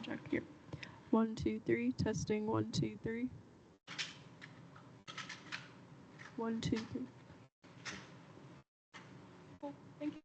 check here. 1, 2, 3. Testing. 1, 2, 3. 1, 2, 3. Cool. Thank you.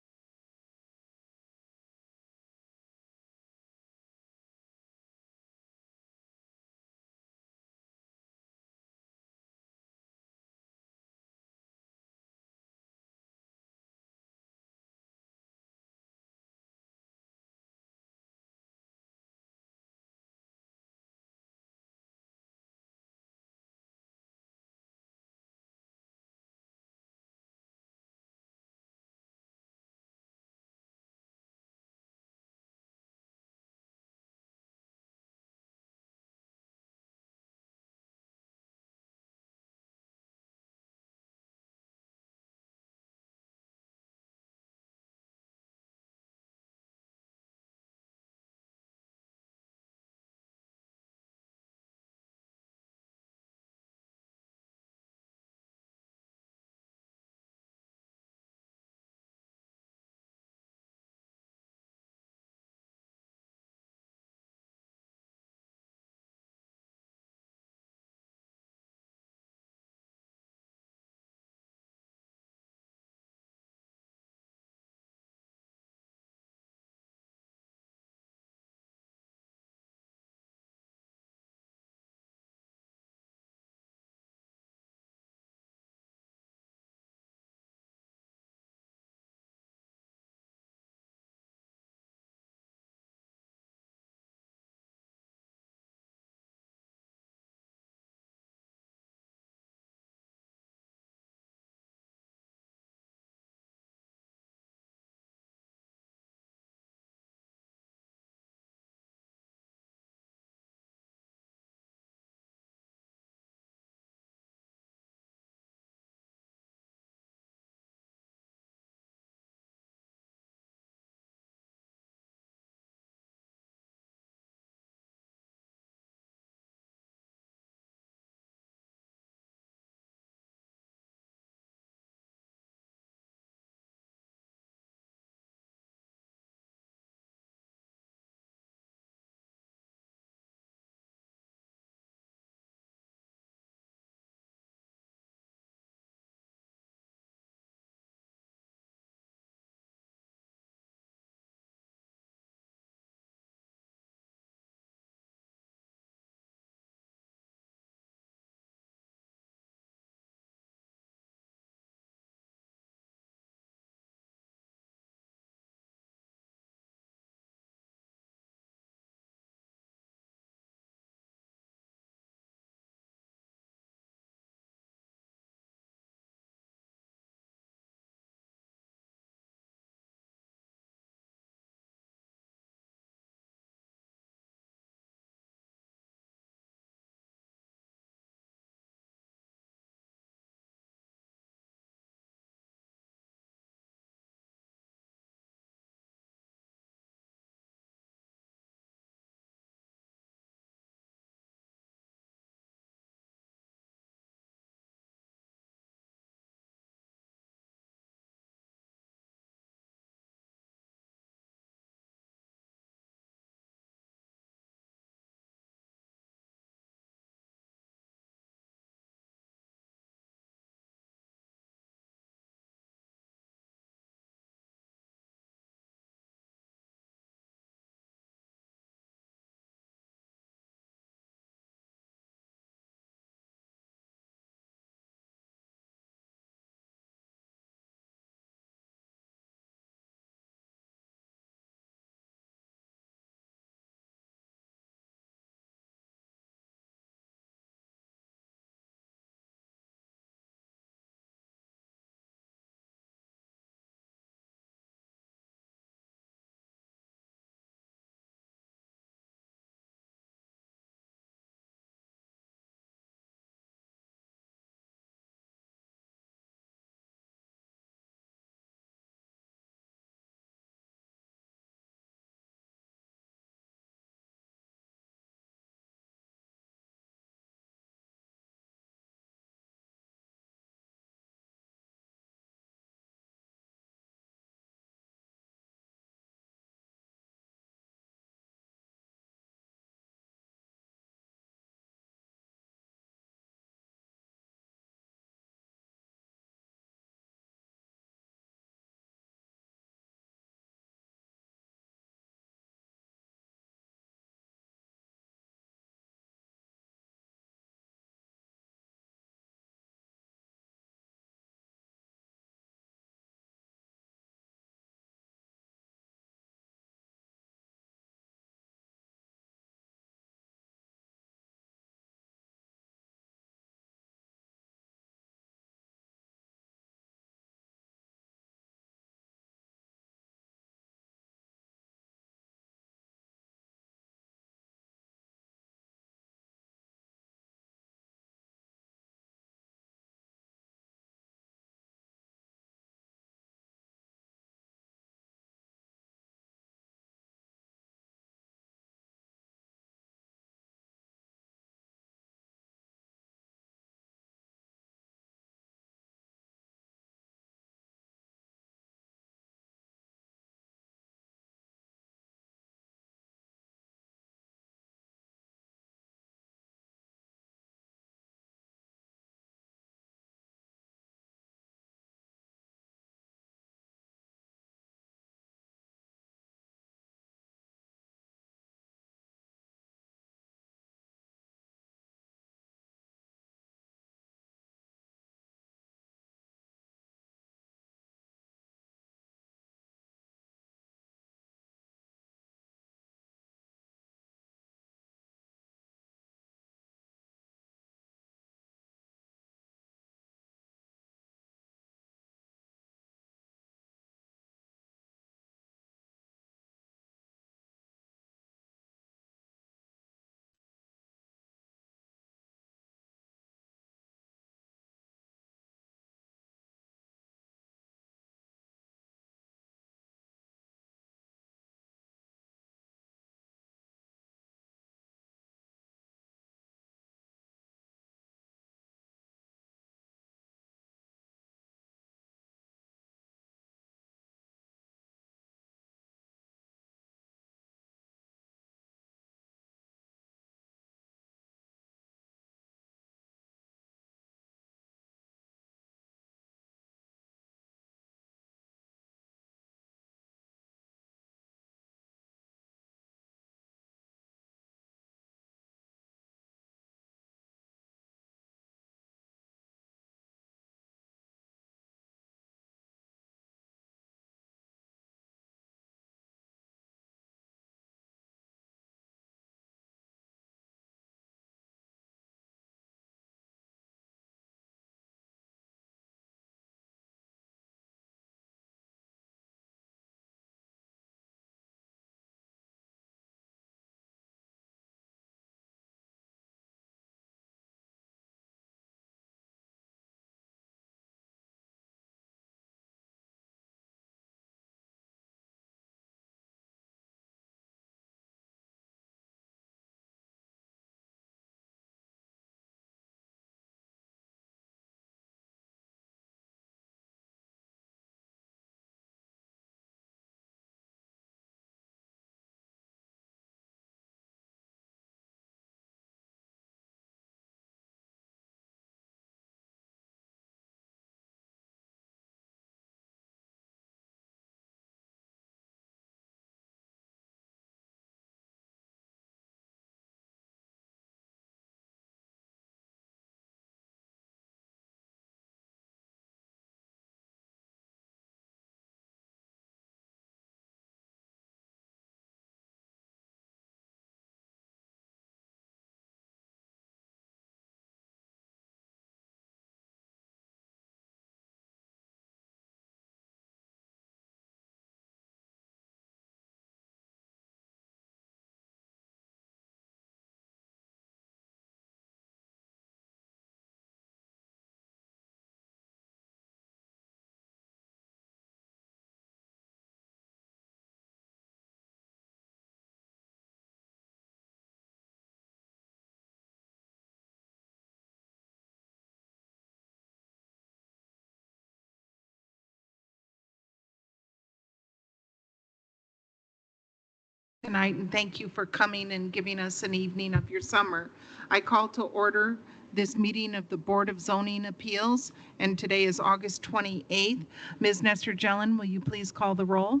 tonight, and thank you for coming and giving us an evening of your summer. I call to order this meeting of the Board of Zoning Appeals, and today is August 28th. Ms. Nestor-Jelen, will you please call the roll?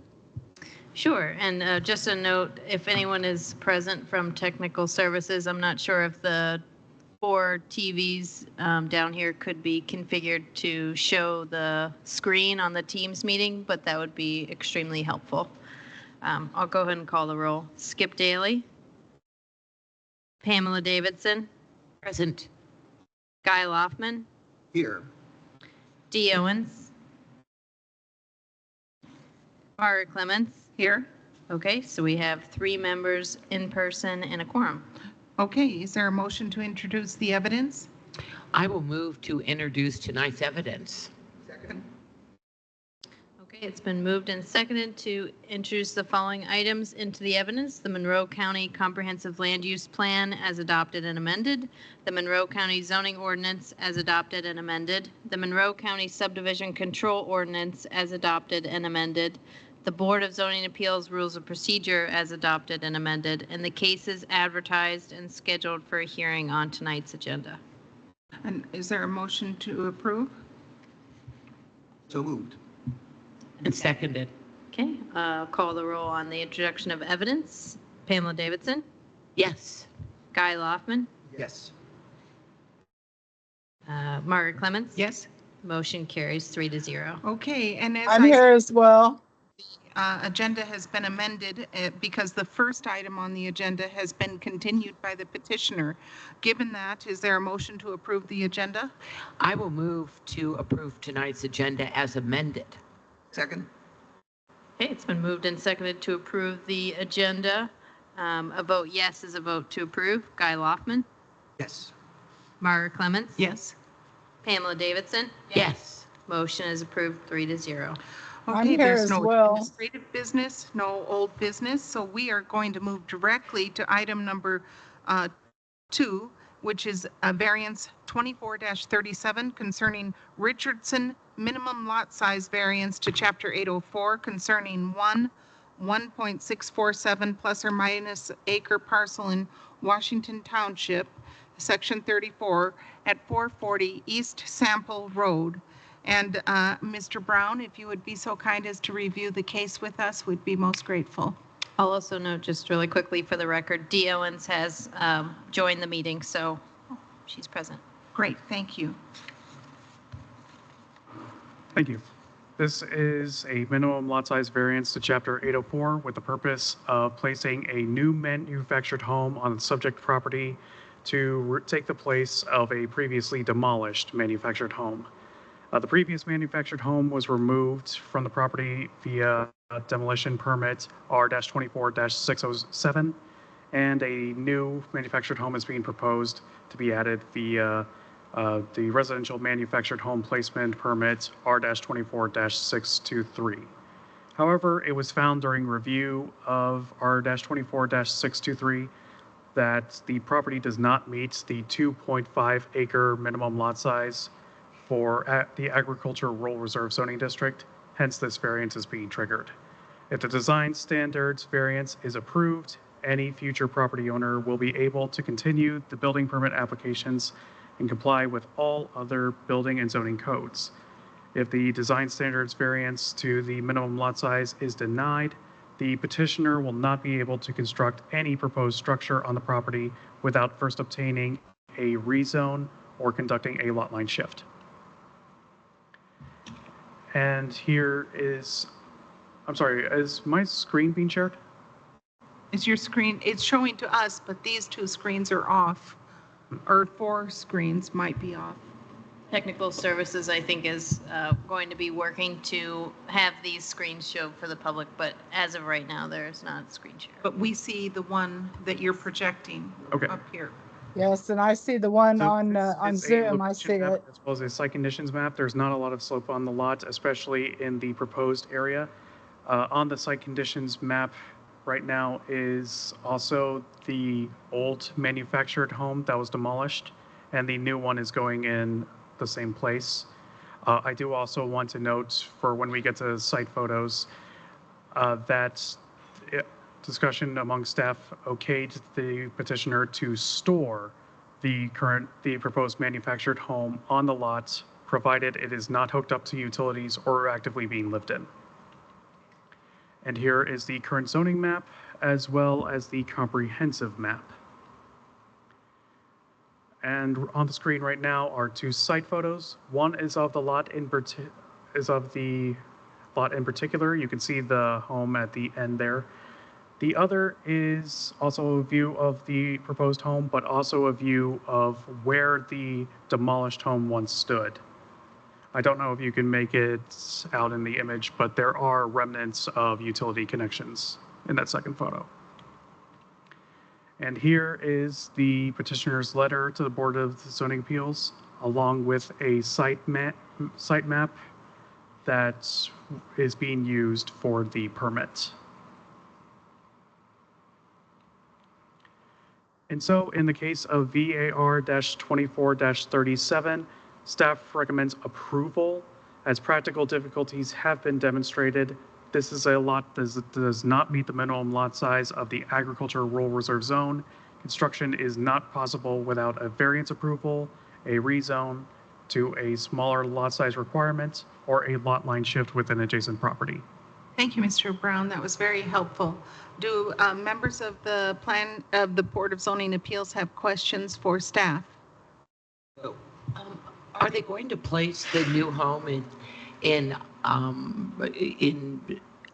Sure, and just a note, if anyone is present from technical services, I'm not sure if the 4 TVs down here could be configured to show the screen on the Teams meeting, but that would be extremely helpful. I'll go ahead and call the roll. Skip Daly. Pamela Davidson. Present. Guy Loftman. Here. Dee Owens. Margaret Clements. Here. Okay, so we have 3 members in person and a quorum. Okay, is there a motion to introduce the evidence? I will move to introduce tonight's evidence. Second. Okay, it's been moved and seconded to introduce the following items into the evidence. The Monroe County Comprehensive Land Use Plan as adopted and amended. The Monroe County Zoning Ordinance as adopted and amended. The Monroe County Subdivision Control Ordinance as adopted and amended. The Board of Zoning Appeals Rules of Procedure as adopted and amended. And the cases advertised and scheduled for a hearing on tonight's agenda. And is there a motion to approve? So moved. And seconded. Okay, call the roll on the introduction of evidence. Pamela Davidson. Yes. Guy Loftman. Yes. Margaret Clements. Yes. Motion carries 3-0. Okay, and as I'm here as well. agenda has been amended because the first item on the agenda has been continued by the petitioner. Given that, is there a motion to approve the agenda? I will move to approve tonight's agenda as amended. Second. Okay, it's been moved and seconded to approve the agenda. A vote yes is a vote to approve. Guy Loftman. Yes. Margaret Clements. Yes. Pamela Davidson. Yes. Motion is approved 3-0. I'm Okay, here there's as no well. administrative business, no old business, so we are going to move directly to item number 2, which is a variance 24-37 concerning Richardson minimum lot size variance to Chapter 804 concerning 1.647 plus or minus acre parcel in Washington Township, Section 34, at 440 East Sample Road. And Mr. Brown, if you would be so kind as to review the case with us, we'd be most grateful. I'll also note just really quickly for the record, Dee Owens has joined the meeting, so she's present. Great, thank you. Thank you. This is a minimum lot size variance to Chapter 804 with the purpose of placing a new manufactured home on the subject property to take the place of a previously demolished manufactured home. The previous manufactured home was removed from the property via demolition permit R-24-607, and a new manufactured home is being proposed to be added via the residential manufactured home placement permit R-24-623. However, it was found during review of R-24-623 that the property does not meet the 2.5 acre minimum lot size for the Agriculture Rural Reserve Zoning District. Hence, this variance is being triggered. If the design standards variance is approved, any future property owner will be able to continue the building permit applications and comply with all other building and zoning codes. If the design standards variance to the minimum lot size is denied, the petitioner will not be able to construct any proposed structure on the property without first obtaining a rezone or conducting a lot line shift. And here is, I'm sorry, is my screen being shared? Is your screen, it's showing to us, but these 2 screens are off, or 4 screens might be off. Technical Services, I think, is going to be working to have these screens show for the public, but as of right now, there is not screen share. But we see the one that you're projecting up here. Yes, and I see the one So on this is a Zoom. I location see map it. As well as a site conditions map. There's not a lot of slope on the lot, especially in the proposed area. On the site conditions map right now is also the old manufactured home that was demolished, and the new one is going in the same place. I do also want to note for when we get to site photos that discussion among staff okayed the petitioner to store the proposed manufactured home on the lot, provided it is not hooked up to utilities or actively being lived in. And here is the current zoning map, as well as the comprehensive map. And on the screen right now are two site photos. One is of the lot in particular. You can see the home at the end there. The other is also a view of the proposed home, but also a view of where the demolished home once stood. I don't know if you can make it out in the image, but there are remnants of utility connections in that second photo. And here is the petitioner's letter to the Board of Zoning Appeals, along with a site map that is being used for the permit. And so in the case of VAR-24-37, staff recommends approval as practical difficulties have been demonstrated. This is a lot that does not meet the minimum lot size of the agricultural rural reserve zone. Construction is not possible without a variance approval, a rezone to a smaller lot size requirement, or a lot line shift within adjacent property. Thank you, Mr. Brown. That was very helpful. Do members of the Board of Zoning Appeals have questions for staff? Are they going to place the new home in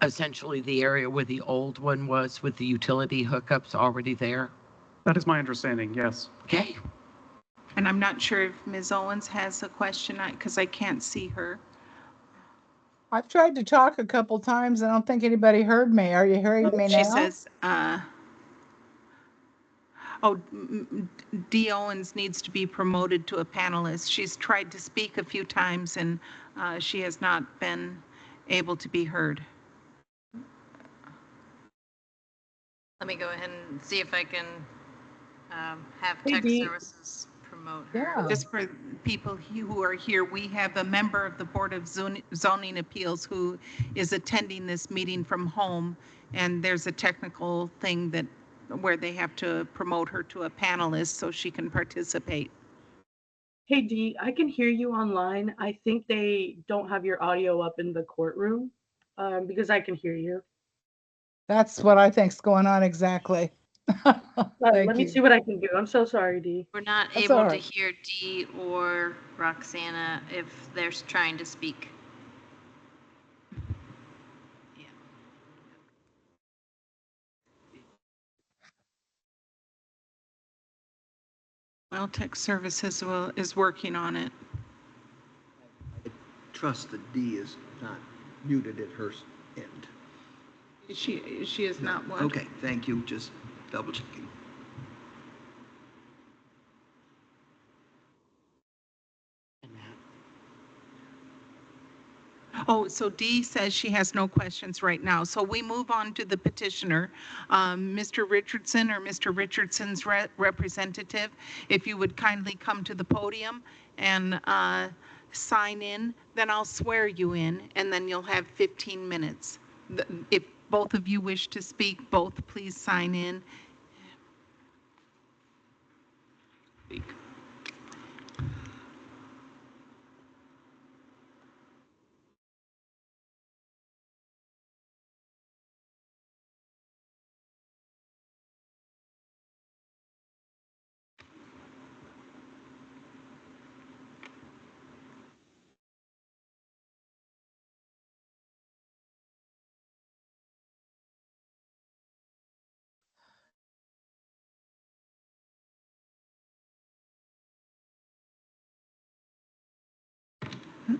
essentially the area where the old one was, with the utility hookups already there? That is my understanding, yes. Okay. And I'm not sure if Ms. Owens has a question because I can't see her. I've tried to talk a couple times. I don't think anybody heard me. Are you hearing me now? She says, D. Owens needs to be promoted to a panelist. She's tried to speak a few times and she has not been able to be heard. Let me go ahead and see if I can have Hey, tech Dee. services promote her. Yeah. Just for people who are here, we have a member of the Board of Zoning Appeals who is attending this meeting from home, and there's a technical thing where they have to promote her to a panelist so she can participate. Hey Dee, I can hear you online. I think they don't have your audio up in the courtroom because I can hear you. That's what I think's going on exactly. Let me see what I can do. I'm so sorry, Dee. We're not That's able all to right. hear Dee or Roxana if they're trying to speak. Yeah. Well, tech services is working on it. Trust that D is not muted at her end. She is not one. Okay, thank you. Just double checking. Oh, so Dee says she has no questions right now. So we move on to the petitioner. Mr. Richardson or Mr. Richardson's representative, if you would kindly come to the podium and sign in, then I'll swear you in, and then you'll have 15 minutes. If both of you wish to speak, both please sign in.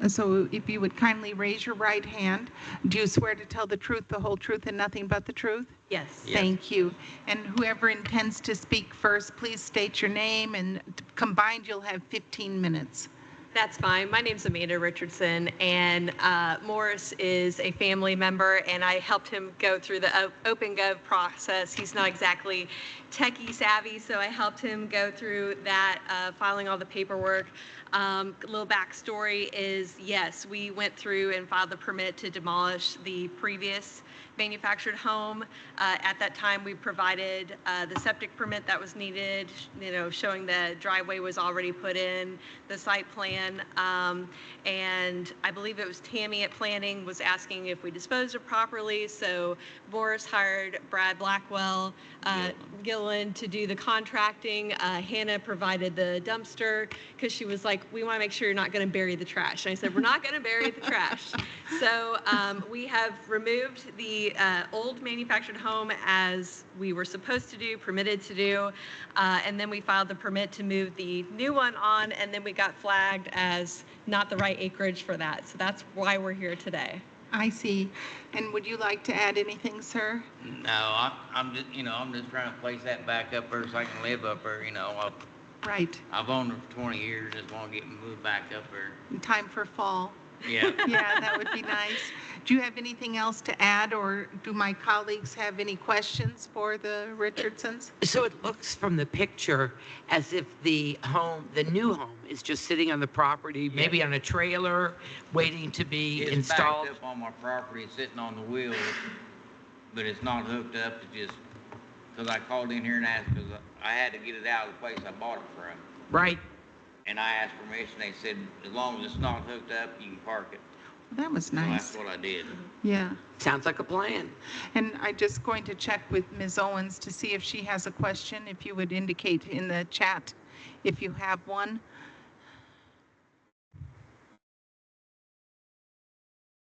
So if you would kindly raise your right hand, do you swear to tell the truth, the whole truth, and nothing but the truth? Yes. Thank you. And whoever intends to speak first, please state your name, and combined you'll have 15 minutes. That's fine. My name's Amanda Richardson, and Morris is a family member, and I helped him go through the OpenGov process. He's not exactly techie savvy, so I helped him go through that, filing all the paperwork. A little backstory is, yes, we went through and filed the permit to demolish the previous manufactured home. At that time, we provided the septic permit that was needed, showing the driveway was already put in, the site plan, and I believe it was Tammy at Planning was asking if we disposed it properly, so Morris hired Brad Blackwell, Gilliland to do the contracting. Hannah provided the dumpster because she was like, we want to make sure you're not going to bury the trash. And I said, we're not going to bury the trash. So we have removed the old manufactured home as we were supposed to do, permitted to do, and then we filed the permit to move the new one on, and then we got flagged as not the right acreage for that. So that's why we're here today. I see. And would you like to add anything, sir? No, I'm just, I'm just trying to place that back up there so I can live up there, Right. I've owned it for 20 years, just want to get moved back up there. Time for fall. Yeah. Yeah, that would be nice. Do you have anything else to add, or do my colleagues have any questions for the Richardsons? So it looks from the picture as if the new home is just sitting on the property, maybe on a trailer, waiting to be installed. It's backed up on my property, sitting on the wheels, but it's not hooked up. It's just, because I called in here and asked, because I had to get it out of the place I bought it from. Right. And I asked permission. They said, as long as it's not hooked up, you can park it. That was nice. So that's what I did. Yeah. Sounds like a plan. And I'm just going to check with Ms. Owens to see if she has a question, if you would indicate in the chat if you have one.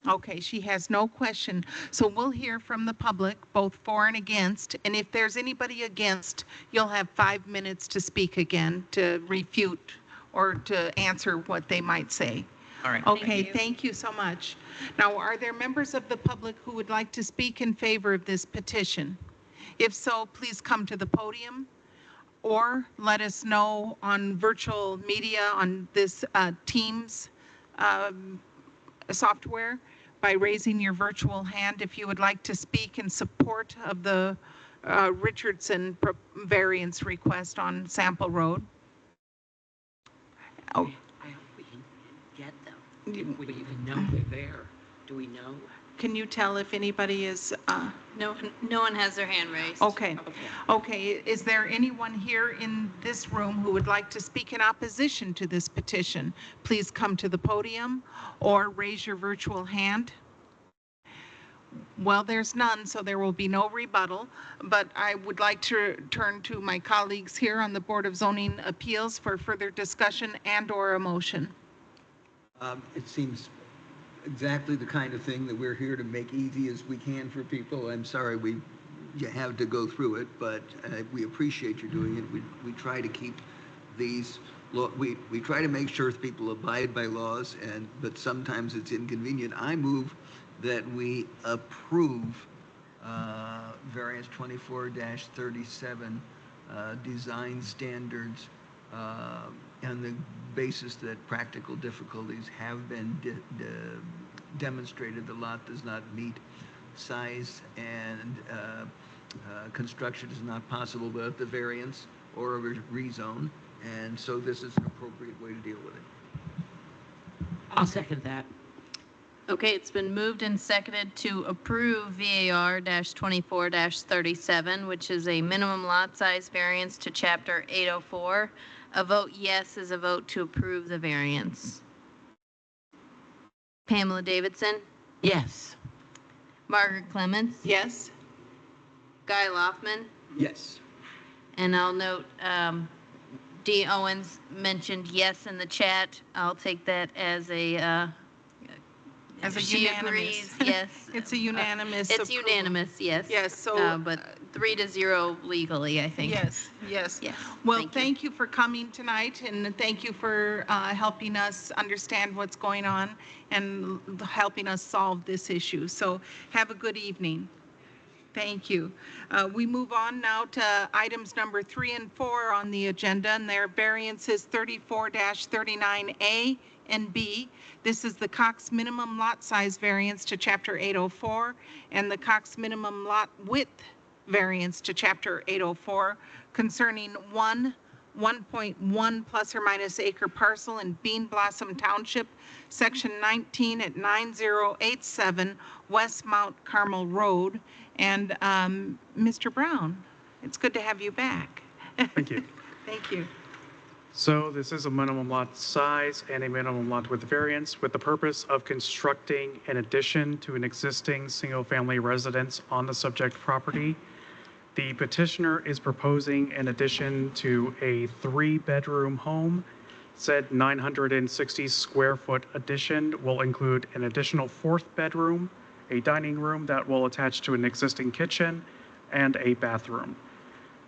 Okay, she has no question. So we'll hear from the public, both for and against. And if there's anybody against, you'll have 5 minutes to speak again, to refute or to answer what they might say. All right. Okay, thank you so much. Now, are there members of the public who would like to speak in favor of this petition? If so, please come to the podium or let us know on virtual media on this Teams software by raising your virtual hand if you would like to speak in support of the Richardson variance request on Sample Road. Oh. I hope we can get them. We even know they're there. Do we know? Can you tell if anybody is? No one has their hand raised. Okay. Okay. Is there anyone here in this room who would like to speak in opposition to this petition? Please come to the podium or raise your virtual hand. Well, there's none, so there will be no rebuttal, but I would like to turn to my colleagues here on the Board of Zoning Appeals for further discussion and/or a motion. It seems exactly the kind of thing that we're here to make easy as we can for people. I'm sorry you have to go through it, but we appreciate you doing it. We try to keep these, we try to make sure people abide by laws, but sometimes it's inconvenient. I move that we approve variance 24-37 design standards on the basis that practical difficulties have been demonstrated. The lot does not meet size and construction is not possible without the variance or a rezone, and so this is an appropriate way to deal with it. I'll second that. Okay, it's been moved and seconded to approve VAR-24-37, which is a minimum lot size variance to Chapter 804. A vote yes is a vote to approve the variance. Pamela Davidson, Yes. Margaret Clements, Yes? Guy Loftman, Yes. and I'll note D. Owens mentioned yes in the chat. I'll take that as a As a she unanimous. agrees, yes. It's a unanimous It's approval. unanimous, yes. Yes, so. But 3-0 legally, I think. Yes, yes. Yes. Well, thank you for coming tonight, and thank you for helping us understand what's going on and helping us solve this issue. So have a good evening. Thank you. We move on now to items number 3 and 4 on the agenda, and their variances 34-39A and B. This is the Cox minimum lot size variance to Chapter 804 and the Cox minimum lot width variance to Chapter 804 concerning 1.1 plus or minus acre parcel in Bean Blossom Township, Section 19 at 9087 West Mount Carmel Road. And Mr. Brown, it's good to have you back. Thank you. Thank you. So this is a minimum lot size and a minimum lot width variance with the purpose of constructing an addition to an existing single-family residence on the subject property. The petitioner is proposing an addition to a 3-bedroom home. Said 960 square foot addition will include an additional 4th bedroom, a dining room that will attach to an existing kitchen, and a bathroom.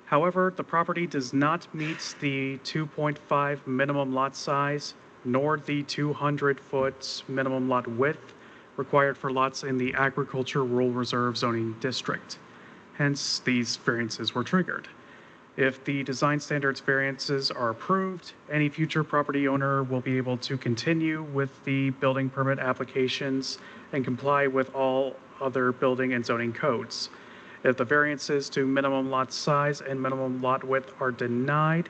However, the property does not meet the 2.5 minimum lot size nor the 200-foot minimum lot width required for lots in the Agriculture Rural Reserve zoning district. Hence, these variances were triggered. If the design standards variances are approved, any future property owner will be able to continue with the building permit applications and comply with all other building and zoning codes. If the variances to minimum lot size and minimum lot width are denied,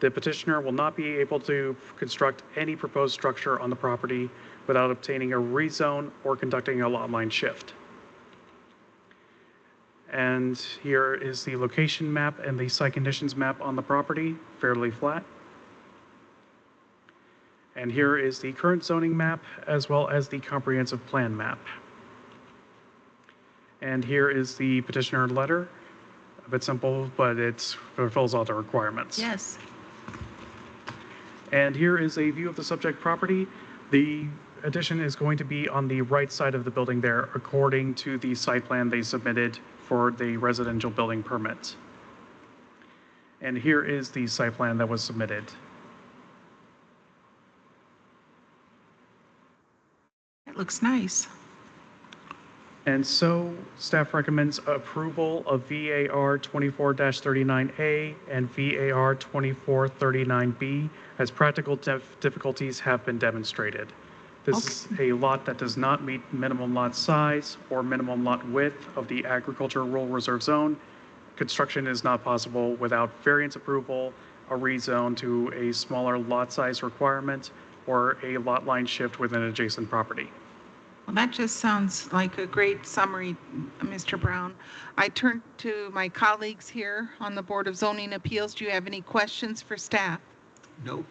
the petitioner will not be able to construct any proposed structure on the property without obtaining a rezone or conducting a lot line shift. And here is the location map and the site conditions map on the property, fairly flat. And here is the current zoning map as well as the comprehensive plan map. And here is the petitioner letter. A bit simple, but it fulfills all the requirements. Yes. And here is a view of the subject property. The addition is going to be on the right side of the building there, according to the site plan they submitted for the residential building permit. And here is the site plan that was submitted. It looks nice. And so staff recommends approval of VAR 24-39A and VAR 24-39B as practical difficulties have been demonstrated. This is a lot that does not meet minimum lot size or minimum lot width of the Agriculture Rural Reserve Zone. Construction is not possible without variance approval, a rezone to a smaller lot size requirement, or a lot line shift within adjacent property. Well, that just sounds like a great summary, Mr. Brown. I turn to my colleagues here on the Board of Zoning Appeals. Do you have any questions for staff? No.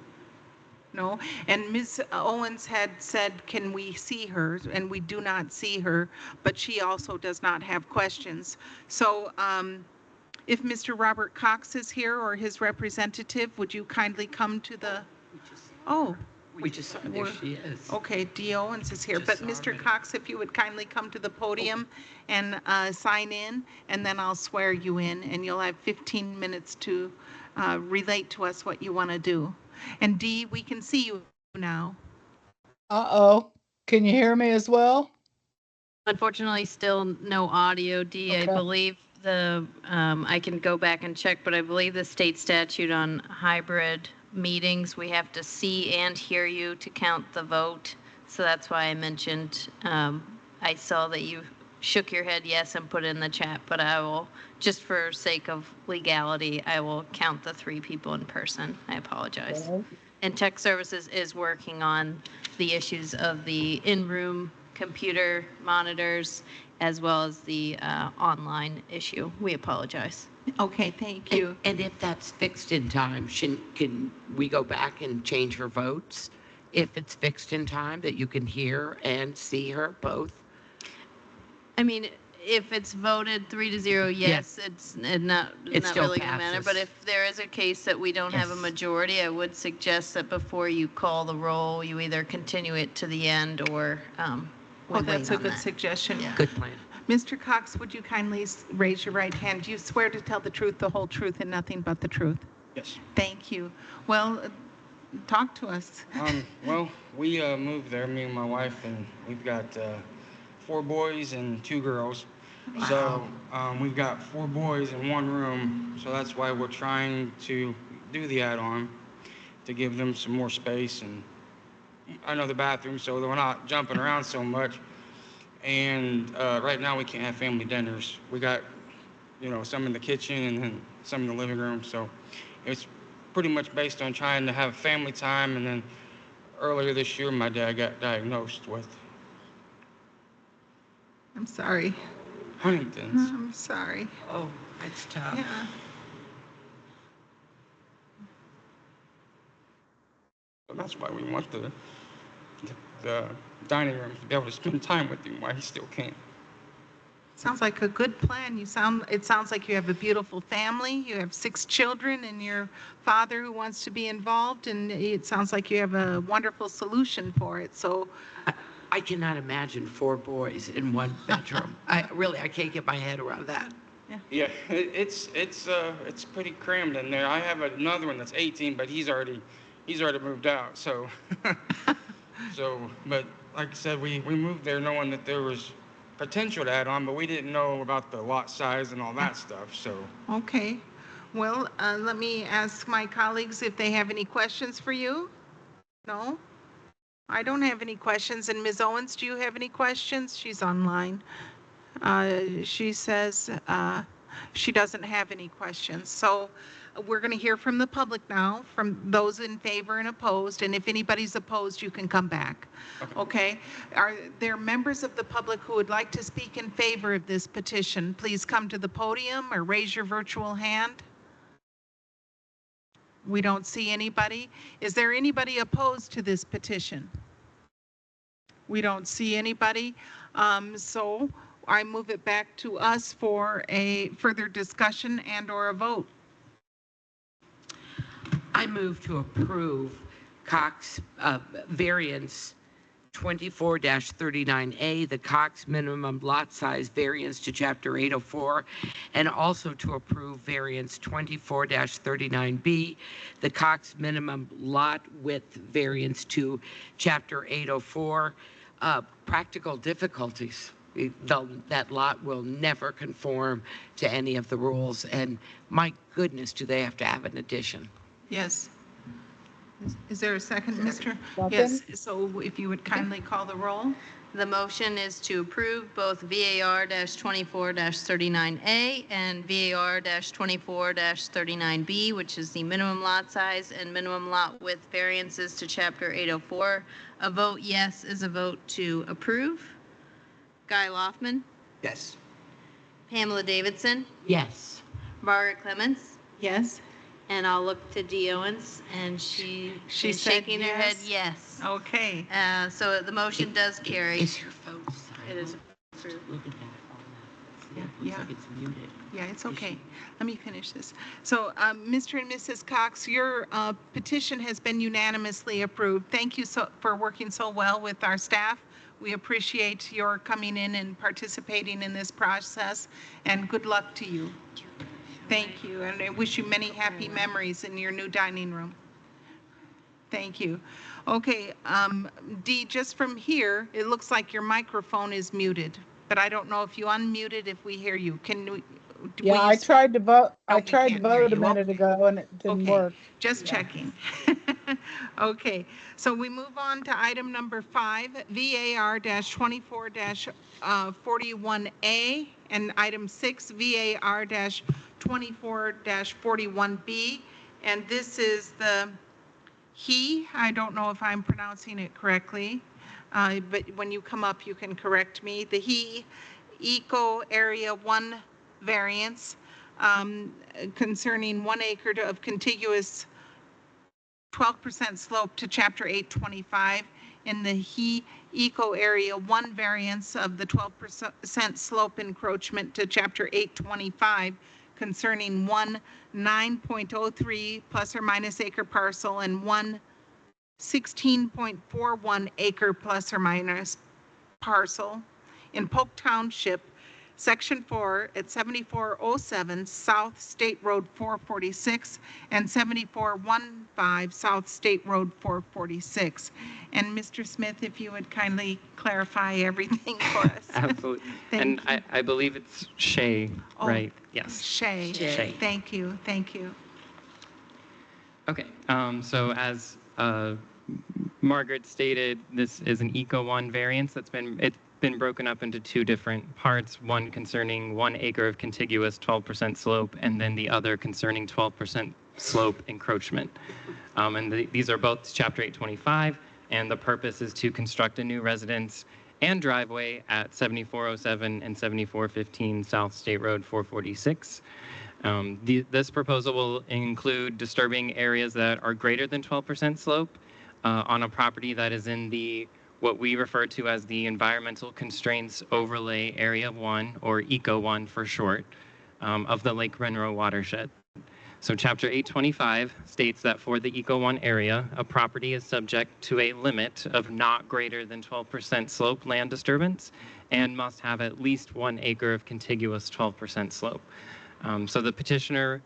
No? And Ms. Owens had said, can we see her? And we do not see her, but she also does not have questions. So if Mr. Robert Cox is here or his representative, would you kindly come to the, oh. We just saw there she is. Okay, D. Owens is here, but Mr. Cox, if you would kindly come to the podium and sign in, and then I'll swear you in, and you'll have 15 minutes to relate to us what you want to do. And Dee, we can see you now. Uh-oh. Can you hear me as well? Unfortunately, still no audio, Dee. Okay. I believe I can go back and check, but I believe the state statute on hybrid meetings, we have to see and hear you to count the vote. So that's why I mentioned, I saw that you shook your head yes and put in the chat, but I will, just for sake of legality, I will count the 3 people in person. I apologize. And Tech Services is working on the issues of the in-room computer monitors as well as the online issue. We apologize. Okay, thank you. And if that's fixed in time, can we go back and change her votes? If it's fixed in time that you can hear and see her both? I mean, if it's voted 3-0 yes, it's not still really going to matter. passes. But if there is a case that we don't have a Yes. majority, I would suggest that before you call the roll, you either continue it to the end or we Oh, that's a wait on good that. suggestion. Yeah. Good plan. Mr. Cox, would you kindly raise your right hand? Do you swear to tell the truth, the whole truth, and nothing but the truth? Yes. Thank you. Well, talk to us. Well, we moved there, me and my wife, and we've got 4 boys and 2 girls. So we've got 4 boys in 1 room, so that's why we're trying to do the add-on to give them some more space and another bathroom so they're not jumping around so much. And right now we can't have family dinners. We got, some in the kitchen and then some in the living room. So it's pretty much based on trying to have family time. And then earlier this year, my dad got diagnosed with I'm sorry. Huntington's. I'm sorry. Oh, that's tough. Yeah. So that's why we want the dining room to be able to spend time with him while he still can. Sounds like a good plan. It sounds like you have a beautiful family. You have 6 children and your father who wants to be involved, and it sounds like you have a wonderful solution for it. So I cannot imagine 4 boys in 1 bedroom. I can't get my head around that. Yeah, it's pretty crammed in there. I have another one that's 18, but he's already moved out. So but like I said, we moved there knowing that there was potential to add on, but we didn't know about the lot size and all that stuff. So okay. Well, let me ask my colleagues if they have any questions for you. No? I don't have any questions. And Ms. Owens, do you have any questions? She's online. She says she doesn't have any questions. So we're going to hear from the public now, from those in favor and opposed. And if anybody's opposed, you can come back. Okay? Are there members of the public who would like to speak in favor of this petition? Please come to the podium or raise your virtual hand. We don't see anybody. Is there anybody opposed to this petition? We don't see anybody. So I move it back to us for a further discussion and/or a vote. I move to approve Cox variance 24-39A, the Cox minimum lot size variance to Chapter 804, and also to approve variance 24-39B, the Cox minimum lot width variance to Chapter 804. Practical difficulties. That lot will never conform to any of the rules, and my goodness, do they have to have an addition. Yes. Is there a second, Mr.? Second. Yes, so if you would kindly call the roll. The motion is to approve both VAR-24-39A and VAR-24-39B, which is the minimum lot size and minimum lot width variances to Chapter 804. A vote yes is a vote to approve. Guy Loftman, Yes. Pamela Davidson, Yes. Margaret Clements, Yes? and I'll look to Dee Owens, and she She is said shaking her head yes. yes. Okay. So the motion does carry. Is your phone silent? It is approved. Look at that on that. It looks like it's muted. Yeah, it's okay. Let me finish this. So, Mr. and Mrs. Cox, your petition has been unanimously approved. Thank you for working so well with our staff. We appreciate your coming in and participating in this process, and good luck to you. Thank you, and I wish you many happy memories in your new dining room. Thank you. Okay, Dee, just from here, it looks like your microphone is muted, but I don't know if you unmuted, if we hear you. Can we? Yeah, I tried to vote. Oh, I we tried to can't hear vote a you. minute ago and it didn't Okay, work. just checking. Okay, so we move on to item number 5, VAR-24-41A, and item 6, VAR-24-41B. And this is the I don't know if I'm pronouncing it correctly, but when you come up, you can correct me. The Eco Area 1 variance concerning 1 acre of contiguous 12% slope to Chapter 825, in the Eco Area 1 variance of the 12% slope encroachment to Chapter 825 concerning 1 9.03 plus or minus acre parcel and 1 16.41 acre plus or minus parcel in Polk Township, Section 4 at 7407 South State Road 446 and 7415 South State Road 446. And Mr. Smith, if you would kindly clarify everything for us. Absolutely. Thank And you. I believe it's Shay, Oh, right? Yes. Shay. Shay. Thank you, thank you. Okay. So as Margaret stated, this is an Eco 1 variance it's been broken up into two different parts, one concerning 1 acre of contiguous 12% slope, and then the other concerning 12% slope encroachment. These are both Chapter 825, and the purpose is to construct a new residence and driveway at 7407 and 7415 South State Road 446. This proposal will include disturbing areas that are greater than 12% slope on a property that is in what we refer to as the Environmental Constraints Overlay Area 1, or ECO 1 for short, of the Lake Monroe watershed. So Chapter 825 states that for the ECO 1 area, a property is subject to a limit of not greater than 12% slope land disturbance and must have at least 1 acre of contiguous 12% slope. So the petitioner,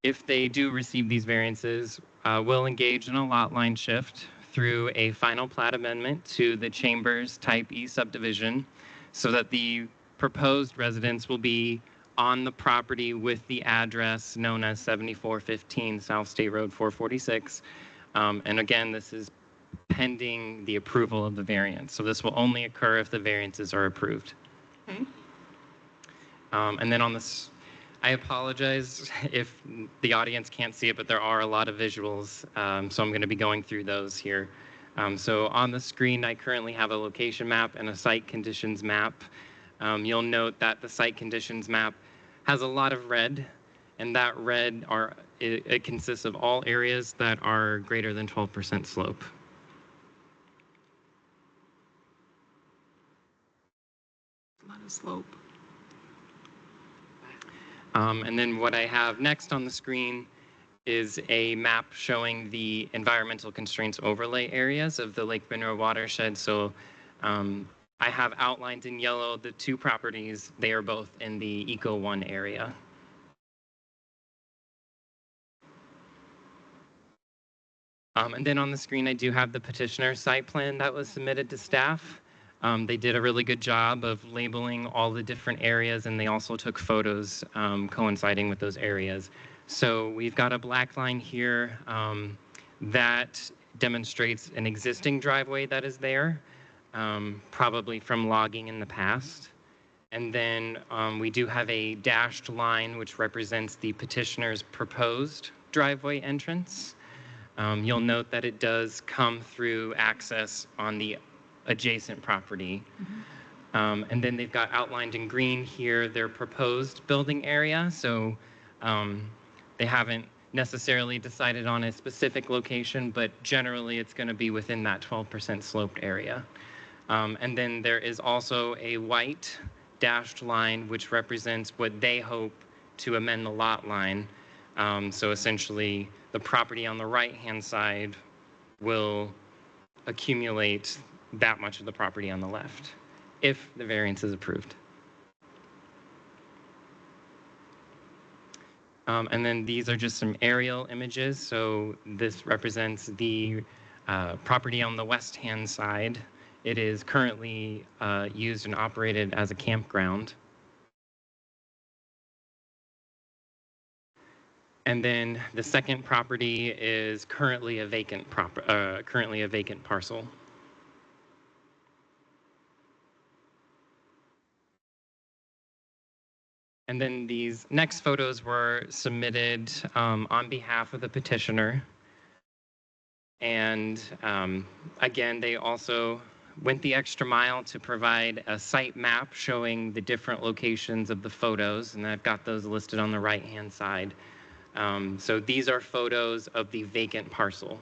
if they do receive these variances, will engage in a lot line shift through a final plat amendment to the Chambers Type E subdivision so that the proposed residence will be on the property with the address known as 7415 South State Road 446. And again, this is pending the approval of the variance. So this will only occur if the variances are approved. Okay. And then on this, I apologize if the audience can't see it, but there are a lot of visuals, so I'm going to be going through those here. So on the screen, I currently have a location map and a site conditions map. You'll note that the site conditions map has a lot of red, and that red it consists of all areas that are greater than 12% slope. A lot of slope. And then what I have next on the screen is a map showing the environmental constraints overlay areas of the Lake Monroe watershed. So I have outlined in yellow the two properties. They are both in the Eco 1 area. And then on the screen, I do have the petitioner's site plan that was submitted to staff. They did a really good job of labeling all the different areas, and they also took photos coinciding with those areas. So we've got a black line here that demonstrates an existing driveway that is there, probably from logging in the past. And then we do have a dashed line which represents the petitioner's proposed driveway entrance. You'll note that it does come through access on the adjacent property. And then they've got outlined in green here their proposed building area. So they haven't necessarily decided on a specific location, but generally it's going to be within that 12% sloped area. And then there is also a white dashed line which represents what they hope to amend the lot line. So essentially the property on the right-hand side will accumulate that much of the property on the left if the variance is approved. And then these are just some aerial images. So this represents the property on the west-hand side. It is currently used and operated as a campground. And then the second property is currently a vacant parcel. And then these next photos were submitted on behalf of the petitioner. And again, they also went the extra mile to provide a site map showing the different locations of the photos, and I've got those listed on the right-hand side. So these are photos of the vacant parcel.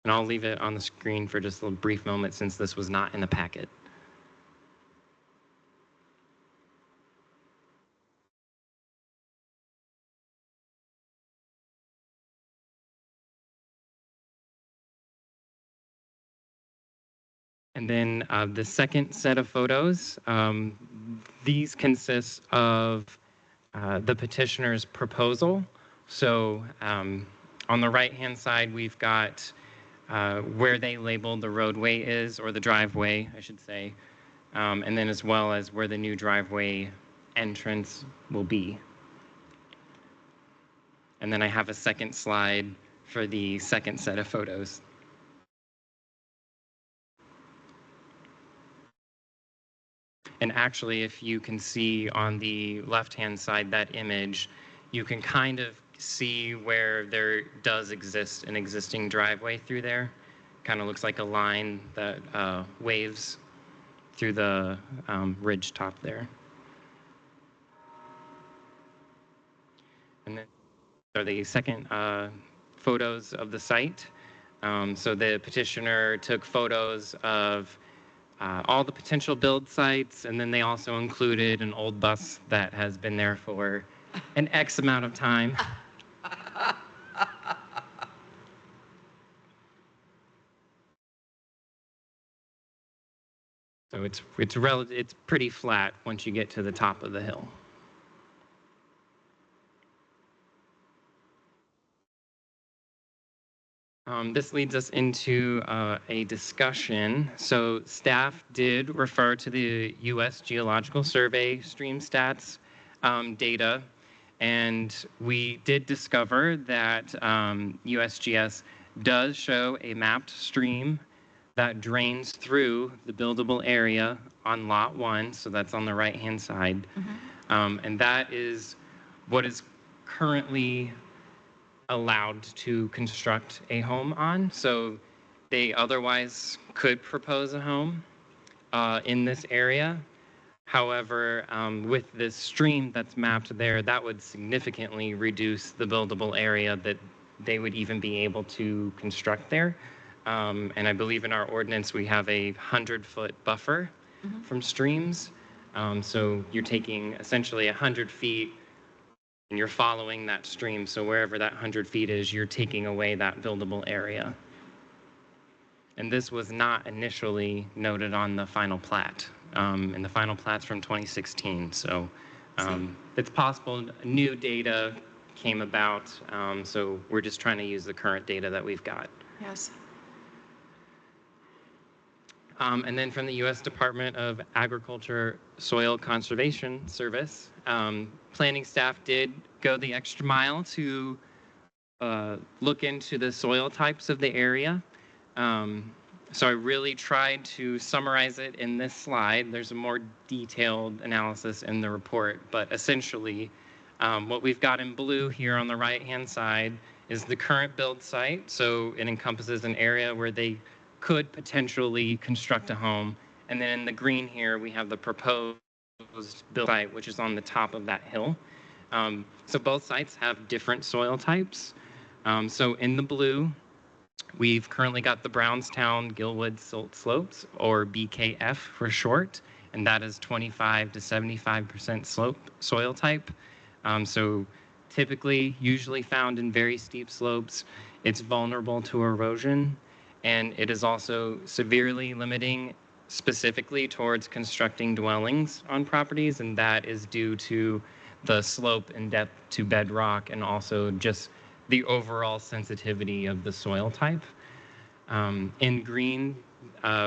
And I'll leave it on the screen for just a brief moment since this was not in the packet. And then the second set of photos, these consist of the petitioner's proposal. So on the right-hand side, we've got where they labeled the roadway is, or the driveway, I should say, and then as well as where the new driveway entrance will be. And then I have a second slide for the second set of photos. And actually, if you can see on the left-hand side that image, you can kind of see where there does exist an existing driveway through there. Kind of looks like a line that waves through the ridge top there. And then are the second photos of the site. So the petitioner took photos of all the potential build sites, and then they also included an old bus that has been there for an X amount of time. So it's pretty flat once you get to the top of the hill. This leads us into a discussion. So staff did refer to the U.S. Geological Survey stream stats data, and we did discover that USGS does show a mapped stream that drains through the buildable area on Lot 1, so that's on the right-hand side. And that is what is currently allowed to construct a home on. So they otherwise could propose a home in this area. However, with this stream that's mapped there, that would significantly reduce the buildable area that they would even be able to construct there. And I believe in our ordinance, we have a 100-foot buffer from streams. So you're taking essentially 100 feet and you're following that stream. So wherever that 100 feet is, you're taking away that buildable area. And this was not initially noted on the final plat. And the final plat's from 2016. So it's possible new data came about. So we're just trying to use the current data that we've got. Yes. And then from the U.S. Department of Agriculture Soil Conservation Service, planning staff did go the extra mile to look into the soil types of the area. So I really tried to summarize it in this slide. There's a more detailed analysis in the report, but essentially what we've got in blue here on the right-hand side is the current build site. So it encompasses an area where they could potentially construct a home. And then in the green here, we have the proposed build site, which is on the top of that hill. So both sites have different soil types. So in the blue, we've currently got the Brownstown Gilwood Silt Slopes, or BKF for short, and that is 25 to 75% slope soil type. So typically, usually found in very steep slopes, it's vulnerable to erosion, and it is also severely limiting specifically towards constructing dwellings on properties, and that is due to the slope and depth to bedrock and also just the overall sensitivity of the soil type. In green,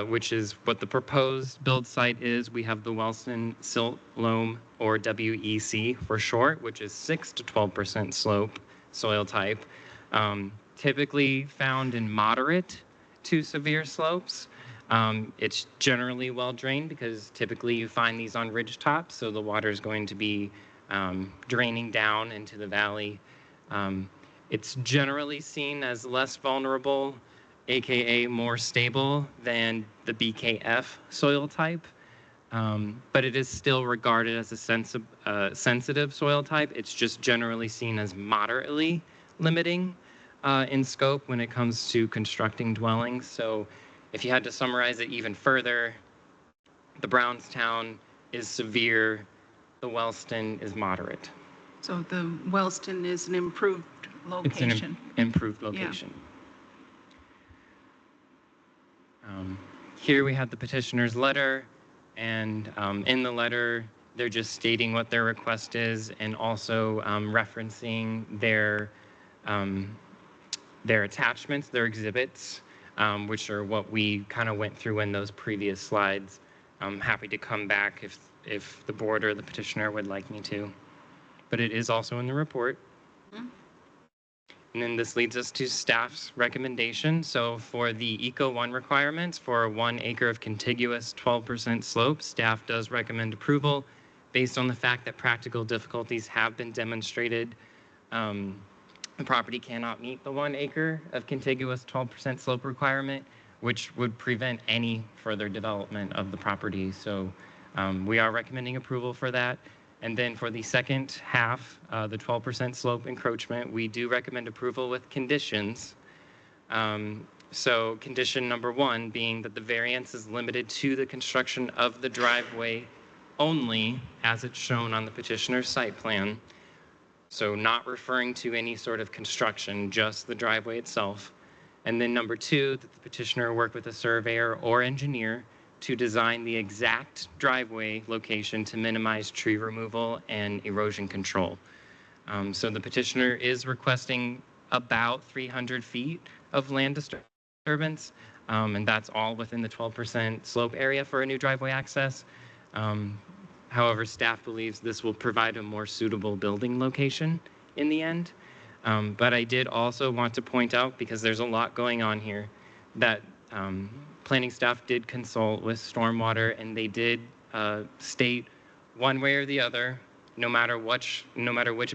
which is what the proposed build site is, we have the Wellston Silt Loam, or WEC for short, which is 6 to 12% slope soil type, typically found in moderate to severe slopes. It's generally well drained because typically you find these on ridge tops, so the water is going to be draining down into the valley. It's generally seen as less vulnerable, aka more stable than the BKF soil type, but it is still regarded as a sensitive soil type. It's just generally seen as moderately limiting in scope when it comes to constructing dwellings. So if you had to summarize it even further, the Brownstown is severe, the Wellston is moderate. So the Wellston is an improved location. It's an improved location. Here we have the petitioner's letter, and in the letter, they're just stating what their request is and also referencing their attachments, their exhibits, which are what we kind of went through in those previous slides. I'm happy to come back if the board or the petitioner would like me to. But it is also in the report. And then this leads us to staff's recommendation. So for the Eco 1 requirements for a 1 acre of contiguous 12% slope, staff does recommend approval based on the fact that practical difficulties have been demonstrated. The property cannot meet the 1 acre of contiguous 12% slope requirement, which would prevent any further development of the property. So we are recommending approval for that. And then for the second half, the 12% slope encroachment, we do recommend approval with conditions. So condition number 1 being that the variance is limited to the construction of the driveway only as it's shown on the petitioner's site plan. So not referring to any sort of construction, just the driveway itself. And then number 2, that the petitioner work with a surveyor or engineer to design the exact driveway location to minimize tree removal and erosion control. So the petitioner is requesting about 300 feet of land disturbance, and that's all within the 12% slope area for a new driveway access. However, staff believes this will provide a more suitable building location in the end. But I did also want to point out, because there's a lot going on here, that planning staff did consult with stormwater, and they did state one way or the other, no matter which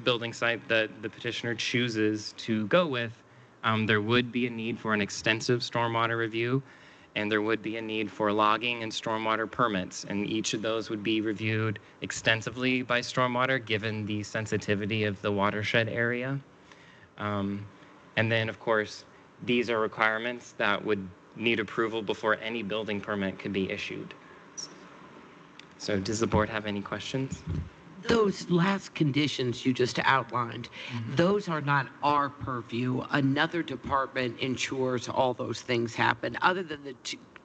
building site that the petitioner chooses to go with, there would be a need for an extensive stormwater review, and there would be a need for logging and stormwater permits, and each of those would be reviewed extensively by stormwater given the sensitivity of the watershed area. And then, of course, these are requirements that would need approval before any building permit could be issued. So does the board have any questions? Those last conditions you just outlined, those are not our purview. Another department ensures all those things happen, other than the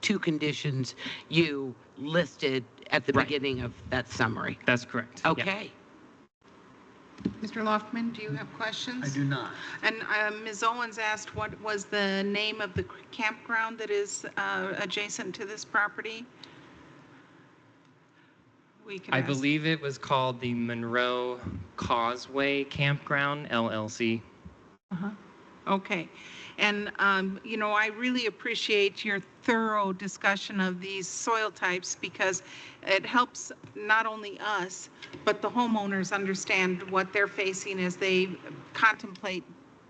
two conditions you listed at the beginning of that summary. That's correct. Okay. Mr. Loftman, do you have questions? I do not. And Ms. Owens asked what was the name of the campground that is adjacent to this property? I believe it was called the Monroe Causeway Campground, LLC. Okay. And, you know, I really appreciate your thorough discussion of these soil types because it helps not only us, but the homeowners understand what they're facing as they contemplate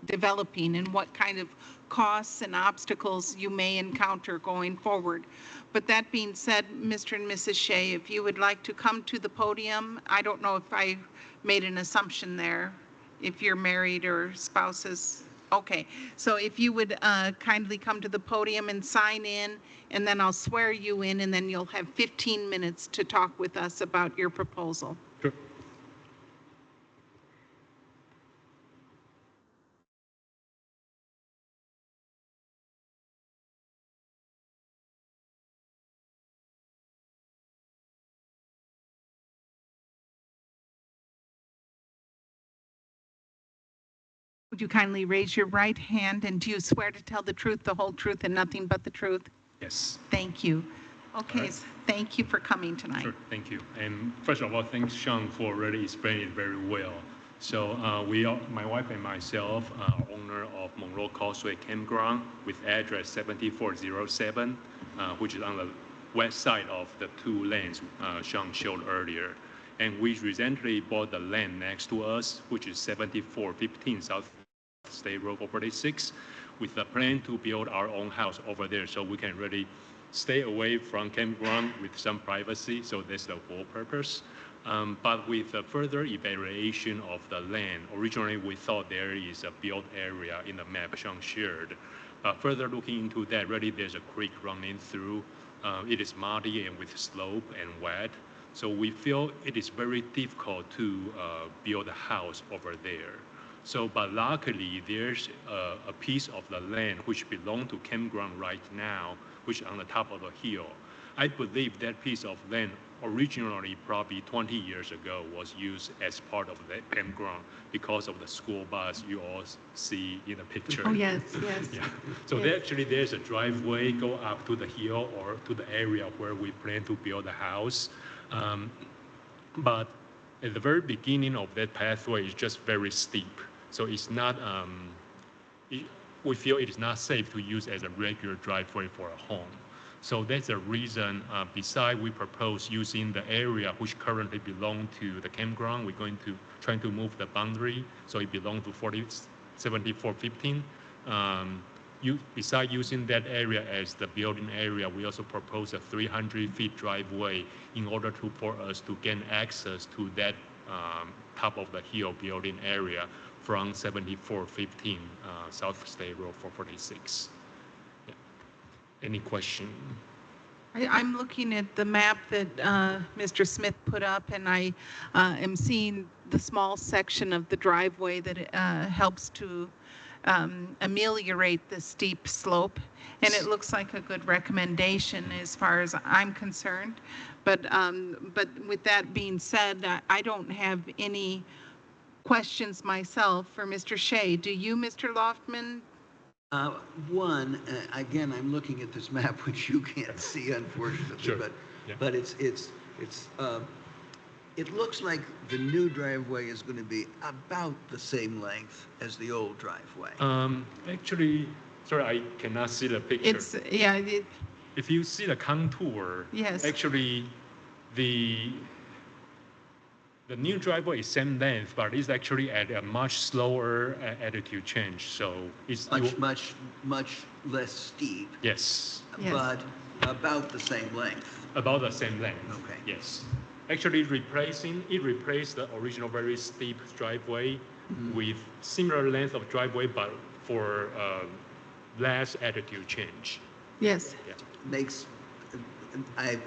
developing and what kind of costs and obstacles you may encounter going forward. But that being said, Mr. and Mrs. Shea, if you would like to come to the podium, I don't know if I made an assumption there, if you're married or spouses. Okay, so if you would kindly come to the podium and sign in, and then I'll swear you in, and then you'll have 15 minutes to talk with us about your proposal. Sure. Would you kindly raise your right hand, and do you swear to tell the truth, the whole truth, and nothing but the truth? Yes. Thank you. Okay, All right. Thank you for coming tonight. Sure, thank you. And first of all, thanks Sean for really explaining it very well. So we are, my wife and myself, are owner of Monroe Causeway Campground with address 7407, which is on the west side of the two lanes Sean showed earlier. And we recently bought the land next to us, which is 7415 South State Road 446, with a plan to build our own house over there so we can really stay away from campground with some privacy. So that's the whole purpose. But with a further evaluation of the land, originally we thought there is a built area in the map Sean shared. Further looking into that, really there's a creek running through. It is muddy and with slope and wet. So we feel it is very difficult to build a house over there. So, but luckily, there's a piece of the land which belongs to campground right now, which is on the top of the hill. I believe that piece of land originally, probably 20 years ago, was used as part of the campground because of the school bus you all see in the picture. Oh, yes, yes. Yeah. So Yes. there's a driveway go up to the hill or to the area where we plan to build the house. But at the very beginning of that pathway is just very steep. So it's not, we feel it is not safe to use as a regular driveway for a home. So that's the reason, besides we propose using the area which currently belong to the campground, we're going to try to move the boundary so it belongs to 7415. Besides using that area as the building area, we also propose a 300-feet driveway in order for us to gain access to that top of the hill building area from 7415 South State Road 446. Yeah. Any question? I'm looking at the map that Mr. Smith put up, and I am seeing the small section of the driveway that helps to ameliorate the steep slope, and it looks like a good recommendation as far as I'm concerned. But with that being said, I don't have any questions myself for Mr. Shea. Do you, Mr. Loftman? Again, I'm looking at this map, which you can't see, unfortunately, Sure. but it looks like the new driveway is going to be about the same length as the old driveway. Actually, sorry, I cannot see the picture. It's, yeah, If you see the contour, Yes. actually the new driveway is same length, but it's actually at a much slower altitude change. So it's much less steep, yes, Yes. but about the same length. about the same length. Okay. Yes, actually replaced the original very steep driveway with similar length of driveway, but for less altitude change. yes. Yeah. I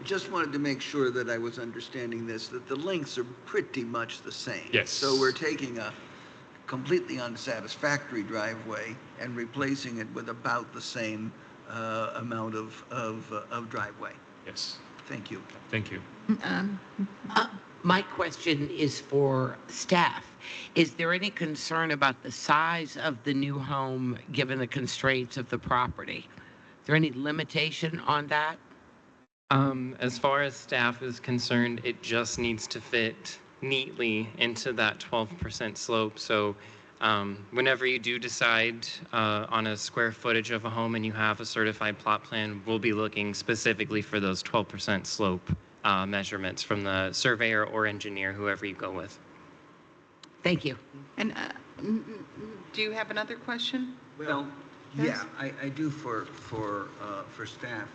just wanted to make sure that I was understanding this, that the lengths are pretty much the same. Yes. So we're taking a completely unsatisfactory driveway and replacing it with about the same amount of driveway. Yes. Thank you. Thank you. My question is for staff. Is there any concern about the size of the new home given the constraints of the property? Is there any limitation on that? As far as staff is concerned, it just needs to fit neatly into that 12% slope. So whenever you do decide on a square footage of a home and you have a certified plot plan, we'll be looking specifically for those 12% slope measurements from the surveyor or engineer, whoever you go with. Thank you. And do you have another question? Well, Yes? yeah, I do for staff.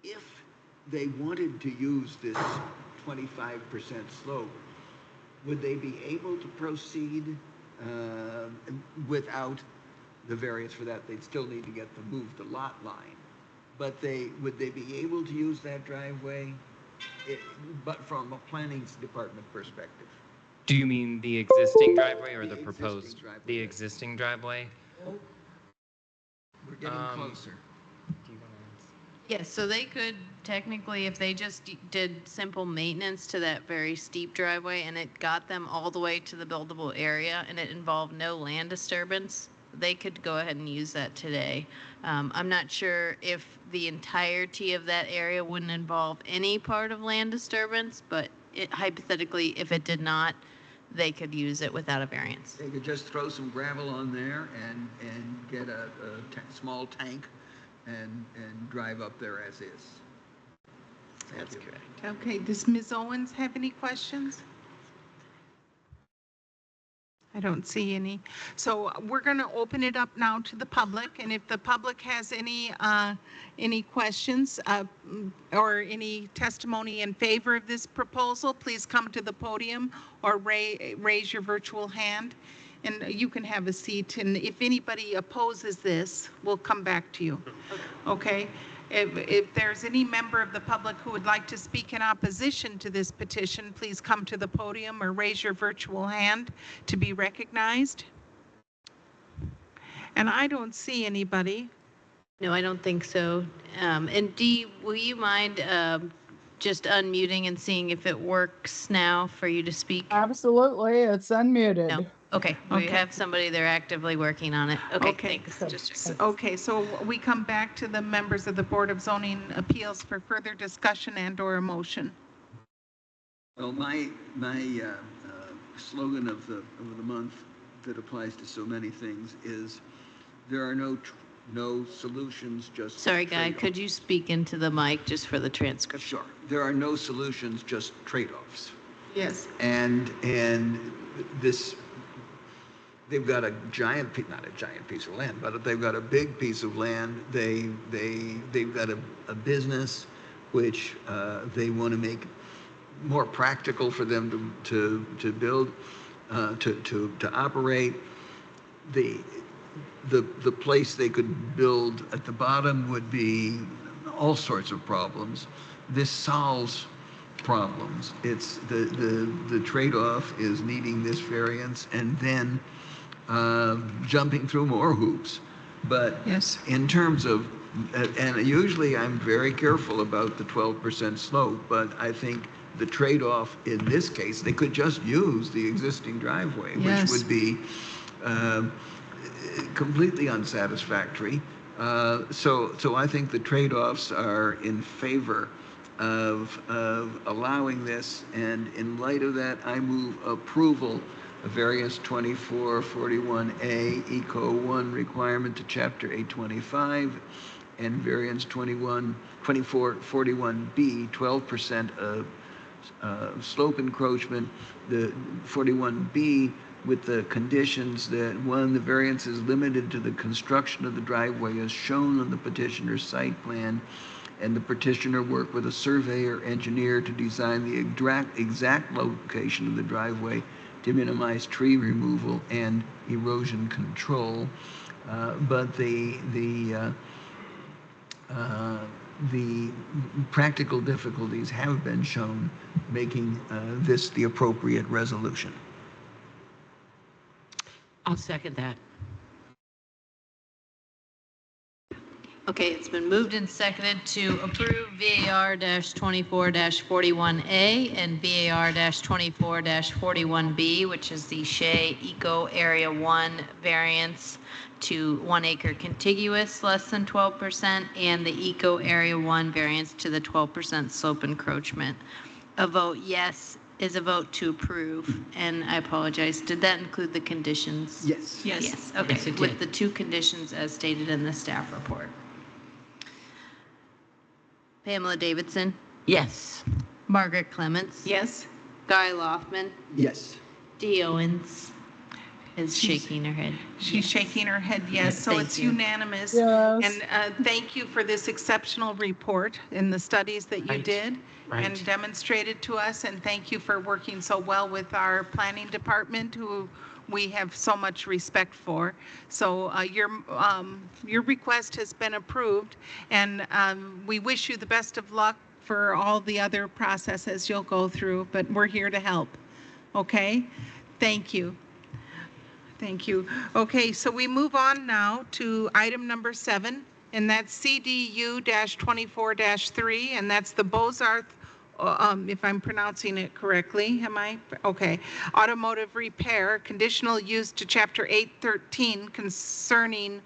If they wanted to use this 25% slope, would they be able to proceed without the variance for that? They'd still need to move the lot line. But would they be able to use that driveway, but from a planning department perspective? Do you mean the existing driveway or The the proposed? existing driveway. The existing driveway? We're getting closer. Yes, so they could technically, if they just did simple maintenance to that very steep driveway and it got them all the way to the buildable area and it involved no land disturbance, they could go ahead and use that today. I'm not sure if the entirety of that area wouldn't involve any part of land disturbance, but hypothetically, if it did not, they could use it without a variance. They could just throw some gravel on there and get a small tank and drive up there as is. That's correct. Okay, does Ms. Owens have any questions? I don't see any. So we're going to open it up now to the public, and if the public has any questions or any testimony in favor of this proposal, please come to the podium or raise your virtual hand, and you can have a seat. And if anybody opposes this, we'll come back to you. Okay? If there's any member of the public who would like to speak in opposition to this petition, please come to the podium or raise your virtual hand to be recognized. And I don't see anybody. No, I don't think so. And Dee, will you mind just unmuting and seeing if it works now for you to speak? Absolutely, it's unmuted. No. Okay, we have somebody, they're actively working on it. Okay, thanks. Okay, so we come back to the members of the Board of Zoning Appeals for further discussion and/or a motion. Well, my slogan of the month that applies to so many things is there are no solutions, just Sorry, Guy, trade-offs. could you speak into the mic just for the transcript? Sure. There are no solutions, just trade-offs. Yes. And this, they've got a giant, not a giant piece of land, but they've got a big piece of land. They've got a business which they want to make more practical for them to build, to operate. The place they could build at the bottom would be all sorts of problems. This solves problems. It's the trade-off is needing this variance and then jumping through more hoops. But yes, in terms of, and usually I'm very careful about the 12% slope, but I think the trade-off in this case, they could just use the existing driveway, yes, which would be completely unsatisfactory. So I think the trade-offs are in favor of allowing this, and in light of that, I move approval of variance 2441A Eco 1 requirement to Chapter 825 and variance 2441B 12% of slope encroachment, the 41B with the conditions that, one, the variance is limited to the construction of the driveway as shown on the petitioner's site plan, and the petitioner work with a surveyor engineer to design the exact location of the driveway to minimize tree removal and erosion control. But the practical difficulties have been shown, making this the appropriate resolution. I'll second that. Okay, it's been moved and seconded to approve VAR-24-41A and VAR-24-41B, which is the Shea Eco Area 1 variance to 1 acre contiguous less than 12%, and the Eco Area 1 variance to the 12% slope encroachment. A vote yes is a vote to approve, and I apologize, did that include the conditions? Yes. Yes, okay, Yes, it with did. the two conditions as stated in the staff report. Pamela Davidson, Yes. Margaret Clements, yes, Guy Loftman, Yes. Dee Owens is shaking her head. she's shaking her head yes, so Thank it's you. unanimous. Yes. And thank you for this exceptional report and the studies that you Right. did Right. and demonstrated to us, and thank you for working so well with our planning department, who we have so much respect for. So your request has been approved, and we wish you the best of luck for all the other processes you'll go through, but we're here to help. Okay? Thank you. Thank you. Okay, so we move on now to item number 7, and that's CDU-24-3, and that's the Bozarth, if I'm pronouncing it correctly, am I? Okay. Automotive repair, conditional use to Chapter 813 concerning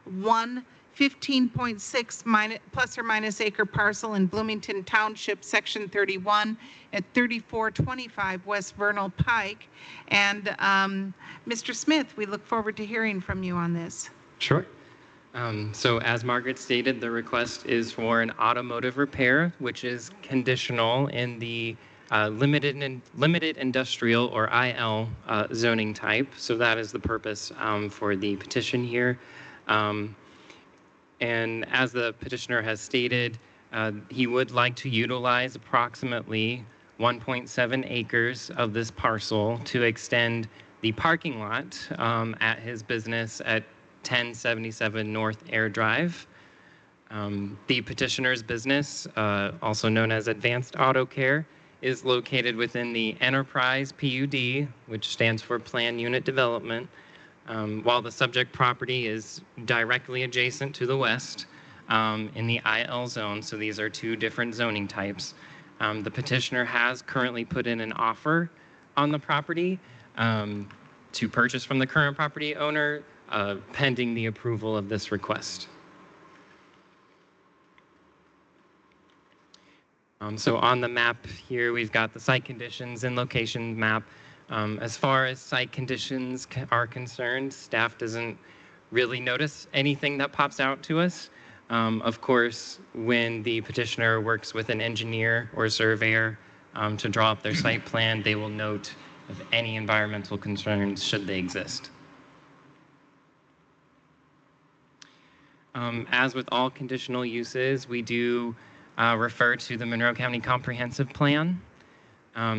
15.6 plus or minus acre parcel in Bloomington Township, Section 31 at 3425 West Vernal Pike. And Mr. Smith, we look forward to hearing from you on this. Sure. So as Margaret stated, the request is for an automotive repair, which is conditional in the limited industrial or IL zoning type. So that is the purpose for the petition here. And as the petitioner has stated, he would like to utilize approximately 1.7 acres of this parcel to extend the parking lot at his business at 1077 North Air Drive. The petitioner's business, also known as Advanced Auto Care, is located within the Enterprise PUD, which stands for Plan Unit Development, while the subject property is directly adjacent to the west in the IL zone. So these are two different zoning types. The petitioner has currently put in an offer on the property to purchase from the current property owner, pending the approval of this request. So on the map here, we've got the site conditions and location map. As far as site conditions are concerned, staff doesn't really notice anything that pops out to us. Of course, when the petitioner works with an engineer or surveyor to draw up their site plan, they will note of any environmental concerns should they exist. As with all conditional uses, we do refer to the Monroe County Comprehensive Plan.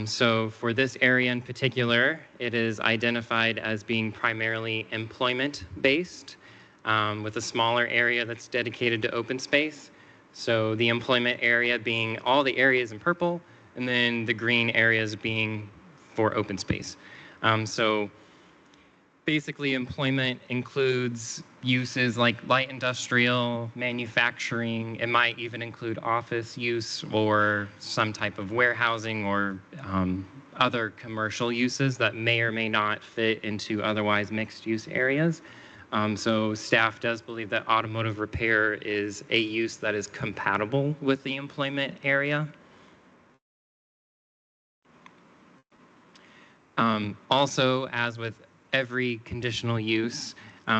So for this area in particular, it is identified as being primarily employment-based, with a smaller area that's dedicated to open space. So the employment area being all the areas in purple, and then the green areas being for open space. So basically, employment includes uses like light industrial, manufacturing. It might even include office use or some type of warehousing or other commercial uses that may or may not fit into otherwise mixed-use areas. So staff does believe that automotive repair is a use that is compatible with the employment area. Also, as with every conditional use,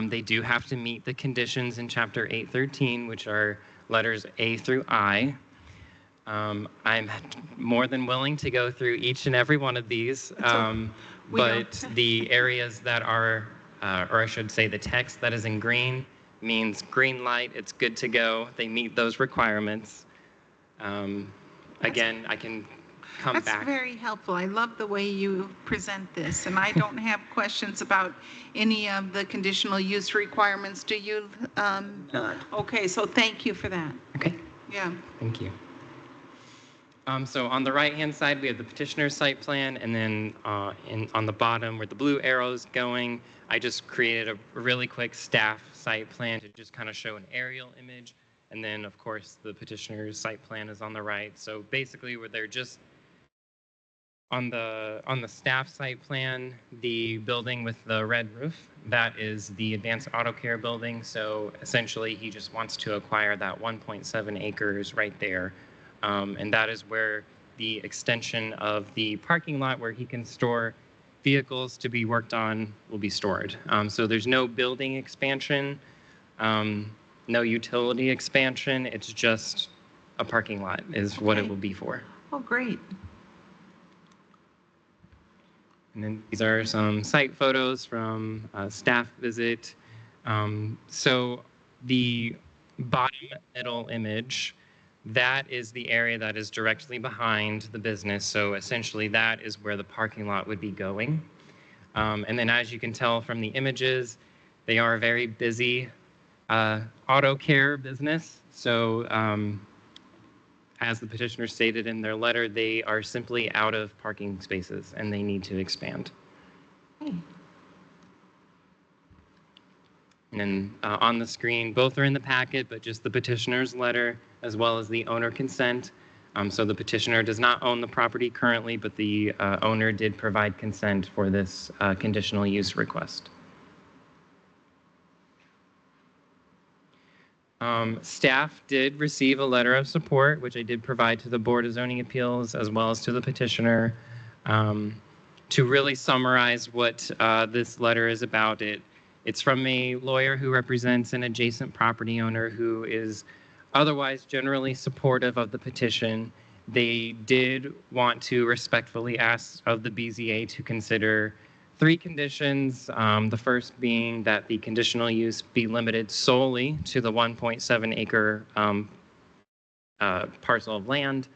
they do have to meet the conditions in Chapter 813, which are letters A through I. I'm more than willing to go through each and every one of these, but the areas that are, or I should say the text that is in green means green light, it's good to go. They meet those requirements. Again, I can come back. That's very helpful. I love the way you present this, and I don't have questions about any of the conditional use requirements. Do you? Okay, so thank you for that. Okay. Yeah. Thank you. So on the right-hand side, we have the petitioner's site plan, and then on the bottom where the blue arrow is going, I just created a really quick staff site plan to just kind of show an aerial image. And then, of course, the petitioner's site plan is on the right. So basically, where they're just on the staff site plan, the building with the red roof, that is the Advanced Auto Care building. So essentially, he just wants to acquire that 1.7 acres right there. And that is where the extension of the parking lot where he can store vehicles to be worked on will be stored. So there's no building expansion, no utility expansion. It's just a parking lot is what it will be for. Oh, great. And then these are some site photos from a staff visit. So the bottom middle image, that is the area that is directly behind the business. So essentially that is where the parking lot would be going. And then as you can tell from the images, they are a very busy auto care business. So as the petitioner stated in their letter, they are simply out of parking spaces and they need to expand. And then on the screen, both are in the packet, but just the petitioner's letter as well as the owner consent. So the petitioner does not own the property currently, but the owner did provide consent for this conditional use request. Staff did receive a letter of support, which I did provide to the Board of Zoning Appeals as well as to the petitioner. To really summarize what this letter is about, it's from a lawyer who represents an adjacent property owner who is otherwise generally supportive of the petition. They did want to respectfully ask of the BZA to consider 3 conditions, the first being that the conditional use be limited solely to the 1.7 acre parcel of land.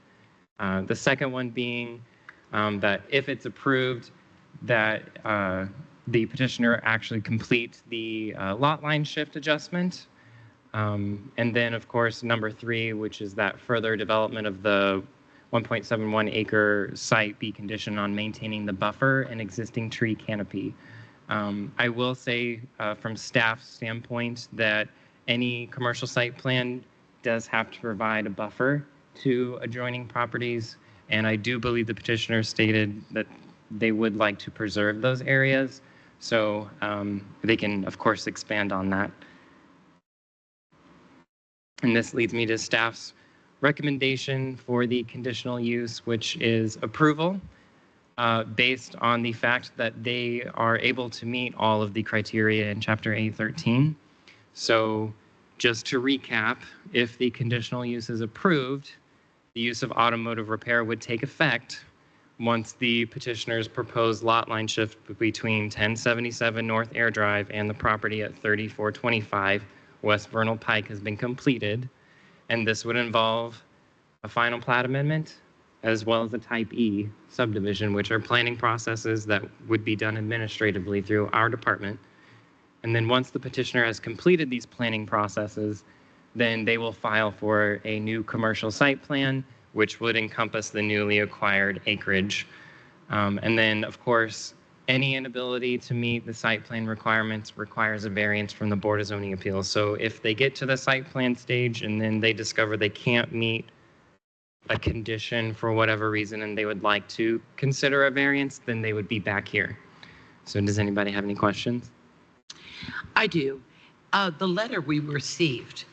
The second one being that if it's approved, that the petitioner actually complete the lot line shift adjustment. And then, of course, number 3, which is that further development of the 1.71 acre site be conditioned on maintaining the buffer and existing tree canopy. I will say from staff standpoint that any commercial site plan does have to provide a buffer to adjoining properties. And I do believe the petitioner stated that they would like to preserve those areas. So they can, of course, expand on that. And this leads me to staff's recommendation for the conditional use, which is approval based on the fact that they are able to meet all of the criteria in Chapter 813. So just to recap, if the conditional use is approved, the use of automotive repair would take effect once the petitioner's proposed lot line shift between 1077 North Air Drive and the property at 3425 West Vernal Pike has been completed. And this would involve a final plat amendment as well as a Type E subdivision, which are planning processes that would be done administratively through our department. And then once the petitioner has completed these planning processes, then they will file for a new commercial site plan, which would encompass the newly acquired acreage. And then, of course, any inability to meet the site plan requirements requires a variance from the Board of Zoning Appeals. So if they get to the site plan stage and then they discover they can't meet a condition for whatever reason and they would like to consider a variance, then they would be back here. So does anybody have any questions? I do. The letter we received,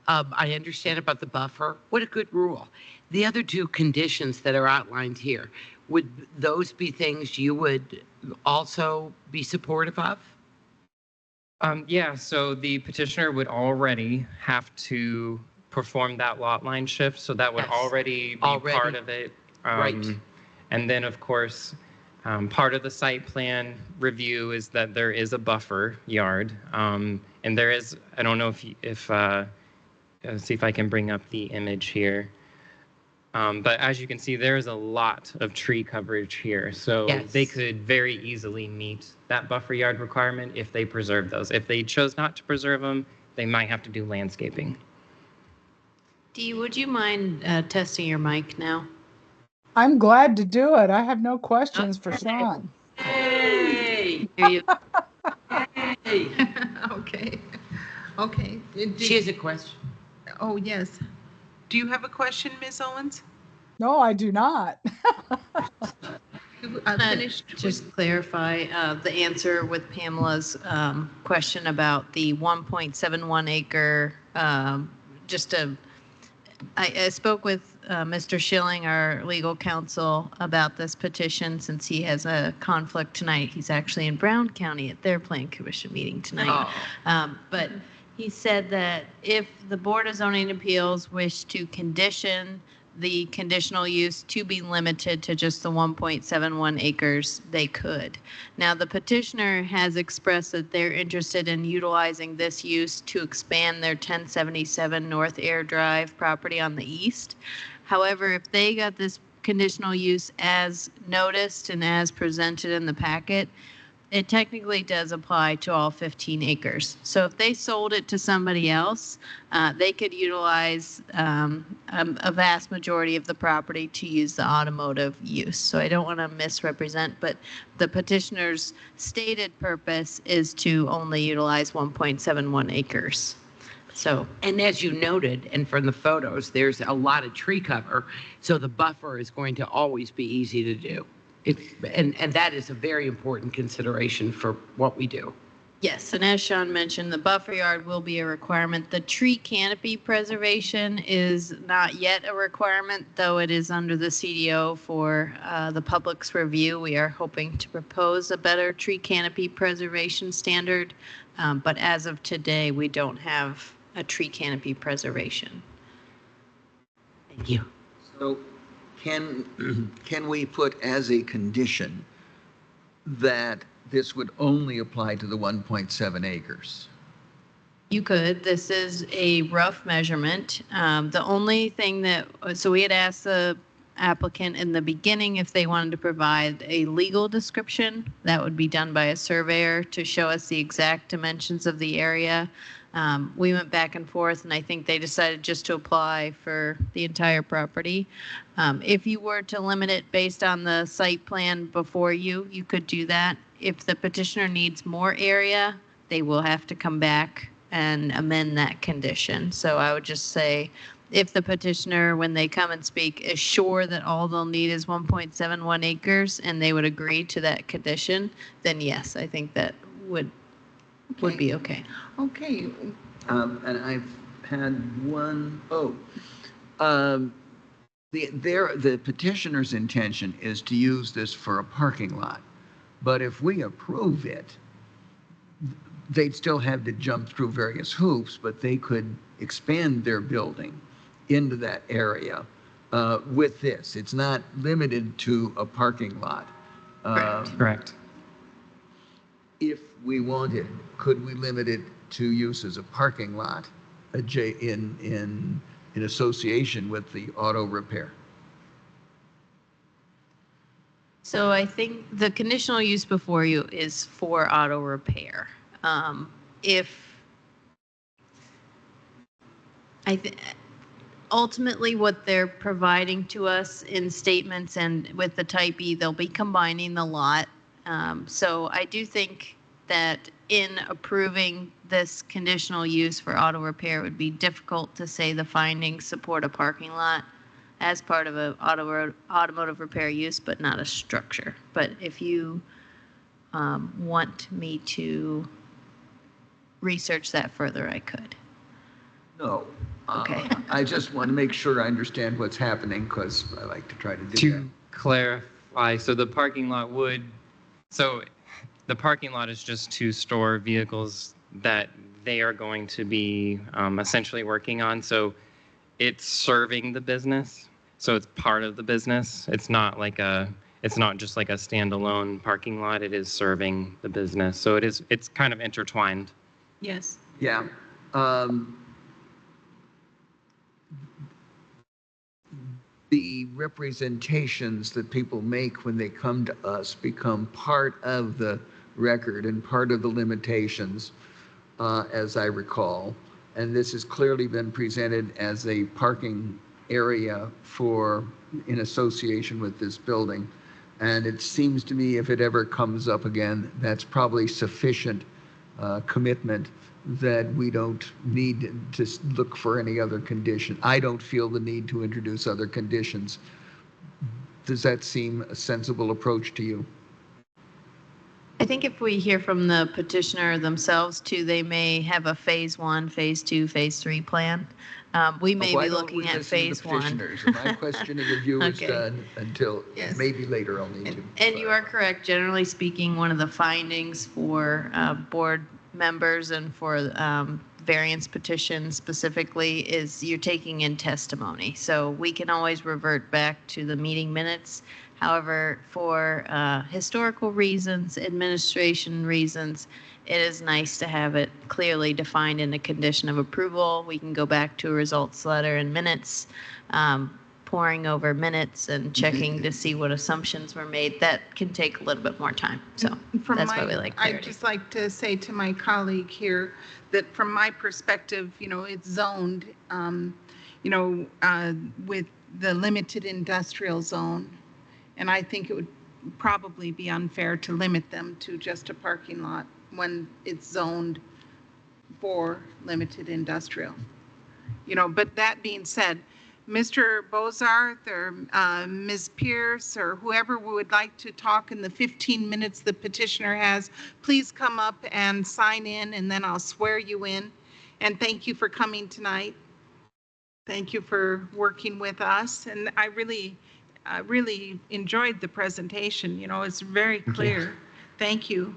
I understand about the buffer. What a good rule. The other 2 conditions that are outlined here, would those be things you would also be supportive of? Yeah, so the petitioner would already have to perform that lot line shift, so that would already be part of it. Right. And then, of course, part of the site plan review is that there is a buffer yard, and there is, I don't know if see if I can bring up the image here. But as you can see, there's a lot of tree coverage here. So they could very easily meet that buffer yard requirement if they preserve those. If they chose not to preserve them, they might have to do landscaping. Dee, would you mind testing your mic now? I'm glad to do it. I have no questions for Sean. Hey! Here you Hey. Okay. Okay. She has a question. Oh, yes. Do you have a question, Ms. Owens? No, I do not. Finished. Just clarify the answer with Pamela's question about the 1.71 acre. I spoke with Mr. Schilling, our legal counsel, about this petition since he has a conflict tonight. He's actually in Brown County at their Plan Commission meeting tonight. But he said that if the Board of Zoning Appeals wish to condition the conditional use to be limited to just the 1.71 acres, they could. Now, the petitioner has expressed that they're interested in utilizing this use to expand their 1077 North Air Drive property on the east. However, if they got this conditional use as noticed and as presented in the packet, it technically does apply to all 15 acres. So if they sold it to somebody else, they could utilize a vast majority of the property to use the automotive use. So I don't want to misrepresent, but the petitioner's stated purpose is to only utilize 1.71 acres. So, and as you noted, and from the photos, there's a lot of tree cover, so the buffer is going to always be easy to do. And that is a very important consideration for what we do. yes, and as Sean mentioned, the buffer yard will be a requirement. The tree canopy preservation is not yet a requirement, though it is under the CDO for the public's review. We are hoping to propose a better tree canopy preservation standard, but as of today, we don't have a tree canopy preservation. Thank you. So can we put as a condition that this would only apply to the 1.7 acres? You could. This is a rough measurement. The only thing that, so we had asked the applicant in the beginning if they wanted to provide a legal description. That would be done by a surveyor to show us the exact dimensions of the area. We went back and forth, and I think they decided just to apply for the entire property. If you were to limit it based on the site plan before you, you could do that. If the petitioner needs more area, they will have to come back and amend that condition. So I would just say, if the petitioner, when they come and speak, is sure that all they'll need is 1.71 acres and they would agree to that condition, then yes, I think that would be okay. Okay. And I've had one, the petitioner's intention is to use this for a parking lot. But if we approve it, they'd still have to jump through various hoops, but they could expand their building into that area with this. It's not limited to a parking lot. Correct. If we wanted, could we limit it to use as a parking lot in association with the auto repair? So I think the conditional use before you is for auto repair. Ultimately what they're providing to us in statements and with the type E, they'll be combining the lot. So I do think that in approving this conditional use for auto repair, it would be difficult to say the findings support a parking lot as part of an automotive repair use, but not a structure. But if you want me to research that further, I could. No. Okay. I just want to make sure I understand what's happening because I like to try to do that. To clarify, so the parking lot is just to store vehicles that they are going to be essentially working on. So it's serving the business. So it's part of the business. It's not just like a standalone parking lot. It is serving the business. So it's kind of intertwined. Yes. Yeah. The representations that people make when they come to us become part of the record and part of the limitations, as I recall. And this has clearly been presented as a parking area in association with this building. And it seems to me if it ever comes up again, that's probably sufficient commitment that we don't need to look for any other condition. I don't feel the need to introduce other conditions. Does that seem a sensible approach to you? I think if we hear from the petitioner themselves too, they may have a phase 1, phase 2, phase 3 plan. We may be looking at phase 1. My questioning of you is done until maybe later I'll need to. And you are correct. Generally speaking, one of the findings for board members and for variance petitions specifically is you're taking in testimony. So we can always revert back to the meeting minutes. However, for historical reasons, administration reasons, it is nice to have it clearly defined in a condition of approval. We can go back to a results letter and minutes, poring over minutes and checking to see what assumptions were made. That can take a little bit more time. So that's why we like clarity. I'd just like to say to my colleague here that from my perspective, it's zoned, with the limited industrial zone. And I think it would probably be unfair to limit them to just a parking lot when it's zoned for limited industrial. But that being said, Mr. Bozarth or Ms. Pierce or whoever would like to talk in the 15 minutes the petitioner has, please come up and sign in and then I'll swear you in. And thank you for coming tonight. Thank you for working with us. And I really enjoyed the presentation. It's very clear. Thank you.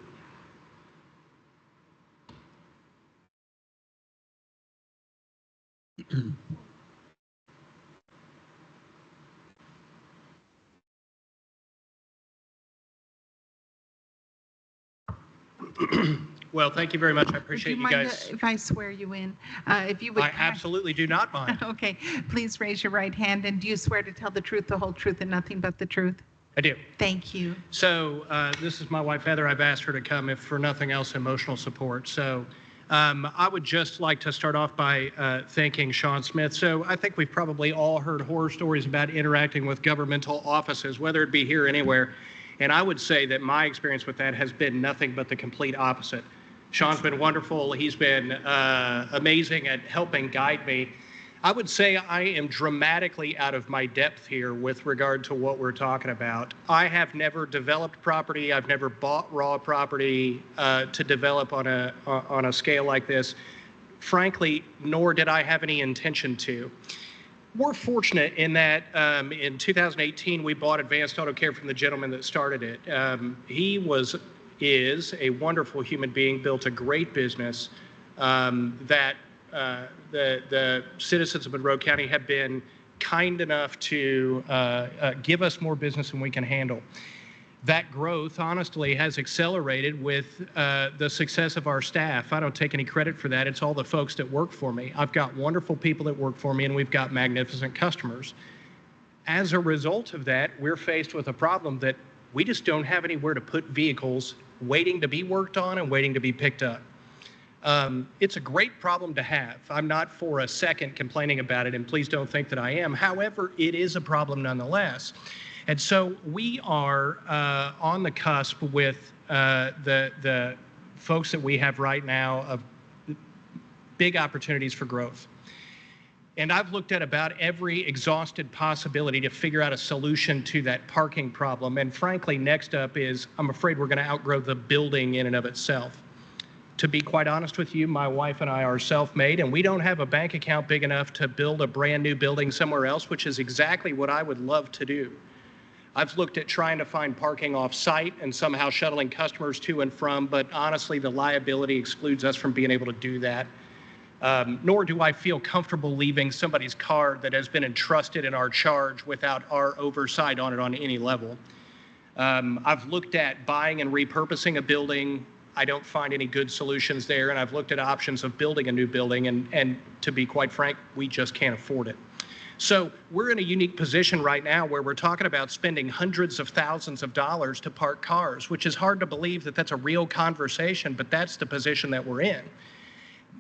Well, thank you very much. I appreciate you guys. If I swear you in, if you would. I absolutely do not mind. Okay, please raise your right hand. And do you swear to tell the truth, the whole truth, and nothing but the truth? I do. Thank you. So this is my wife, Heather. I've asked her to come, if for nothing else, emotional support. So I would just like to start off by thanking Sean Smith. So I think we've probably all heard horror stories about interacting with governmental offices, whether it be here or anywhere. And I would say that my experience with that has been nothing but the complete opposite. Sean's been wonderful. He's been amazing at helping guide me. I would say I am dramatically out of my depth here with regard to what we're talking about. I have never developed property. I've never bought raw property to develop on a scale like this. Frankly, nor did I have any intention to. We're fortunate in that in 2018 we bought Advanced Auto Care from the gentleman that started it. He is a wonderful human being, built a great business that the citizens of Monroe County have been kind enough to give us more business than we can handle. That growth, honestly, has accelerated with the success of our staff. I don't take any credit for that. It's all the folks that work for me. I've got wonderful people that work for me, and we've got magnificent customers. As a result of that, we're faced with a problem that we just don't have anywhere to put vehicles waiting to be worked on and waiting to be picked up. It's a great problem to have. I'm not for a second complaining about it, and please don't think that I am. However, it is a problem nonetheless. And so we are on the cusp with the folks that we have right now of big opportunities for growth. And I've looked at about every exhausted possibility to figure out a solution to that parking problem. And frankly, next up is, I'm afraid we're going to outgrow the building in and of itself. To be quite honest with you, my wife and I are self-made, and we don't have a bank account big enough to build a brand new building somewhere else, which is exactly what I would love to do. I've looked at trying to find parking off-site and somehow shuttling customers to and from, but honestly, the liability excludes us from being able to do that. Nor do I feel comfortable leaving somebody's car that has been entrusted in our charge without our oversight on it on any level. I've looked at buying and repurposing a building. I don't find any good solutions there, and I've looked at options of building a new building, and to be quite frank, we just can't afford it. So we're in a unique position right now where we're talking about spending hundreds of thousands of dollars to park cars, which is hard to believe that that's a real conversation, but that's the position that we're in.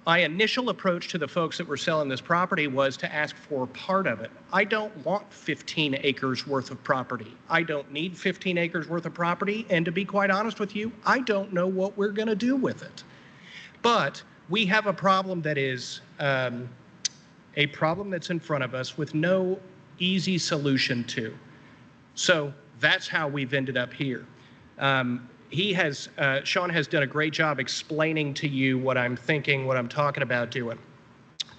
My initial approach to the folks that were selling this property was to ask for part of it. I don't want 15 acres worth of property. I don't need 15 acres worth of property, and to be quite honest with you, I don't know what we're going to do with it. But we have a problem that is a problem that's in front of us with no easy solution to. So that's how we've ended up here. Sean has done a great job explaining to you what I'm thinking, what I'm talking about doing.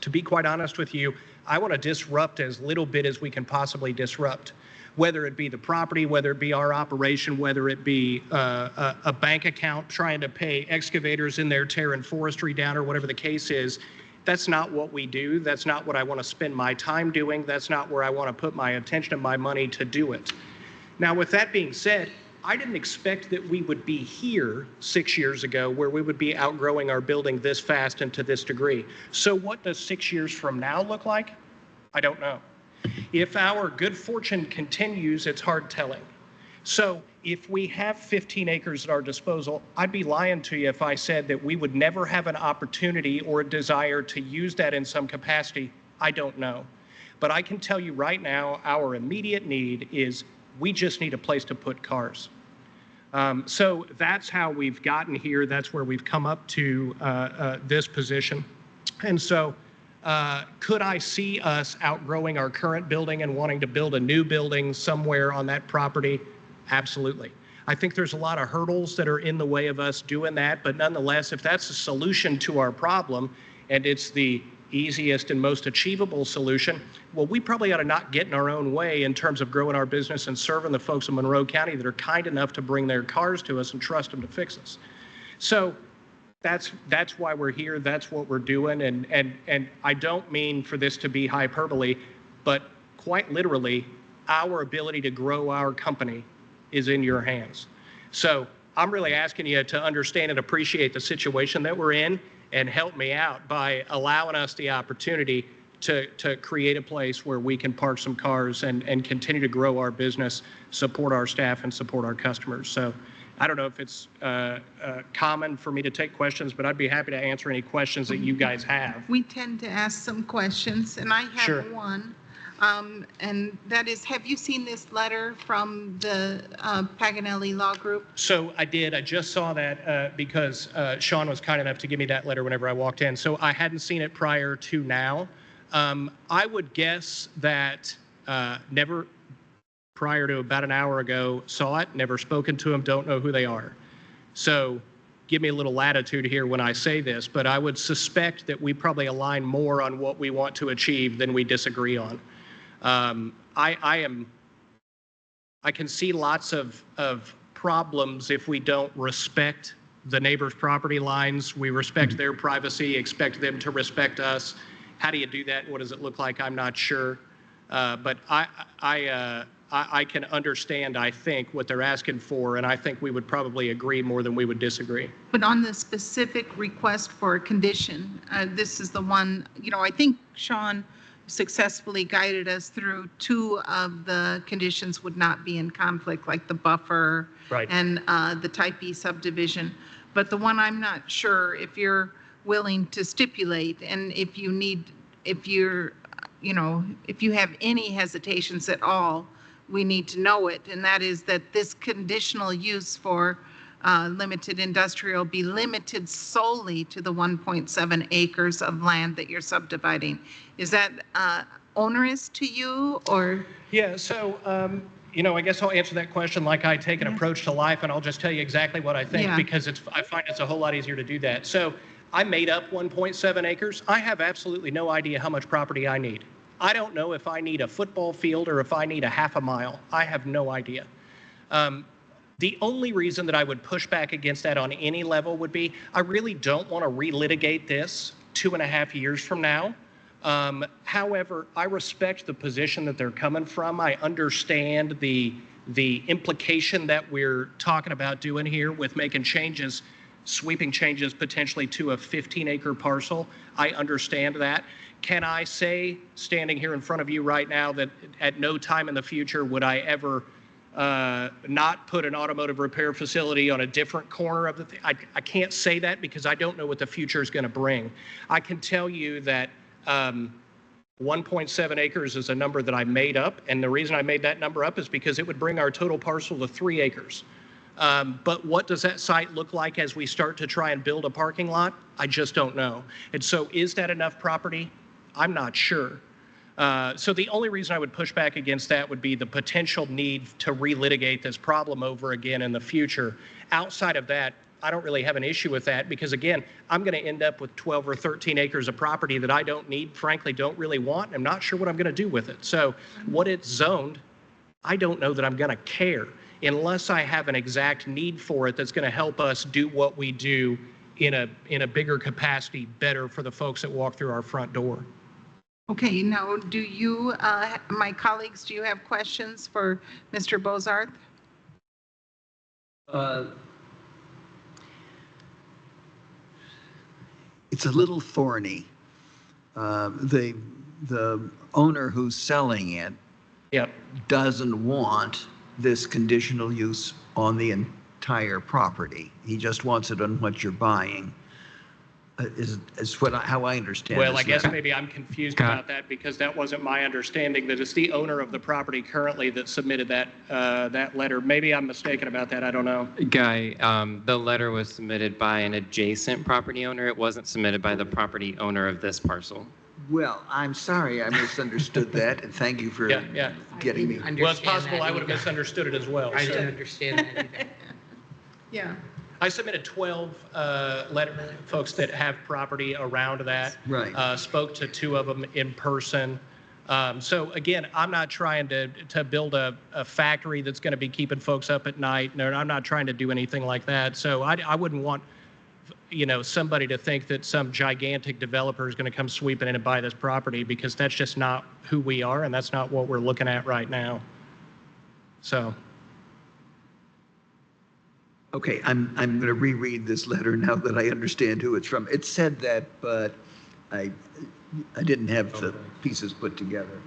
To be quite honest with you, I want to disrupt as little bit as we can possibly disrupt, whether it be the property, whether it be our operation, whether it be a bank account trying to pay excavators in there tearing forestry down or whatever the case is. That's not what we do. That's not what I want to spend my time doing. That's not where I want to put my attention and my money to do it. Now, with that being said, I didn't expect that we would be here 6 years ago where we would be outgrowing our building this fast and to this degree. So what does 6 years from now look like? I don't know. If our good fortune continues, it's hard telling. So if we have 15 acres at our disposal, I'd be lying to you if I said that we would never have an opportunity or a desire to use that in some capacity. I don't know. But I can tell you right now, our immediate need is we just need a place to put cars. So that's how we've gotten here. That's where we've come up to this position. And so could I see us outgrowing our current building and wanting to build a new building somewhere on that property? Absolutely. I think there's a lot of hurdles that are in the way of us doing that, but nonetheless, if that's a solution to our problem and it's the easiest and most achievable solution, well, we probably ought to not get in our own way in terms of growing our business and serving the folks in Monroe County that are kind enough to bring their cars to us and trust them to fix us. So that's why we're here. That's what we're doing. And I don't mean for this to be hyperbole, but quite literally, our ability to grow our company is in your hands. So I'm really asking you to understand and appreciate the situation that we're in and help me out by allowing us the opportunity to create a place where we can park some cars and continue to grow our business, support our staff, and support our customers. So I don't know if it's common for me to take questions, but I'd be happy to answer any questions that you guys have. We tend to ask some questions, and I have Sure. one. And that is, have you seen this letter from the Paganelli Law Group? So I did. I just saw that because Sean was kind enough to give me that letter whenever I walked in. So I hadn't seen it prior to now. I would guess that never prior to about an hour ago saw it, never spoken to them, don't know who they are. So give me a little latitude here when I say this, but I would suspect that we probably align more on what we want to achieve than we disagree on. I can see lots of problems if we don't respect the neighbor's property lines. We respect their privacy, expect them to respect us. How do you do that? What does it look like? I'm not sure. But I can understand, I think, what they're asking for, and I think we would probably agree more than we would disagree. But on the specific request for a condition, this is the one, I think Sean successfully guided us through two of the conditions would not be in conflict, like the buffer Right. and the type E subdivision. But the one I'm not sure if you're willing to stipulate, and if you have any hesitations at all, we need to know it, and that is that this conditional use for limited industrial be limited solely to the 1.7 acres of land that you're subdividing. Is that onerous to you, or? Yeah, so, I guess I'll answer that question like I take an approach to life, and I'll just tell you exactly what I think, Yeah. because I find it's a whole lot easier to do that. So I made up 1.7 acres. I have absolutely no idea how much property I need. I don't know if I need a football field or if I need a half a mile. I have no idea. The only reason that I would push back against that on any level would be I really don't want to relitigate this 2.5 years from now. However, I respect the position that they're coming from. I understand the implication that we're talking about doing here with making changes, sweeping changes potentially to a 15-acre parcel. I understand that. Can I say, standing here in front of you right now, that at no time in the future would I ever not put an automotive repair facility on a different corner of the thing? I can't say that because I don't know what the future is going to bring. I can tell you that 1.7 acres is a number that I made up, and the reason I made that number up is because it would bring our total parcel to 3 acres. But what does that site look like as we start to try and build a parking lot? I just don't know. And so is that enough property? I'm not sure. So the only reason I would push back against that would be the potential need to relitigate this problem over again in the future. Outside of that, I don't really have an issue with that because, again, I'm going to end up with 12 or 13 acres of property that I don't need, frankly, don't really want. I'm not sure what I'm going to do with it. So what it's zoned, I don't know that I'm going to care unless I have an exact need for it that's going to help us do what we do in a bigger capacity better for the folks that walk through our front door. Okay, now do you, my colleagues, do you have questions for Mr. Bozarth? It's a little thorny. The owner who's selling it doesn't want this conditional use on the entire property. He just wants it on what you're buying. Is how I understand it. Well, I guess maybe I'm confused about that because that wasn't my understanding, that it's the owner of the property currently that submitted that letter. Maybe I'm mistaken about that. I don't know. Guy, the letter was submitted by an adjacent property owner. It wasn't submitted by the property owner of this parcel. Well, I'm sorry I misunderstood that, and thank you for getting me. Well, it's possible I would have misunderstood it as well. I didn't understand that either. Yeah. I submitted 12 folks that have property around that. Right. Spoke to 2 of them in person. So again, I'm not trying to build a factory that's going to be keeping folks up at night. No, I'm not trying to do anything like that. So I wouldn't want, somebody to think that some gigantic developer is going to come sweeping in and buy this property, because that's just not who we are, and that's not what we're looking at right now. So. Okay, I'm going to reread this letter now that I understand who it's from. It said that, but I didn't have the pieces put together.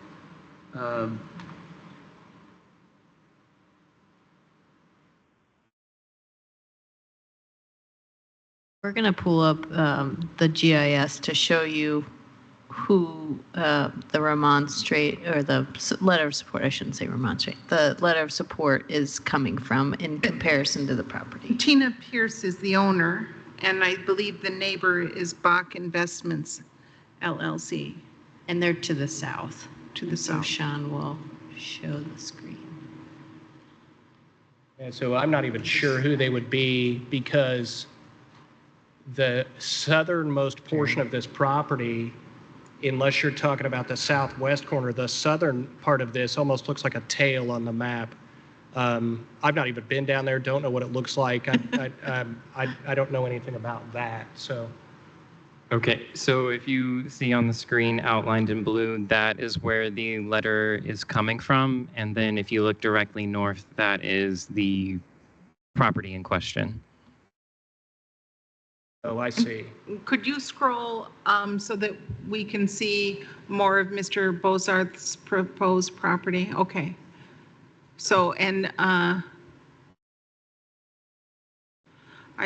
We're going to pull up the GIS to show you who the remonstrate, or the letter of support, I shouldn't say remonstrate, the letter of support is coming from in comparison to the property. Tina Pierce is the owner, and I believe the neighbor is Bach Investments LLC. And they're to the south. To the So south. Sean will show the screen. And so I'm not even sure who they would be, because the southernmost portion of this property, unless you're talking about the southwest corner, the southern part of this almost looks like a tail on the map. I've not even been down there, don't know what it looks like. I don't know anything about that, so. Okay, so if you see on the screen outlined in blue, that is where the letter is coming from. And then if you look directly north, that is the property in question. Oh, I see. Could you scroll so that we can see more of Mr. Bozarth's proposed property? Okay. So, and I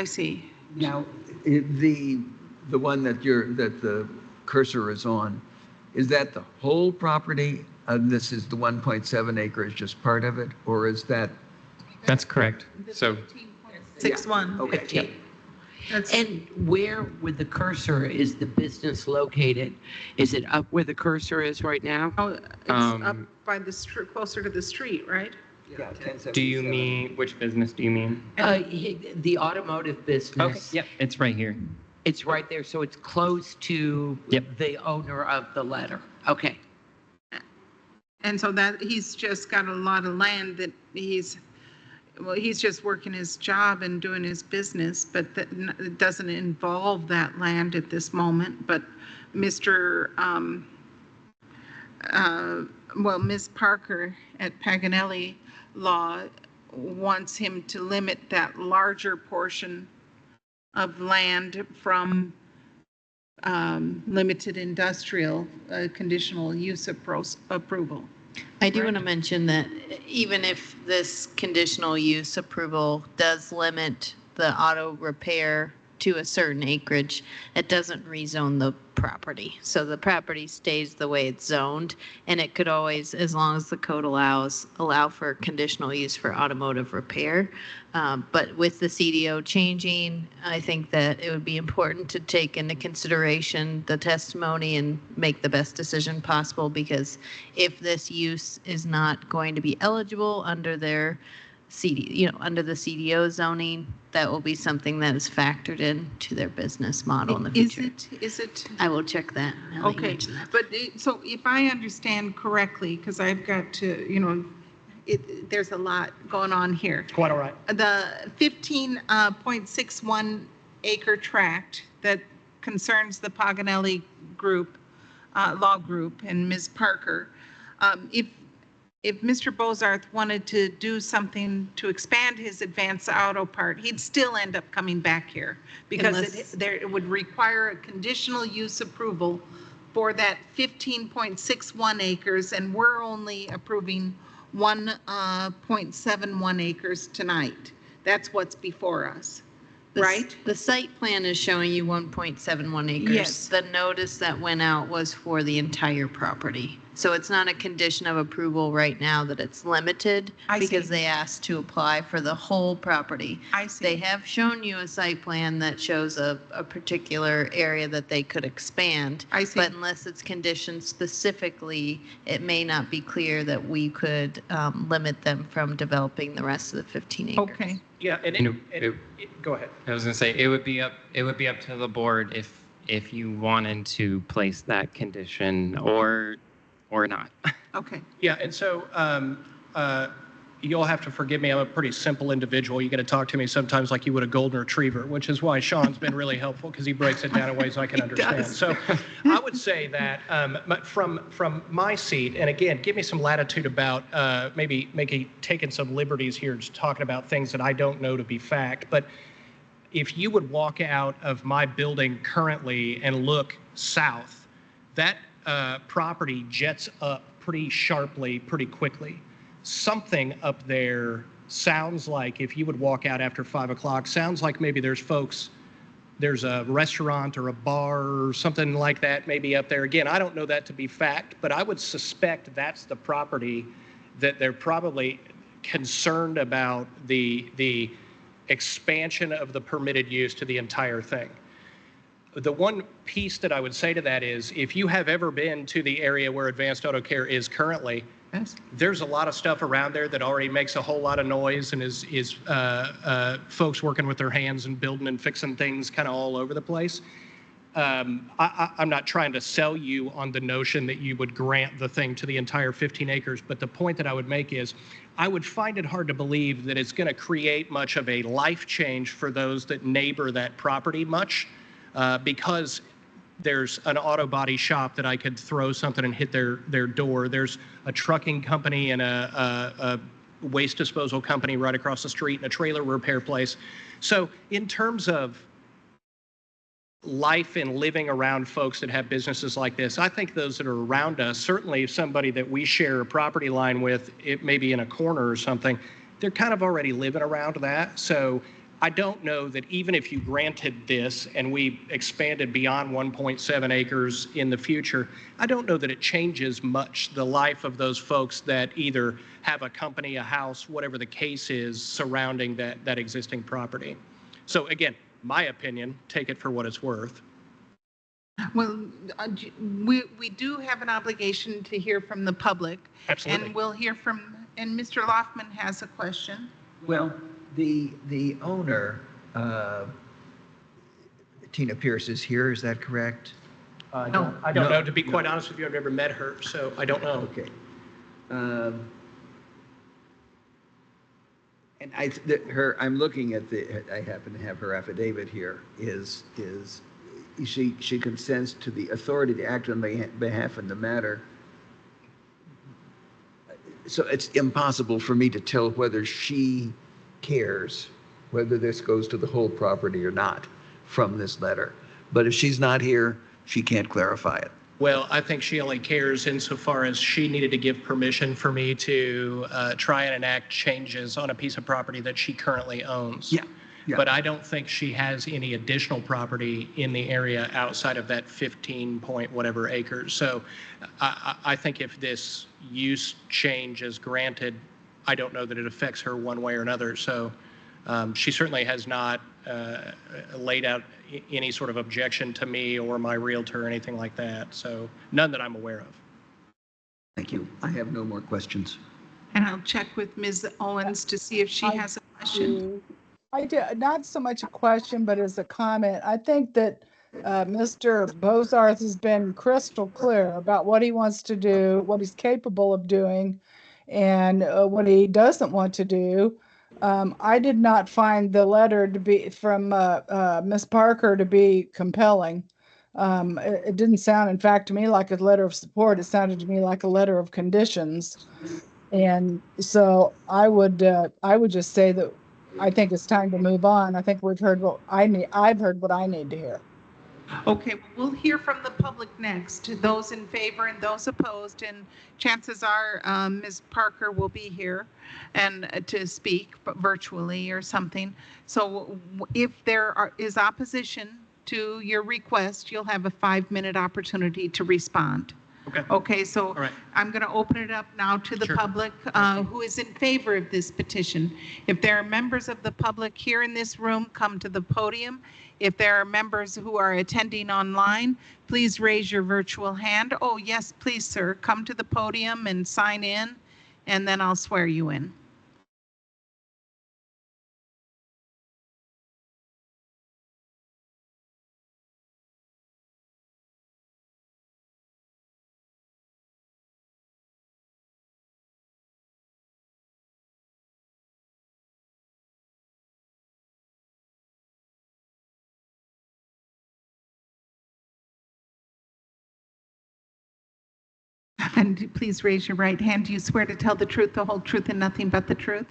see. Now, the one that the cursor is on, is that the whole property? This is the 1.7 acres, just part of it, or is that? That's correct. So 6-1. Okay. Yep. And where with the cursor is the business located? Is it up where the cursor is right now? Oh, it's up by the street, closer to the street, right? Yeah, 1077. do you mean, which business do you mean? The automotive business. Okay, yep, it's right here. It's right there, so it's close to the owner of the letter. Okay. And so that he's just got a lot of land that he's just working his job and doing his business, but it doesn't involve that land at this moment. But Mr. Ms. Parker at Paganelli Law wants him to limit that larger portion of land from limited industrial conditional use approval. I do want to mention that even if this conditional use approval does limit the auto repair to a certain acreage, it doesn't rezone the property. So the property stays the way it's zoned, and it could always, as long as the code allow for conditional use for automotive repair. But with the CDO changing, I think that it would be important to take into consideration the testimony and make the best decision possible, because if this use is not going to be eligible under their under the CDO zoning, that will be something that is factored into their business model in the future. Is it? I will check that. Now that you Okay, mention that. but so if I understand correctly, because I've got to, there's a lot going on here. Quite all right. The 15.61 acre tract that concerns the Paganelli group, law group, and Ms. Parker, if Mr. Bozarth wanted to do something to expand his advanced auto part, he'd still end up coming back here, because it would require a conditional use approval for that 15.61 acres, and we're only approving 1.71 acres tonight. That's what's before us, right? The site plan is showing you 1.71 acres. Yes. The notice that went out was for the entire property. So it's not a condition of approval right now that it's limited, because they asked to apply for the whole property. I see. They have shown you a site plan that shows a particular area that they could expand. I see. But unless it's conditioned specifically, it may not be clear that we could limit them from developing the rest of the 15 acres. Okay. Yeah, and go ahead. I was going to say it would be up to the board if you wanted to place that condition or not. Okay. Yeah, and so you'll have to forgive me. I'm a pretty simple individual. You got to talk to me sometimes like you would a golden retriever, which is why Sean's been really helpful, because he breaks it down in ways I can understand. does. So I would say that from my seat, and again, give me some latitude about maybe taking some liberties here, just talking about things that I don't know to be fact. But if you would walk out of my building currently and look south, that property jets up pretty sharply, pretty quickly. Something up there sounds like, if you would walk out after 5 o'clock, sounds like maybe there's folks there's a restaurant or a bar or something like that maybe up there. Again, I don't know that to be fact, but I would suspect that's the property that they're probably concerned about the expansion of the permitted use to the entire thing. The one piece that I would say to that is, if you have ever been to the area where Advanced Auto Care is currently, Yes. there's a lot of stuff around there that already makes a whole lot of noise and is folks working with their hands and building and fixing things kind of all over the place. I'm not trying to sell you on the notion that you would grant the thing to the entire 15 acres, but the point that I would make is I would find it hard to believe that it's going to create much of a life change for those that neighbor that property much, because there's an auto body shop that I could throw something and hit their door. There's a trucking company and a waste disposal company right across the street and a trailer repair place. So in terms of life and living around folks that have businesses like this, I think those that are around us, certainly somebody that we share a property line with, it may be in a corner or something, they're kind of already living around that. So I don't know that even if you granted this and we expanded beyond 1.7 acres in the future, I don't know that it changes much the life of those folks that either have a company, a house, whatever the case is surrounding that existing property. So again, my opinion, take it for what it's worth. Well, we do have an obligation to hear from the public. Absolutely. And we'll hear from, and Mr. Loftman has a question. Well, the owner, Tina Pierce, is here, is that correct? I don't know. To be quite honest with you, I've never met her, so I don't know. Okay. And I'm looking at I happen to have her affidavit here, she consents to the authority to act on behalf of the matter. So it's impossible for me to tell whether she cares whether this goes to the whole property or not from this letter. But if she's not here, she can't clarify it. Well, I think she only cares insofar as she needed to give permission for me to try and enact changes on a piece of property that she currently owns. Yeah. But I don't think she has any additional property in the area outside of that 15 point whatever acres. So I think if this use change is granted, I don't know that it affects her one way or another. So she certainly has not laid out any sort of objection to me or my realtor or anything like that. So none that I'm aware of. Thank you. I have no more questions. And I'll check with Ms. Owens to see if she has a question. I do, not so much a question, but as a comment. I think that Mr. Bozarth has been crystal clear about what he wants to do, what he's capable of doing, and what he doesn't want to do. I did not find the letter to be from Ms. Parker to be compelling. It didn't sound, in fact, to me like a letter of support. It sounded to me like a letter of conditions. And so I would just say that I think it's time to move on. I think we've heard what I need. I've heard what I need to hear. Okay, we'll hear from the public next, those in favor and those opposed, and chances are Ms. Parker will be here and to speak virtually or something. So if there is opposition to your request, you'll have a 5-minute opportunity to respond. Okay, so right. I'm going to open it up now to the public who is in favor of this petition. If there are members of the public here in this room, come to the podium. If there are members who are attending online, please raise your virtual hand. Oh, yes, please, sir. Come to the podium and sign in, and then I'll swear you in. And please raise your right hand. Do you swear to tell the truth, the whole truth, and nothing but the truth?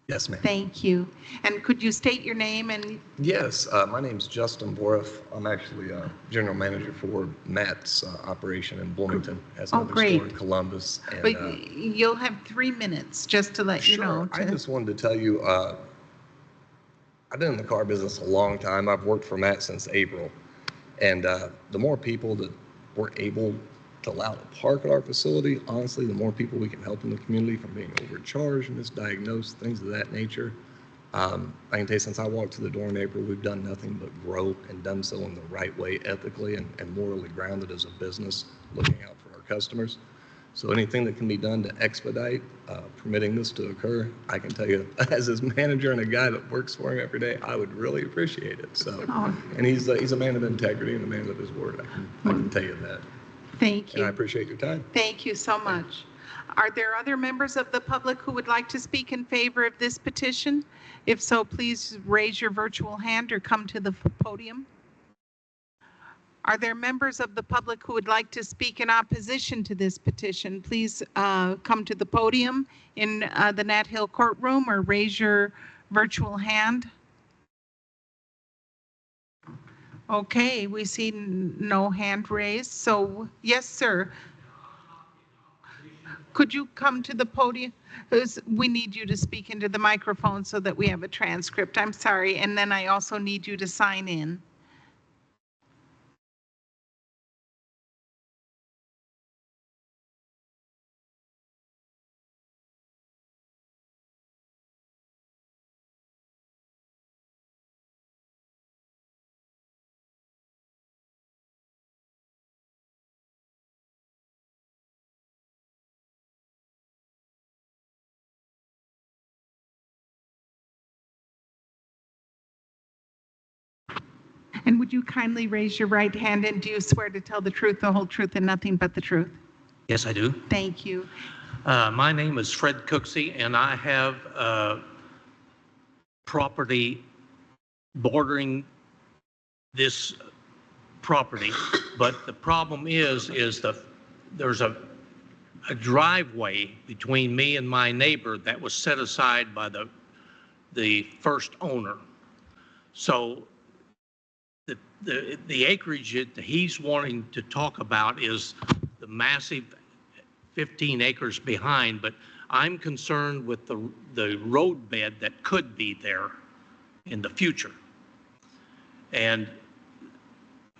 Yes, ma'am. Thank you. And could you state your name and... Yes, my name's Justin Borath. I'm actually general manager for Matt's operation in Bloomington. Has another store in Columbus. And, but you'll have 3 minutes just to let you know. I just wanted to tell you, I've been in the car business a long time. I've worked for Matt since April. And the more people that we're able to allow to park at our facility, honestly, the more people we can help in the community from being overcharged, misdiagnosed, things of that nature. I can tell you, since I walked through the door in April, we've done nothing but grow and done so in the right way, ethically and morally grounded as a business, looking out for our customers. So anything that can be done to expedite permitting this to occur, I can tell you, as his manager and a guy that works for him every day, I would really appreciate it. So, and he's a man of integrity and a man of his word. I can tell you that. Thank you. And I appreciate your time. Thank you so much. Are there other members of the public who would like to speak in favor of this petition? If so, please raise your virtual hand or come to the podium. Are there members of the public who would like to speak in opposition to this petition? Please come to the podium in the Nat Hill courtroom or raise your virtual hand. Okay, we see no hand raised. So, yes, sir. Could you come to the podium? We need you to speak into the microphone so that we have a transcript. I'm sorry. And then I also need you to sign in. And would you kindly raise your right hand, and do you swear to tell the truth, the whole truth, and nothing but the truth? Yes, I do. Thank you. My name is Fred Cooksey, and I have property bordering this property. But the problem is there's a driveway between me and my neighbor that was set aside by the first owner. So the acreage that he's wanting to talk about is the massive 15 acres behind, but I'm concerned with the road bed that could be there in the future. And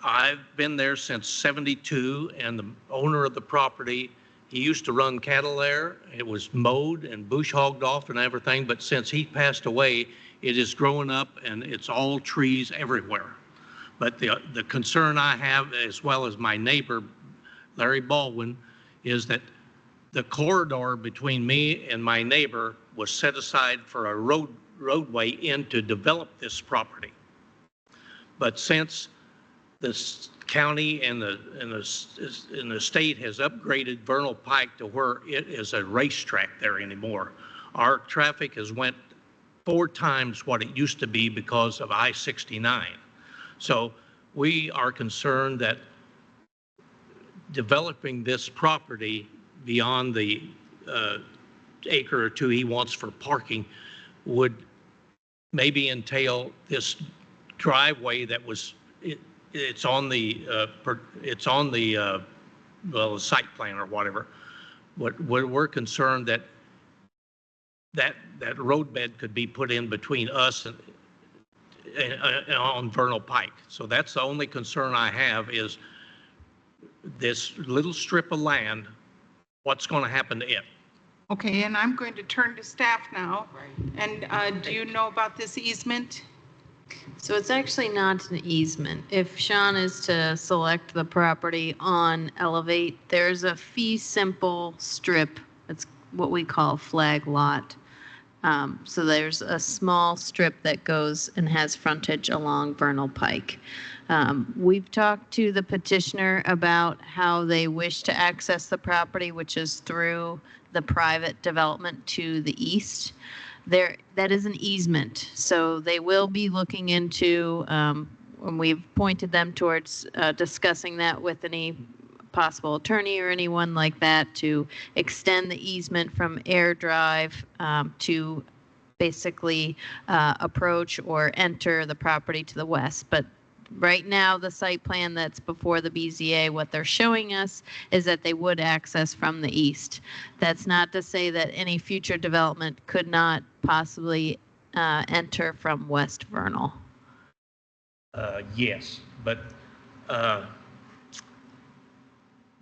I've been there since '72, and the owner of the property, he used to run cattle there. It was mowed and bush hogged off and everything, but since he passed away, it is growing up and it's all trees everywhere. But the concern I have, as well as my neighbor, Larry Baldwin, is that the corridor between me and my neighbor was set aside for a roadway in to develop this property. But since the county and the state has upgraded Vernal Pike to where it is a racetrack there anymore, our traffic has went 4 times what it used to be because of I-69. So we are concerned that developing this property beyond the acre or 2 he wants for parking would maybe entail this driveway that was it's on the well, site plan or whatever. We're concerned that road bed could be put in between us and on Vernal Pike. So that's the only concern I have, is this little strip of land, what's going to happen to it? Okay, and I'm going to turn to staff now. And do you know about this easement? So it's actually not an easement. If Sean is to select the property on Elevate, there's a fee simple strip. It's what we call flag lot. So there's a small strip that goes and has frontage along Vernal Pike. We've talked to the petitioner about how they wish to access the property, which is through the private development to the east. That is an easement, so they will be looking into, and we've pointed them towards discussing that with any possible attorney or anyone like that to extend the easement from Air Drive to basically approach or enter the property to the west. But right now, the site plan that's before the BZA, what they're showing us is that they would access from the east. That's not to say that any future development could not possibly enter from West Vernal. Yes, but,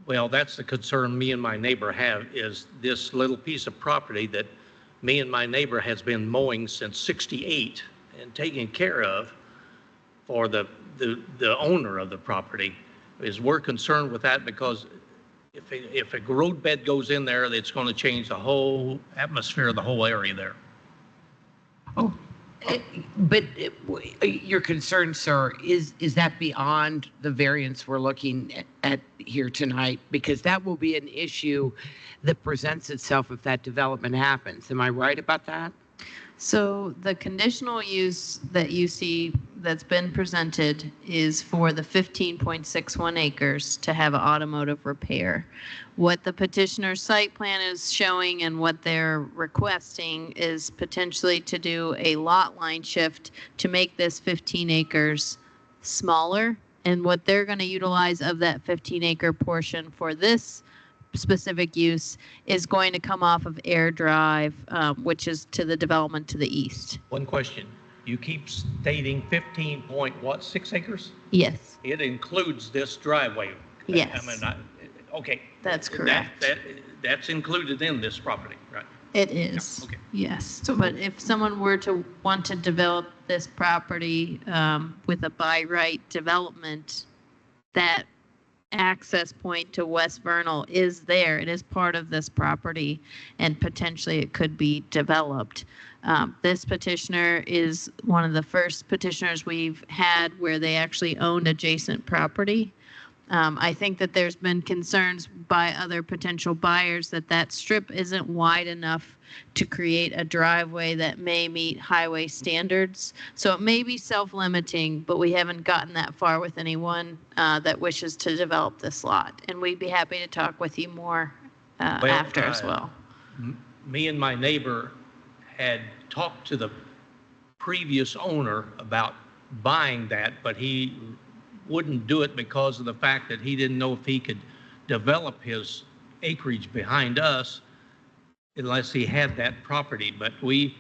well, that's the concern me and my neighbor have, is this little piece of property that me and my neighbor has been mowing since '68 and taking care of for the owner of the property. Is we're concerned with that because if a road bed goes in there, it's going to change the whole atmosphere of the whole area there. But your concern, sir, is that beyond the variance we're looking at here tonight? Because that will be an issue that presents itself if that development happens. Am I right about that? So the conditional use that you see that's been presented is for the 15.61 acres to have automotive repair. What the petitioner's site plan is showing and what they're requesting is potentially to do a lot line shift to make this 15 acres smaller. And what they're going to utilize of that 15 acre portion for this specific use is going to come off of Air Drive, which is to the development to the east. One question. You keep stating 15.6 acres? Yes. It includes this driveway? Yes. I mean, okay. That's correct. That's included in this property, right? It is. Yeah, okay. Yes. But if someone were to want to develop this property with a by right development, that access point to West Vernal is there. It is part of this property, and potentially it could be developed. This petitioner is one of the first petitioners we've had where they actually owned adjacent property. I think that there's been concerns by other potential buyers that that strip isn't wide enough to create a driveway that may meet highway standards. So it may be self-limiting, but we haven't gotten that far with anyone that wishes to develop this lot. And we'd be happy to talk with you more after as well. Me and my neighbor had talked to the previous owner about buying that, but he wouldn't do it because of the fact that he didn't know if he could develop his acreage behind us unless he had that property. But we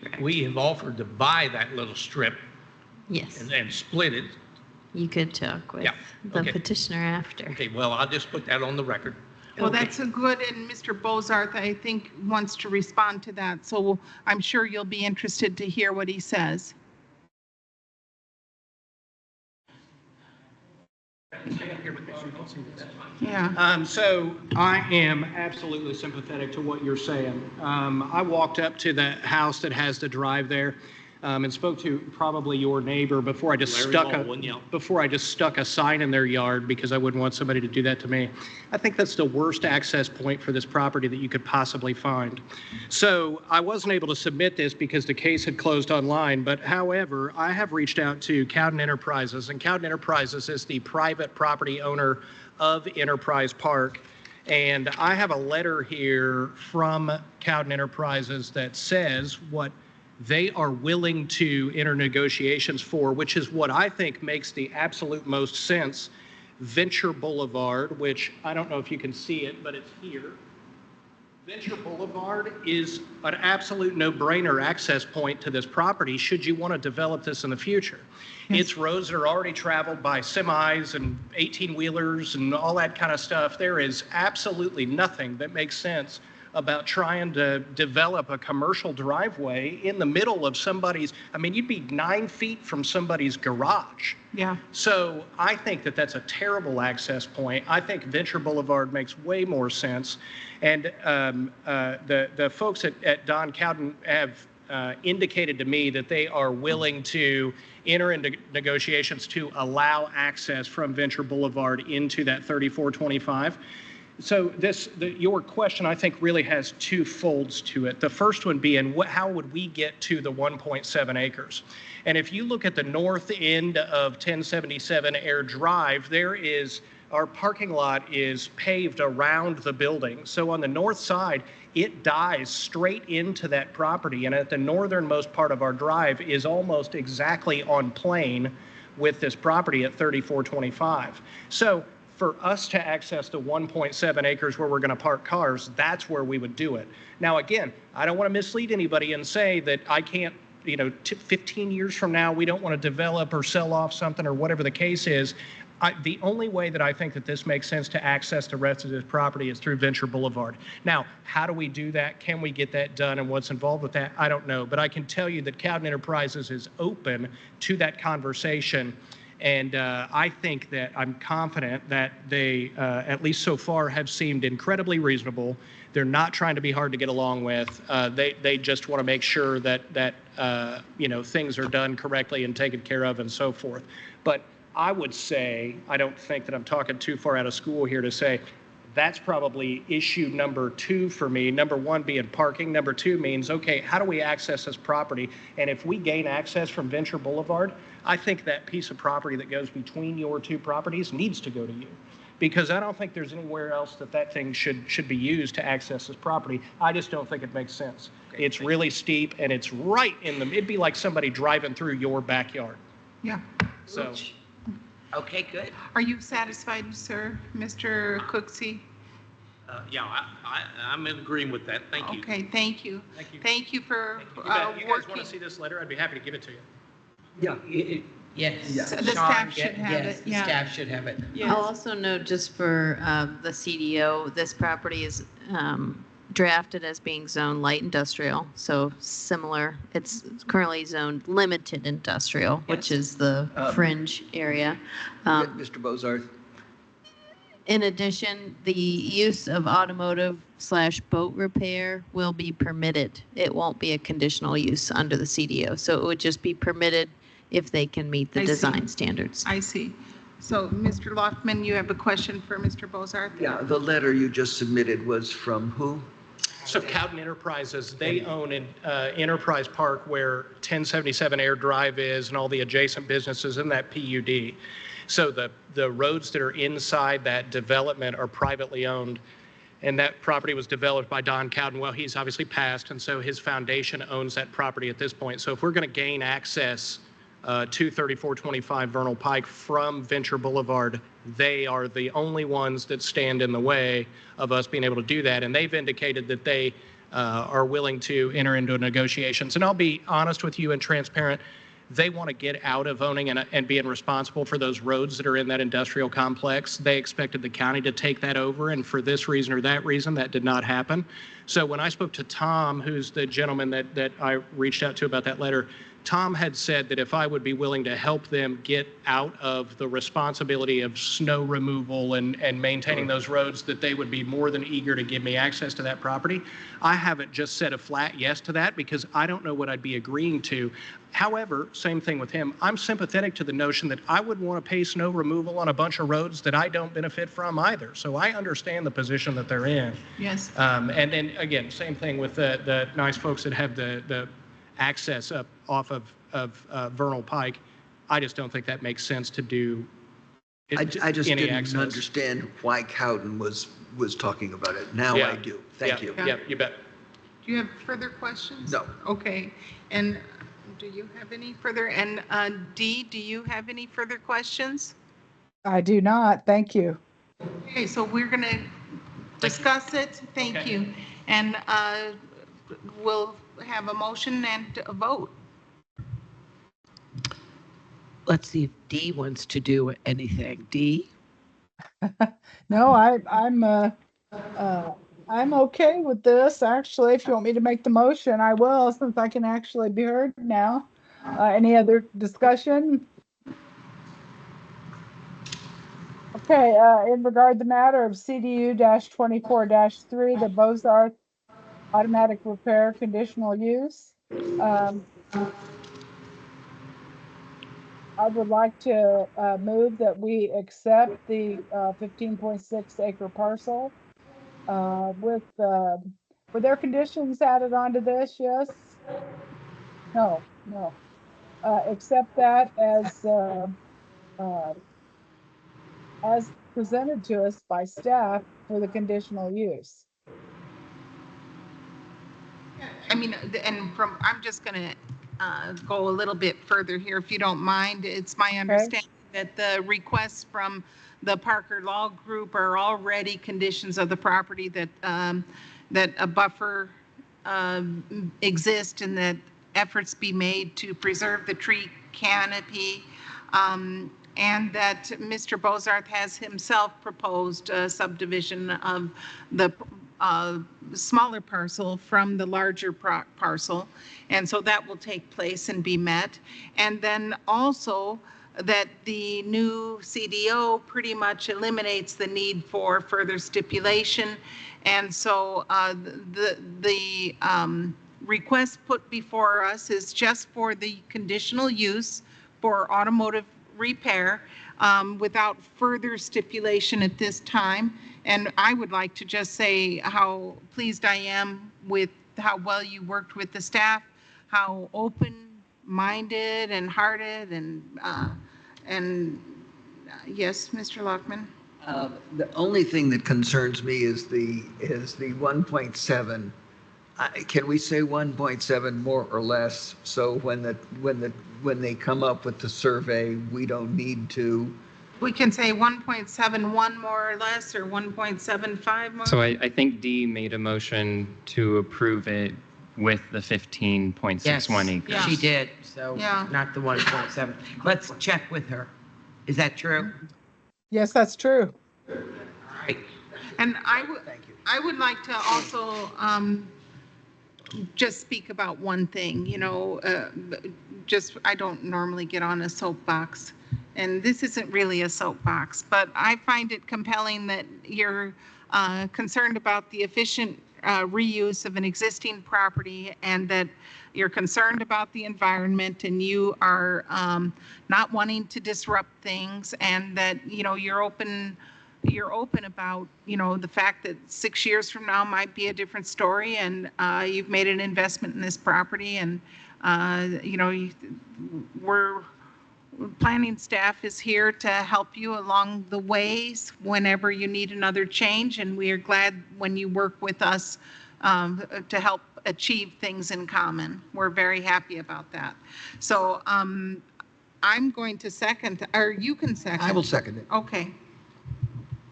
have offered to buy that little strip. Yes. And split it. You could talk with the petitioner after. Okay, well, I'll just put that on the record. Well, that's a good, and Mr. Bozarth, I think, wants to respond to that. So I'm sure you'll be interested to hear what he says. Yeah. So I am absolutely sympathetic to what you're saying. I walked up to the house that has the drive there and spoke to probably your neighbor before I just stuck a sign in their yard because I wouldn't want somebody to do that to me. I think that's the worst access point for this property that you could possibly find. So I wasn't able to submit this because the case had closed online, but however, I have reached out to Cowden Enterprises, and Cowden Enterprises is the private property owner of Enterprise Park. And I have a letter here from Cowden Enterprises that says what they are willing to enter negotiations for, which is what I think makes the absolute most sense. Venture Boulevard, which I don't know if you can see it, but it's here. Venture Boulevard is an absolute no-brainer access point to this property should you want to develop this in the future. It's roads that are already traveled by semis and 18-wheelers and all that kind of stuff. There is absolutely nothing that makes sense about trying to develop a commercial driveway in the middle of somebody's, I mean, you'd be 9 feet from somebody's garage. Yeah. So I think that that's a terrible access point. I think Venture Boulevard makes way more sense. And the folks at Don Cowden have indicated to me that they are willing to enter into negotiations to allow access from Venture Boulevard into that 3425. So your question, I think, really has two folds to it. The first one being, how would we get to the 1.7 acres? And if you look at the north end of 1077 Air Drive, our parking lot is paved around the building. So on the north side, it dies straight into that property. And at the northernmost part of our drive is almost exactly on plane with this property at 3425. So for us to access the 1.7 acres where we're going to park cars, that's where we would do it. Now, again, I don't want to mislead anybody and say that I can't 15 years from now, we don't want to develop or sell off something or whatever the case is. The only way that I think that this makes sense to access the rest of this property is through Venture Boulevard. Now, how do we do that? Can we get that done, and what's involved with that? I don't know, but I can tell you that Cowden Enterprises is open to that conversation, and I think that I'm confident that they, at least so far, have seemed incredibly reasonable. They're not trying to be hard to get along with. They just want to make sure that things are done correctly and taken care of and so forth. But I would say, I don't think that I'm talking too far out of school here to say that's probably issue number 2 for me. Number 1 being parking. Number 2 means, okay, how do we access this property? And if we gain access from Venture Boulevard, I think that piece of property that goes between your 2 properties needs to go to you. Because I don't think there's anywhere else that thing should be used to access this property. I just don't think it makes sense. Okay, it's really steep, and it's right in the, it'd be like somebody driving through your backyard. Yeah. So. Okay, good. Are you satisfied, sir, Mr. Cooksey? Yeah, I'm in agreement with that. Thank you. Okay, thank you. Thank you. Thank you for You guys want working. to see this letter? I'd be happy to give it to you. Yeah. Yes. The staff should have yes, it, the yeah. staff should have it. I'll also note, just for the CDO, this property is drafted as being zoned light industrial, so similar. It's currently zoned limited industrial, which is the fringe area. Mr. Bozarth. In addition, the use of automotive/boat repair will be permitted. It won't be a conditional use under the CDO, so it would just be permitted if they can meet the design standards. I see. So, Mr. Loftman, you have a question for Mr. Bozarth? Yeah, the letter you just submitted was from who? So Cowden Enterprises, they own an Enterprise Park where 1077 Air Drive is and all the adjacent businesses in that PUD. So the roads that are inside that development are privately owned. And that property was developed by Don Cowden. Well, he's obviously passed, and so his foundation owns that property at this point. So if we're going to gain access to 3425 Vernal Pike from Venture Boulevard, they are the only ones that stand in the way of us being able to do that. And they've indicated that they are willing to enter into negotiations. And I'll be honest with you and transparent. They want to get out of owning and being responsible for those roads that are in that industrial complex. They expected the county to take that over, and for this reason or that reason, that did not happen. So when I spoke to Tom, who's the gentleman that I reached out to about that letter, Tom had said that if I would be willing to help them get out of the responsibility of snow removal and maintaining those roads, that they would be more than eager to give me access to that property. I haven't just said a flat yes to that because I don't know what I'd be agreeing to. However, same thing with him. I'm sympathetic to the notion that I would want to pay snow removal on a bunch of roads that I don't benefit from either. So I understand the position that they're in. Yes. And then again, same thing with the nice folks that have the access up off of Vernal Pike. I just don't think that makes sense to do. I just didn't access. understand why Cowden was talking about it. Now I do. Thank you. Yeah, you bet. Do you have further questions? No. Okay. And do you have any further? And Dee, do you have any further questions? I do not. Thank you. Okay, so we're going to discuss it. Thank you. And we'll have a motion and a vote. Let's see if Dee wants to do anything. Dee? No, I'm okay with this. Actually, if you want me to make the motion, I will, since I can actually be heard now. Any other discussion? Okay, in regard to the matter of CDU-24-3, the Bozarth automatic repair conditional use. I would like to move that we accept the 15.6 acre parcel with were there conditions added onto this? Yes? No. Accept that as presented to us by staff for the conditional use. I mean, and I'm just going to go a little bit further here, if you don't mind. It's my understanding that the requests from the Parker Law Group are already conditions of the property, that that a buffer exists, and that efforts be made to preserve the tree canopy, and that Mr. Bozarth has himself proposed a subdivision of the smaller parcel from the larger parcel. And so that will take place and be met. And then also that the new CDO pretty much eliminates the need for further stipulation. And so the request put before us is just for the conditional use for automotive repair without further stipulation at this time. And I would like to just say how pleased I am with how well you worked with the staff, how open-minded and hearted, and yes, Mr. Lockman. The only thing that concerns me is the 1.7. Can we say 1.7 more or less? So when they come up with the survey, we don't need to. We can say 1.71 more or less, or 1.75 more. So I think Dee made a motion to approve it with the 15.61 acres. Yeah. She did, so Yeah. not the 1.7. Let's check with her. Is that true? Yes, that's true. All right. And I would like to also just speak about one thing, I don't normally get on a soapbox, and this isn't really a soapbox, but I find it compelling that you're concerned about the efficient reuse of an existing property, and that you're concerned about the environment, and you are not wanting to disrupt things, and that you're open about the fact that 6 years from now might be a different story, and you've made an investment in this property, and we're planning staff is here to help you along the ways whenever you need another change, and we are glad when you work with us to help achieve things in common. We're very happy about that. So I'm going to second, or you can second. I will second it. Okay.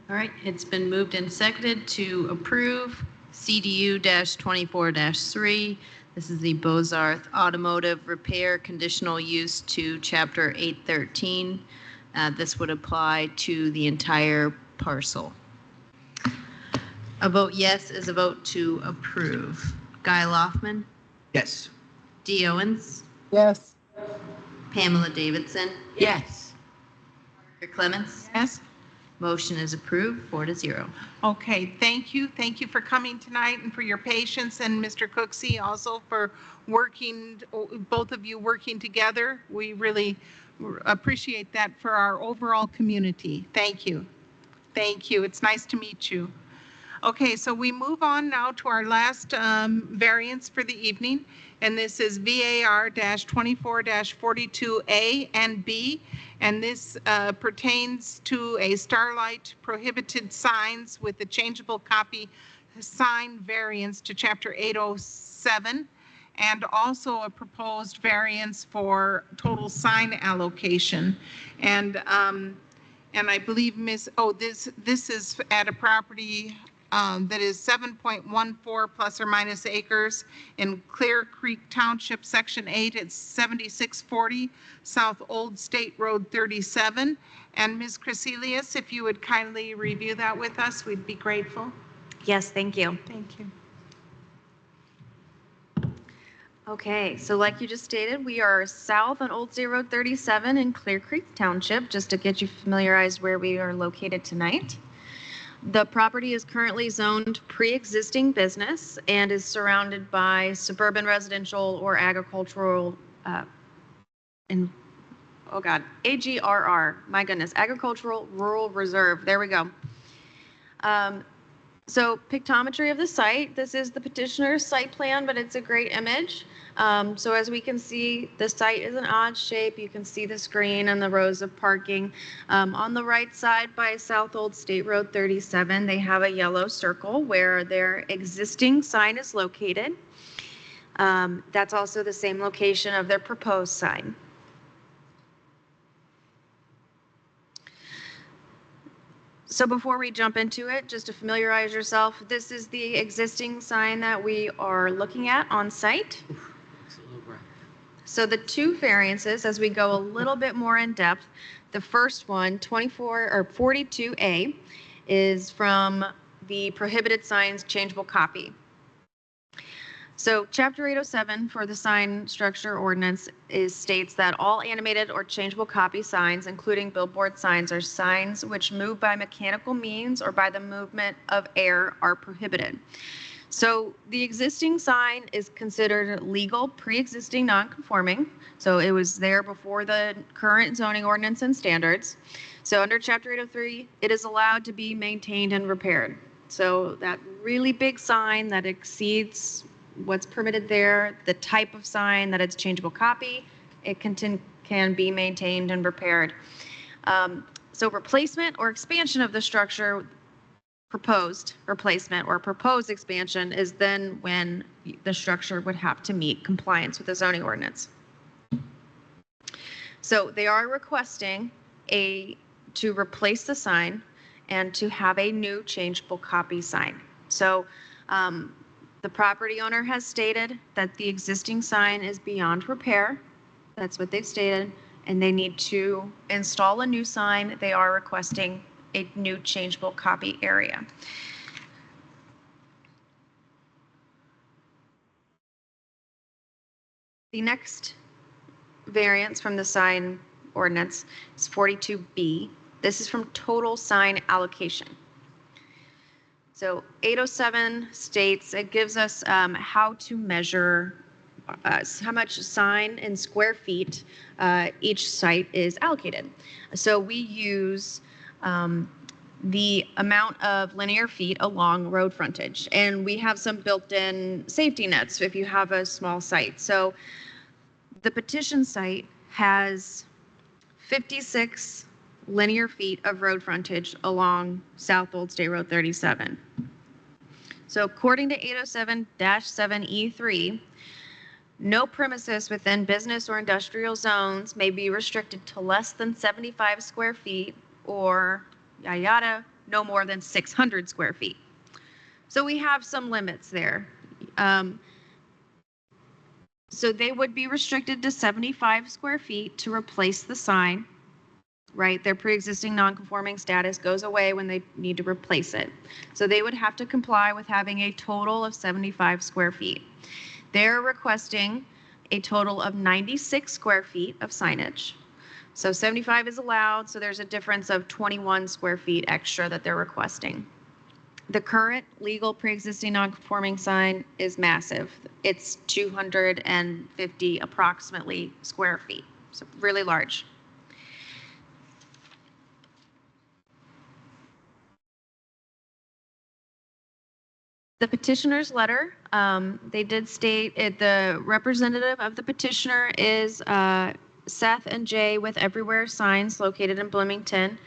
All right, it's been moved and seconded to approve CDU-24-3. This is the Bozarth Automotive Repair Conditional Use to Chapter 813. This would apply to the entire parcel. A vote yes is a vote to approve. Guy Loftman, Yes. Dee Owens, Yes. Pamela Davidson, Yes. Margaret Clements. Yes. Motion is approved, 4-0. Okay, thank you. Thank you for coming tonight and for your patience, and Mr. Cooksey also for working, both of you working together. We really appreciate that for our overall community. Thank you. Thank you. It's nice to meet you. Okay, so we move on now to our last variance for the evening, and this is VAR-24-42A and B, and this pertains to a Starlight prohibited signs with a changeable copy sign variance to Chapter 807, and also a proposed variance for total sign allocation. And I believe this is at a property that is 7.14 plus or minus acres in Clear Creek Township, Section 8. It's 7640 South Old State Road 37. And Ms. Crecelius, if you would kindly review that with us, we'd be grateful. Yes, thank you. Thank you. Okay, so like you just stated, we are south on Old State Road 37 in Clear Creek Township, just to get you familiarized where we are located tonight. The property is currently zoned pre-existing business and is surrounded by suburban residential or agricultural, AGRR, my goodness, agricultural rural reserve. There we go. So pictometry of the site, this is the petitioner's site plan, but it's a great image. So as we can see, the site is an odd shape. You can see the screen and the rows of parking. On the right side by South Old State Road 37, they have a yellow circle where their existing sign is located. That's also the same location of their proposed sign. So before we jump into it, just to familiarize yourself, this is the existing sign that we are looking at on site. So the two variances, as we go a little bit more in depth, the first one, 42A, is from the prohibited signs changeable copy. So Chapter 807 for the sign structure ordinance states that all animated or changeable copy signs, including billboard signs, are signs which move by mechanical means or by the movement of air are prohibited. So the existing sign is considered legal, pre-existing non-conforming. So it was there before the current zoning ordinance and standards. So under Chapter 803, it is allowed to be maintained and repaired. So that really big sign that exceeds what's permitted there, the type of sign that it's changeable copy, it can be maintained and repaired. So replacement or expansion of the structure, proposed replacement or proposed expansion, is then when the structure would have to meet compliance with the zoning ordinance. So they are requesting to replace the sign and to have a new changeable copy sign. So the property owner has stated that the existing sign is beyond repair. That's what they've stated, and they need to install a new sign. They are requesting a new changeable copy area. The next variance from the sign ordinance is 42B. This is from total sign allocation. So 807 states, it gives us how to measure how much sign in square feet each site is allocated. So we use the amount of linear feet along road frontage, and we have some built-in safety nets if you have a small site. So the petition site has 56 linear feet of road frontage along South Old State Road 37. So according to 807-7E3, no premises within business or industrial zones may be restricted to less than 75 square feet or no more than 600 square feet. So we have some limits there. So they would be restricted to 75 square feet to replace the sign, right? Their pre-existing non-conforming status goes away when they need to replace it. So they would have to comply with having a total of 75 square feet. They're requesting a total of 96 square feet of signage. So 75 is allowed, so there's a difference of 21 square feet extra that they're requesting. The current legal pre-existing non-conforming sign is massive. It's 250 approximately square feet, so really large. The petitioner's letter, they did state the representative of the petitioner is Seth and Jay with Everywhere Signs located in Bloomington.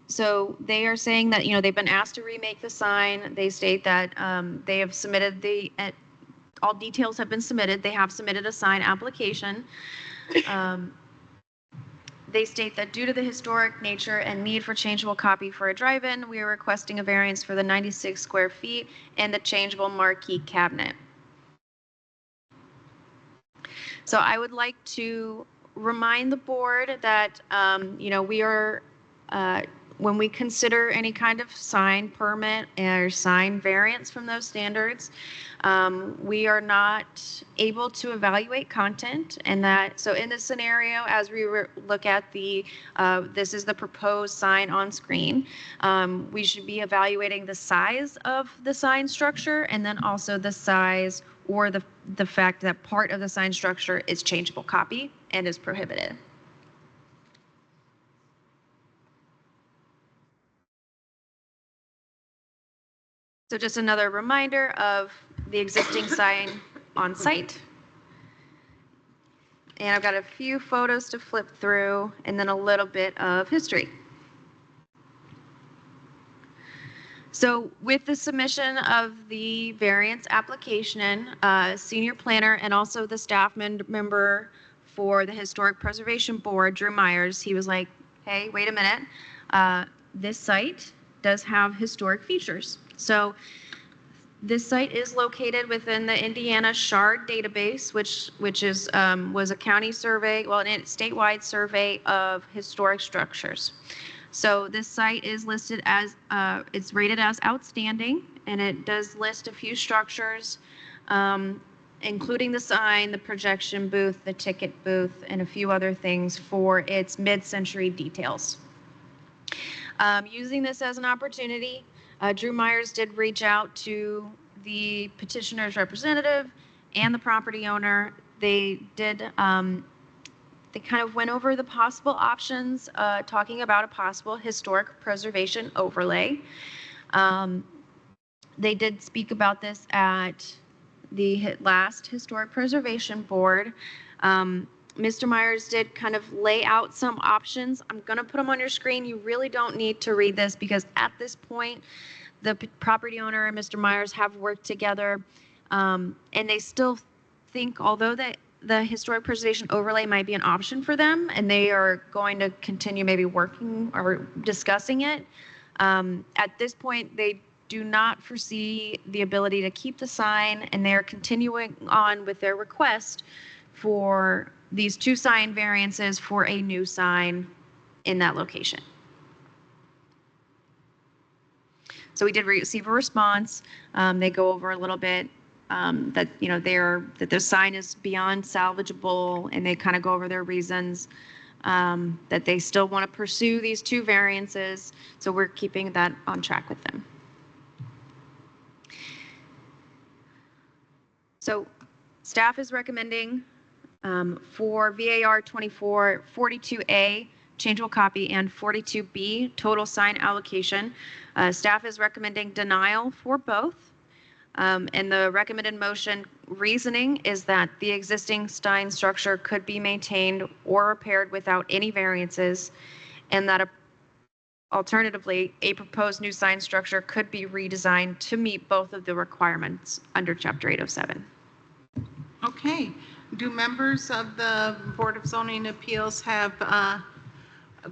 So they are saying that, they've been asked to remake the sign. They state that they have submitted all details have been submitted. They have submitted a sign application. They state that due to the historic nature and need for changeable copy for a drive-in, we are requesting a variance for the 96 square feet and the changeable marquee cabinet. So I would like to remind the board that, we are, when we consider any kind of sign permit or sign variance from those standards, we are not able to evaluate content, and so in this scenario, as we look at this is the proposed sign on screen, we should be evaluating the size of the sign structure and then also the size or the fact that part of the sign structure is changeable copy and is prohibited. So just another reminder of the existing sign on site. And I've got a few photos to flip through and then a little bit of history. So with the submission of the variance application, senior planner and also the staff member for the Historic Preservation Board, Drew Myers, he was like, hey, wait a minute. This site does have historic features. So This site is located within the Indiana Shard database, which is was a county survey, well, a statewide survey of historic structures. So this site is listed as it's rated as outstanding, and it does list a few structures, including the sign, the projection booth, the ticket booth, and a few other things for its mid-century details. Using this as an opportunity, Drew Myers did reach out to the petitioner's representative and the property owner. They did, they kind of went over the possible options, talking about a possible historic preservation overlay. They did speak about this at the last Historic Preservation Board. Mr. Myers did kind of lay out some options. I'm going to put them on your screen. You really don't need to read this because at this point, the property owner and Mr. Myers have worked together, and they still think, although the historic preservation overlay might be an option for them, and they are going to continue maybe working or discussing it, at this point, they do not foresee the ability to keep the sign, and they're continuing on with their request for these 2 sign variances for a new sign in that location. So we did receive a response. They go over a little bit that, you know, that the sign is beyond salvageable, and they kind of go over their reasons that they still want to pursue these 2 variances. So we're keeping that on track with them. So staff is recommending for VAR 24, 42A, changeable copy, and 42B, total sign allocation. Staff is recommending denial for both. And the recommended motion reasoning is that the existing sign structure could be maintained or repaired without any variances, and that alternatively, a proposed new sign structure could be redesigned to meet both of the requirements under Chapter 807. Okay. Do members of the Board of Zoning Appeals have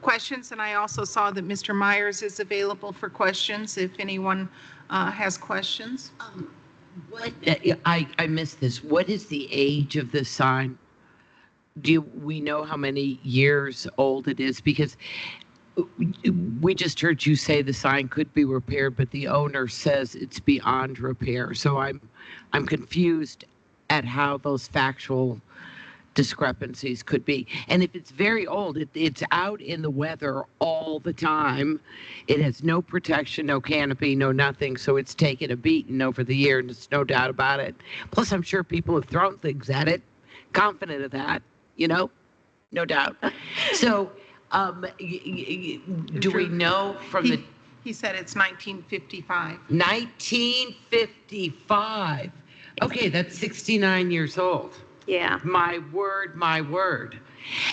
questions? And I also saw that Mr. Myers is available for questions if anyone has questions. I missed this. What is the age of the sign? Do we know how many years old it is? Because we just heard you say the sign could be repaired, but the owner says it's beyond repair. So I'm confused at how those factual discrepancies could be. And if it's very old, it's out in the weather all the time. It has no protection, no canopy, no nothing. So it's taken a beating over the year, and there's no doubt about it. Plus, I'm sure people have thrown things at it, confident of that, you know, no doubt. So do we know from the... He said it's 1955. 1955. Okay, that's 69 years old. Yeah. My word, my word.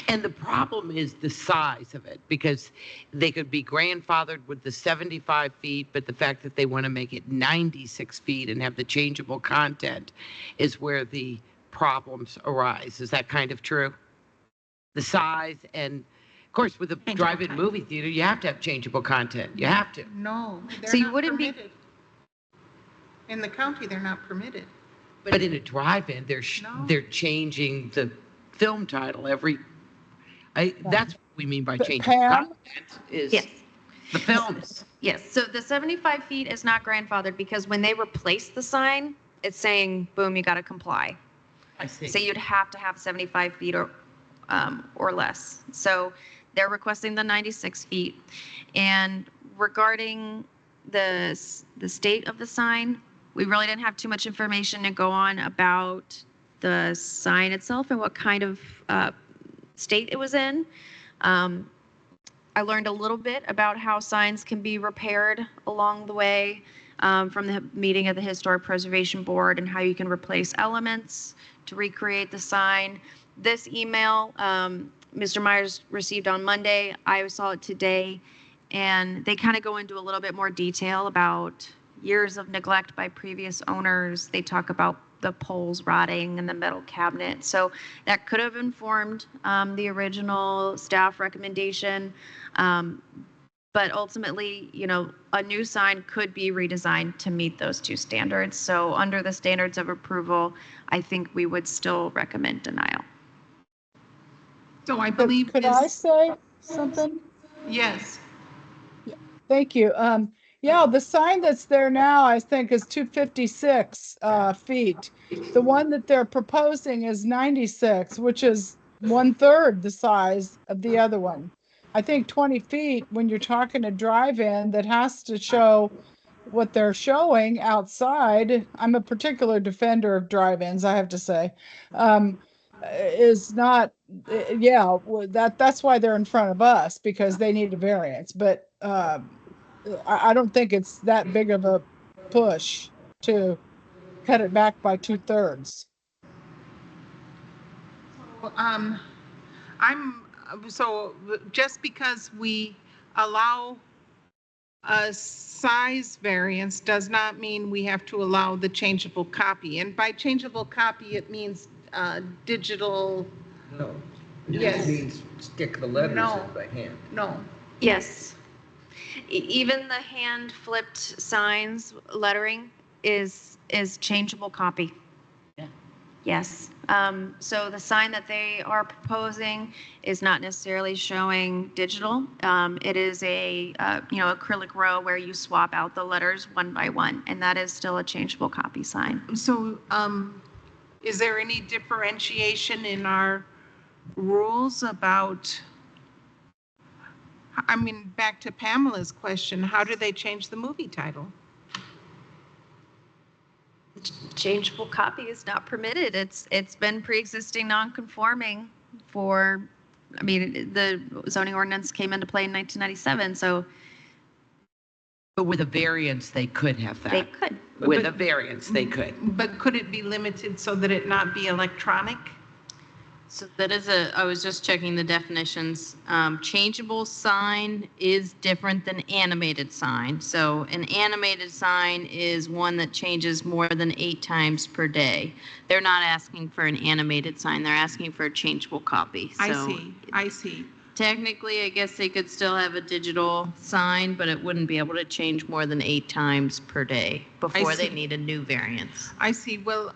And the problem is the size of it, because they could be grandfathered with the 75 feet, but the fact that they want to make it 96 feet and have the changeable content is where the problems arise. Is that kind of true? The size, and of course with a drive-in movie theater, you have to have changeable content. You have to. No, so you wouldn't permitted. In the county, they're not permitted. But in a drive-in, they're changing the film title every. That's what we mean by changing content. Is yes. The films. Yes. So the 75 feet is not grandfathered because when they replace the sign, it's saying, boom, you got to comply. I see. So you'd have to have 75 feet or less. So they're requesting the 96 feet. And regarding the state of the sign, we really didn't have too much information to go on about the sign itself and what kind of state it was in. I learned a little bit about how signs can be repaired along the way from the meeting of the Historic Preservation Board, and how you can replace elements to recreate the sign. This email Mr. Myers received on Monday, I saw it today, and they kind of go into a little bit more detail about years of neglect by previous owners. They talk about the poles rotting and the metal cabinet. So that could have informed the original staff recommendation. But ultimately, a new sign could be redesigned to meet those two standards. So under the standards of approval, I think we would still recommend denial. So I believe Could I say something? Yes. Thank you. Yeah, the sign that's there now, I think, is 256 feet. The one that they're proposing is 96, which is 1/3 the size of the other one. I think 20 feet, when you're talking a drive-in that has to show what they're showing outside, I'm a particular defender of drive-ins, I have to say, is not, yeah, that's why they're in front of us, because they need a variance. But I don't think it's that big of a push to cut it back by 2/3. So just because we allow a size variance does not mean we have to allow the changeable copy. And by changeable copy, it means digital. No. Yes. It means stick the letters No. in by hand. No. Yes. Even the hand flipped signs lettering is changeable copy. Yeah. Yes. So the sign that they are proposing is not necessarily showing digital. It is a acrylic row where you swap out the letters one by one, and that is still a changeable copy sign. So is there any differentiation in our rules about, back to Pamela's question, how do they change the movie title? Changeable copy is not permitted. It's been pre-existing non-conforming for, the zoning ordinance came into play in 1997, so. But with a variance, they could have that. They could. With a variance, they could. But could it be limited so that it not be electronic? So that is I was just checking the definitions. Changeable sign is different than animated sign. So an animated sign is one that changes more than 8 times per day. They're not asking for an animated sign. They're asking for a changeable copy. So I see. technically, I guess they could still have a digital sign, but it wouldn't be able to change more than 8 times per day before they need a new variance. I see. Well,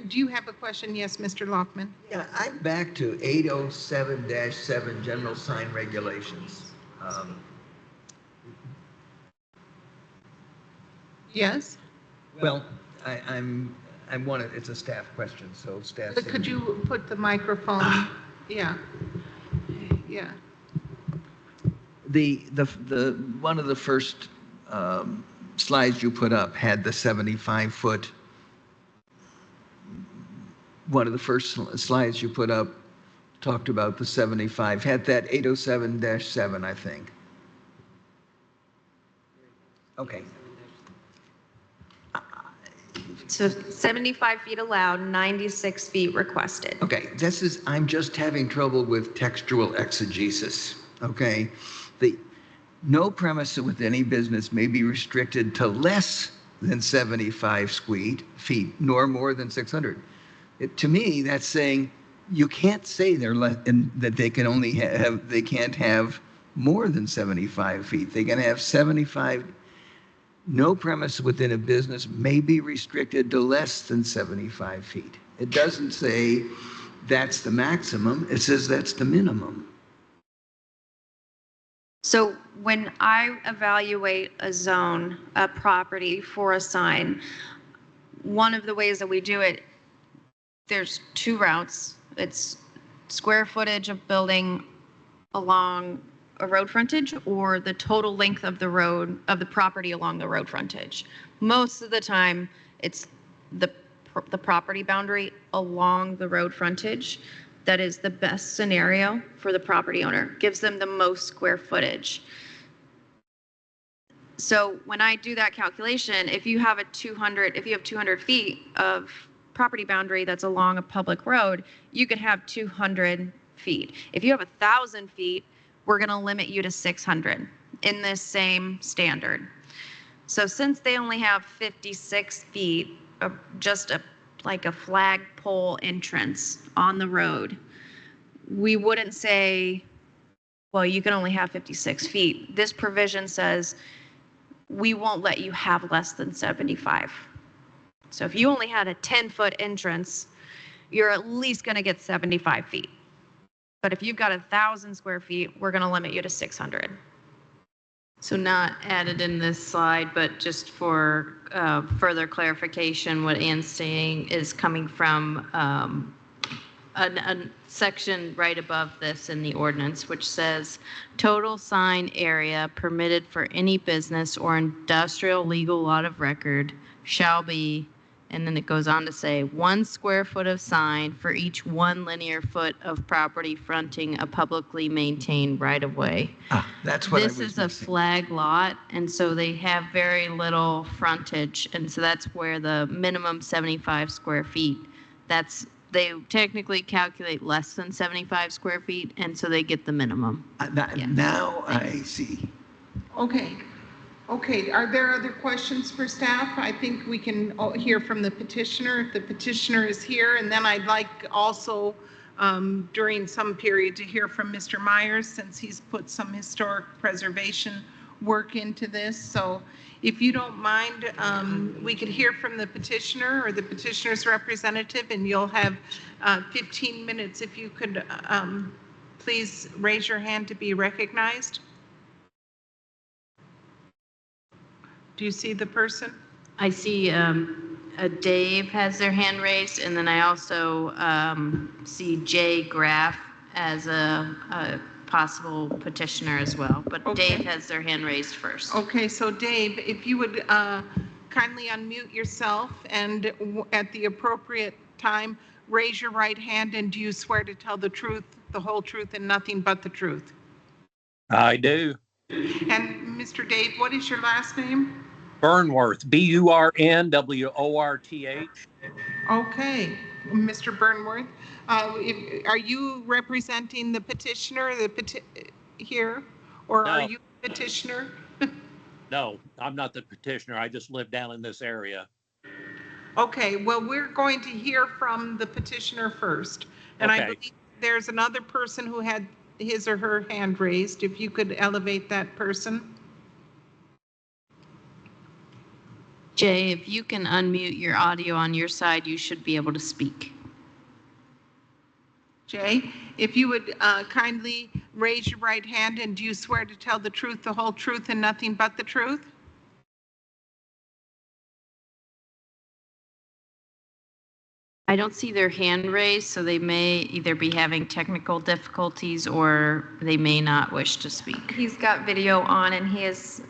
do you have a question? Yes, Mr. Lockman. Yeah, I'm back to 807-7 general sign regulations. Yes. Well, I want to, it's a staff question, so staff. Could you put the microphone? Yeah. The one of the first slides you put up had the 75-foot. One of the first slides you put up talked about the 75, had that 807-7, I think. Okay. So 75 feet allowed, 96 feet requested. Okay, I'm just having trouble with textual exegesis, okay? No premise with any business may be restricted to less than 75 feet, nor more than 600. To me, that's saying you can't say that they can only they can't have more than 75 feet. They can have 75. No premise within a business may be restricted to less than 75 feet. It doesn't say that's the maximum. It says that's the minimum. So when I evaluate a zone, a property for a sign, one of the ways that we do it, there's 2 routes. It's square footage of building along a road frontage or the total length of the road, of the property along the road frontage. Most of the time, it's the property boundary along the road frontage that is the best scenario for the property owner, gives them the most square footage. So when I do that calculation, if you have 200 feet of property boundary that's along a public road, you could have 200 feet. If you have 1,000 feet, we're going to limit you to 600 in this same standard. So since they only have 56 feet of just like a flagpole entrance on the road, we wouldn't say well, you can only have 56 feet. This provision says we won't let you have less than 75. So if you only had a 10-foot entrance, you're at least going to get 75 feet. But if you've got 1,000 square feet, we're going to limit you to 600. So not added in this slide, but just for further clarification, what Ann's saying is coming from a section right above this in the ordinance, which says total sign area permitted for any business or industrial legal lot of record shall be, and then it goes on to say 1 square foot of sign for each 1 linear foot of property fronting a publicly maintained right of way. That's what I was This is a flag lot, and so they have very little frontage, and so that's where the minimum 75 square feet, they technically calculate less than 75 square feet, and so they get the minimum. Now I see. Okay. Okay, are there other questions for staff? I think we can hear from the petitioner if the petitioner is here, and then I'd like also during some period to hear from Mr. Myers since he's put some historic preservation work into this. So if you don't mind, we could hear from the petitioner or the petitioner's representative, and you'll have 15 minutes. If you could please raise your hand to be recognized. Do you see the person? I see Dave has their hand raised, and then I also see Jay Graff as a possible petitioner as well. But Okay. Dave has their hand raised first. Okay, so Dave, if you would kindly unmute yourself and at the appropriate time, raise your right hand, and do you swear to tell the truth, the whole truth, and nothing but the truth? I do. And Mr. Dave, what is your last name? Burnworth, Burnworth. Okay, Mr. Burnworth, are you representing the petitioner here, or No. are you the petitioner? No, I'm not the petitioner. I just live down in this area. Okay, well, we're going to hear from the petitioner first. And I Okay. believe there's another person who had his or her hand raised. If you could elevate that person. Jay, if you can unmute your audio on your side, you should be able to speak. Jay, if you would kindly raise your right hand, and do you swear to tell the truth, the whole truth, and nothing but the truth? I don't see their hand raised, so they may either be having technical difficulties or they may not wish to speak. He's got video on and he is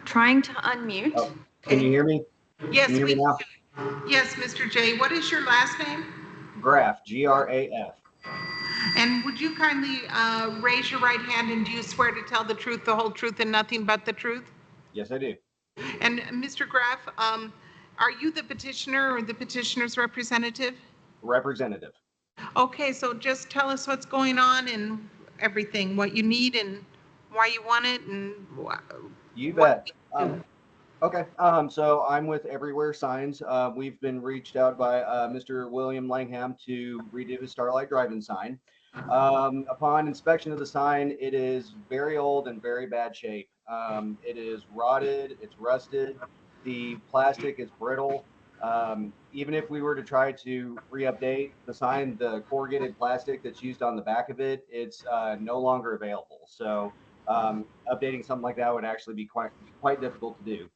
trying to unmute. Oh, can you hear me? Yes, Can you hear me now? Yes, Mr. Jay. What is your last name? Graff, Graf. And would you kindly raise your right hand, and do you swear to tell the truth, the whole truth, and nothing but the truth? Yes, I do. And Mr. Graff, are you the petitioner or the petitioner's representative? Representative. Okay, so just tell us what's going on and everything, what you need and why you want it, and You bet. Okay, so I'm with Everywhere Signs. We've been reached out by Mr. William Langham to redo his Starlight Drive-In sign. Upon inspection of the sign, it is very old and very bad shape. It is rotted, it's rusted, the plastic is brittle. Even if we were to try to re-update the sign, the corrugated plastic that's used on the back of it, it's no longer available. So updating something like that would actually be quite difficult to do.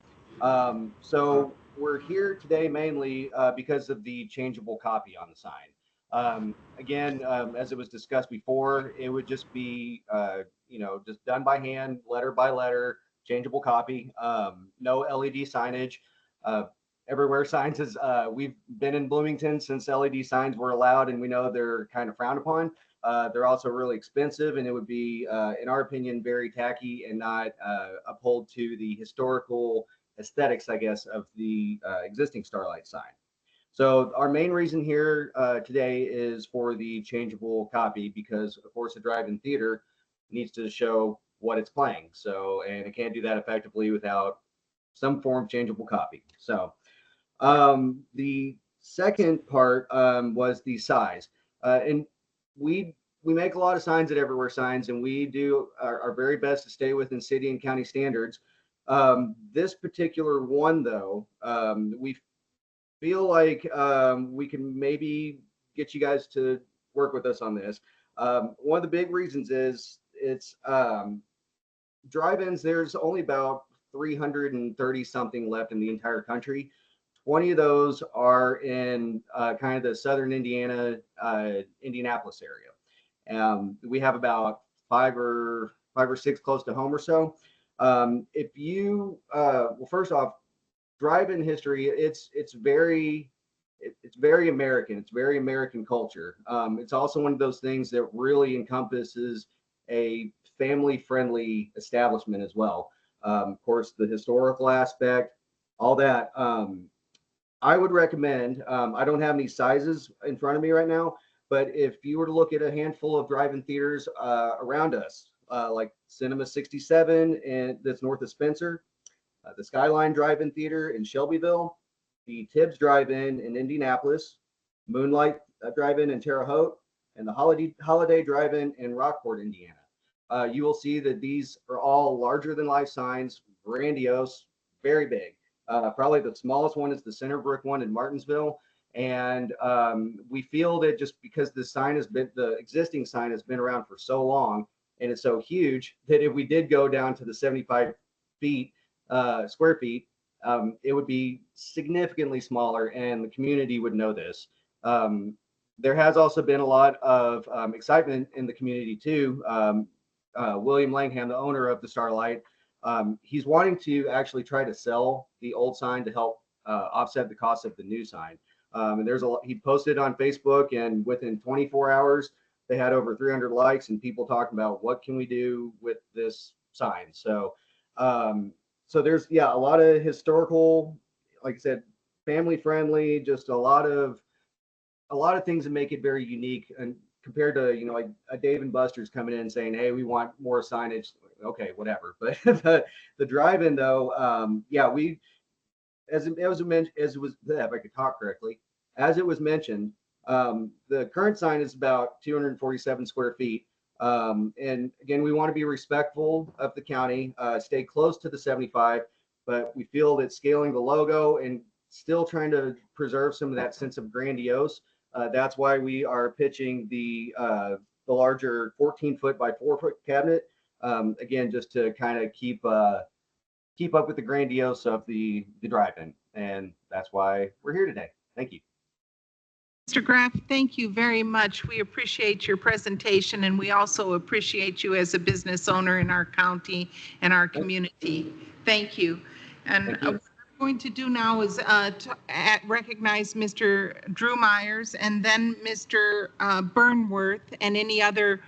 So we're here today mainly because of the changeable copy on the sign. Again, as it was discussed before, it would just be, just done by hand, letter by letter, changeable copy, no LED signage. Everywhere Signs is, we've been in Bloomington since LED signs were allowed, and we know they're kind of frowned upon. They're also really expensive, and it would be, in our opinion, very tacky and not uphold to the historical aesthetics, I guess, of the existing Starlight sign. So our main reason here today is for the changeable copy, because of course the drive-in theater needs to show what it's playing. So, and it can't do that effectively without some form of changeable copy. So the second part was the size. And we we make a lot of signs at Everywhere Signs, and we do our very best to stay within city and county standards. This particular one, though, we feel like we can maybe get you guys to work with us on this. One of the big reasons is it's drive-ins. There's only about 330 something left in the entire country. 20 of those are in kind of the southern Indiana, Indianapolis area. We have about five or six close to home or so. If you, well, first off, drive-in history, it's very American. It's very American culture. It's also one of those things that really encompasses a family-friendly establishment as well. Of course, the historical aspect, all that. I would recommend, I don't have any sizes in front of me right now, but if you were to look at a handful of drive-in theaters around us, like Cinema 67, and that's north of Spencer, the Skyline Drive-In Theater in Shelbyville, the Tibbs Drive-In in Indianapolis, Moonlight Drive-In in Terre Haute, and the Holiday Drive-In in Rockport, Indiana. You will see that these are all larger than life signs, grandiose, very big. Probably the smallest one is the Centerbrook one in Martinsville. And we feel that just because the existing sign has been around for so long and it's so huge, that if we did go down to the 75 square feet, it would be significantly smaller, and the community would know this. There has also been a lot of excitement in the community too. William Langham, the owner of the Starlight, he's wanting to actually try to sell the old sign to help offset the cost of the new sign. And he posted on Facebook, and within 24 hours, they had over 300 likes and people talking about what can we do with this sign. So, so there's, yeah, a lot of historical, like I said, family friendly, just a lot of things that make it very unique. And compared to, you know, like a Dave and Buster's coming in and saying, hey, we want more signage. Okay, whatever. But the drive-in though, yeah, we, as it was mentioned, if I could talk correctly, as it was mentioned, the current sign is about 247 square feet. And again, we want to be respectful of the county, stay close to the 75, but we feel that scaling the logo and still trying to preserve some of that sense of grandiose. That's why we are pitching the larger 14-foot by 4-foot cabinet. Again, just to kind of keep up with the grandiose of the drive-in, and that's why we're here today. Thank you. Mr. Graff, thank you very much. We appreciate your presentation, and we also appreciate you as a business owner in our county and our community. Thank you. And what I'm going to do now is recognize Mr. Drew Myers and then Mr. Burnworth and any other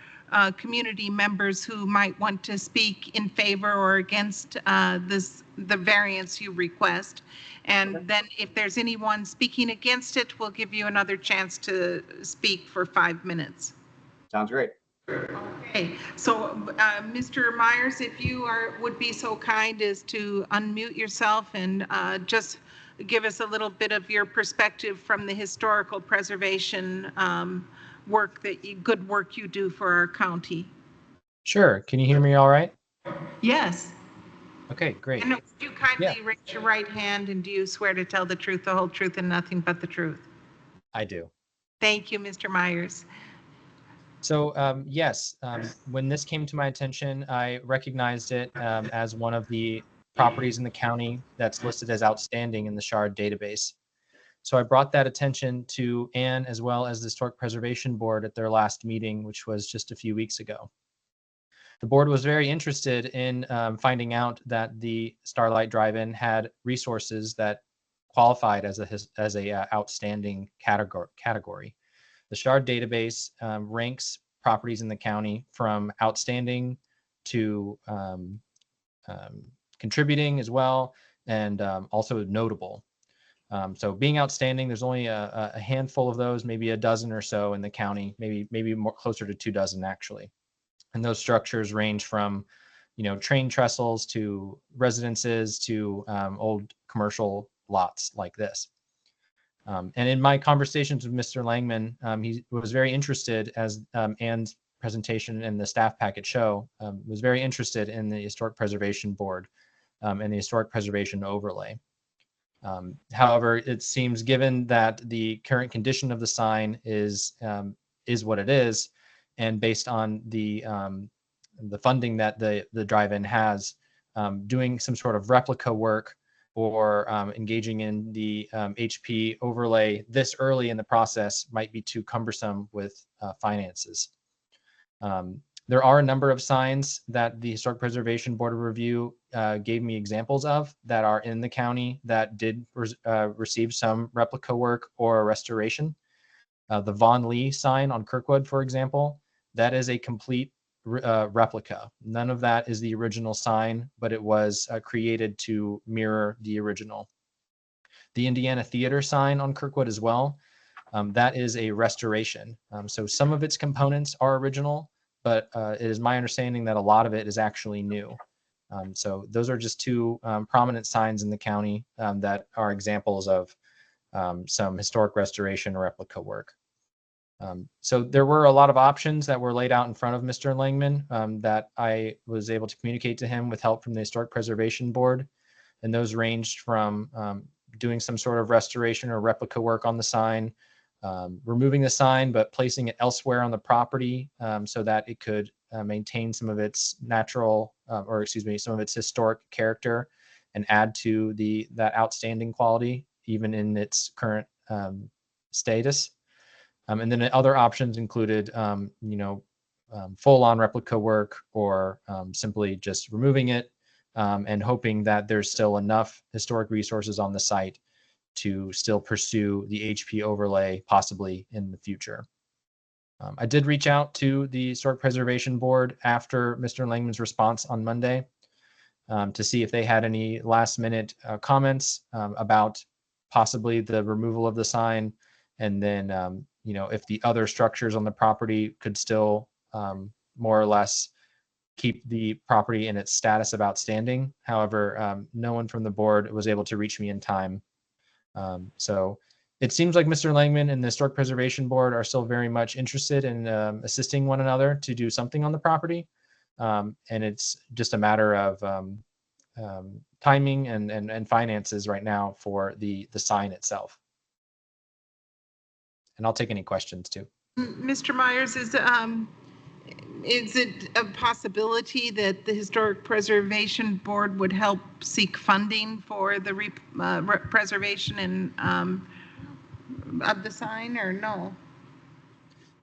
community members who might want to speak in favor or against the variance you request. And then if there's anyone speaking against it, we'll give you another chance to speak for 5 minutes. Sounds great. Okay, so Mr. Myers, if you would be so kind as to unmute yourself and just give us a little bit of your perspective from the historical preservation good work you do for our county. Sure. Can you hear me all right? Yes. Okay, great. And would you kindly raise your right hand, and do you swear to tell the truth, the whole truth, and nothing but the truth? I do. Thank you, Mr. Myers. So yes, when this came to my attention, I recognized it as one of the properties in the county that's listed as outstanding in the SHARD database. So I brought that attention to Ann as well as the Historic Preservation Board at their last meeting, which was just a few weeks ago. The board was very interested in finding out that the Starlight Drive-In had resources that qualified as a outstanding category. The SHARD database ranks properties in the county from outstanding to contributing as well, and also notable. So being outstanding, there's only a handful of those, maybe a dozen or so in the county, maybe more closer to 2 dozen actually. And those structures range from, you know, train trestles to residences to old commercial lots like this. And in my conversations with Mr. Langman, he was very interested, as Ann presentation and the staff packet show, was very interested in the Historic Preservation Board and the Historic Preservation Overlay. However, it seems given that the current condition of the sign is what it is, and based on the funding that the drive-in has, doing some sort of replica work or engaging in the HP overlay this early in the process might be too cumbersome with finances. There are a number of signs that the Historic Preservation Board of Review gave me examples of that are in the county that did receive some replica work or restoration. The Von Lee sign on Kirkwood, for example, that is a complete replica. None of that is the original sign, but it was created to mirror the original. The Indiana Theater sign on Kirkwood as well, that is a restoration. So some of its components are original, but it is my understanding that a lot of it is actually new. So those are just two prominent signs in the county that are examples of some historic restoration or replica work. So there were a lot of options that were laid out in front of Mr. Langman that I was able to communicate to him with help from the Historic Preservation Board. And those ranged from doing some sort of restoration or replica work on the sign, removing the sign but placing it elsewhere on the property so that it could maintain some of its natural, some of its historic character and add to that outstanding quality even in its current status. And then other options included, full-on replica work or simply just removing it and hoping that there's still enough historic resources on the site to still pursue the HP overlay possibly in the future. I did reach out to the Historic Preservation Board after Mr. Langman's response on Monday to see if they had any last-minute comments about possibly the removal of the sign, and then if the other structures on the property could still more or less keep the property in its status of outstanding. However, no one from the board was able to reach me in time. So it seems like Mr. Langman and the Historic Preservation Board are still very much interested in assisting one another to do something on the property. And it's just a matter of timing and finances right now for the sign itself. And I'll take any questions too. Mr. Myers, is it a possibility that the Historic Preservation Board would help seek funding for the preservation and of the sign, or no?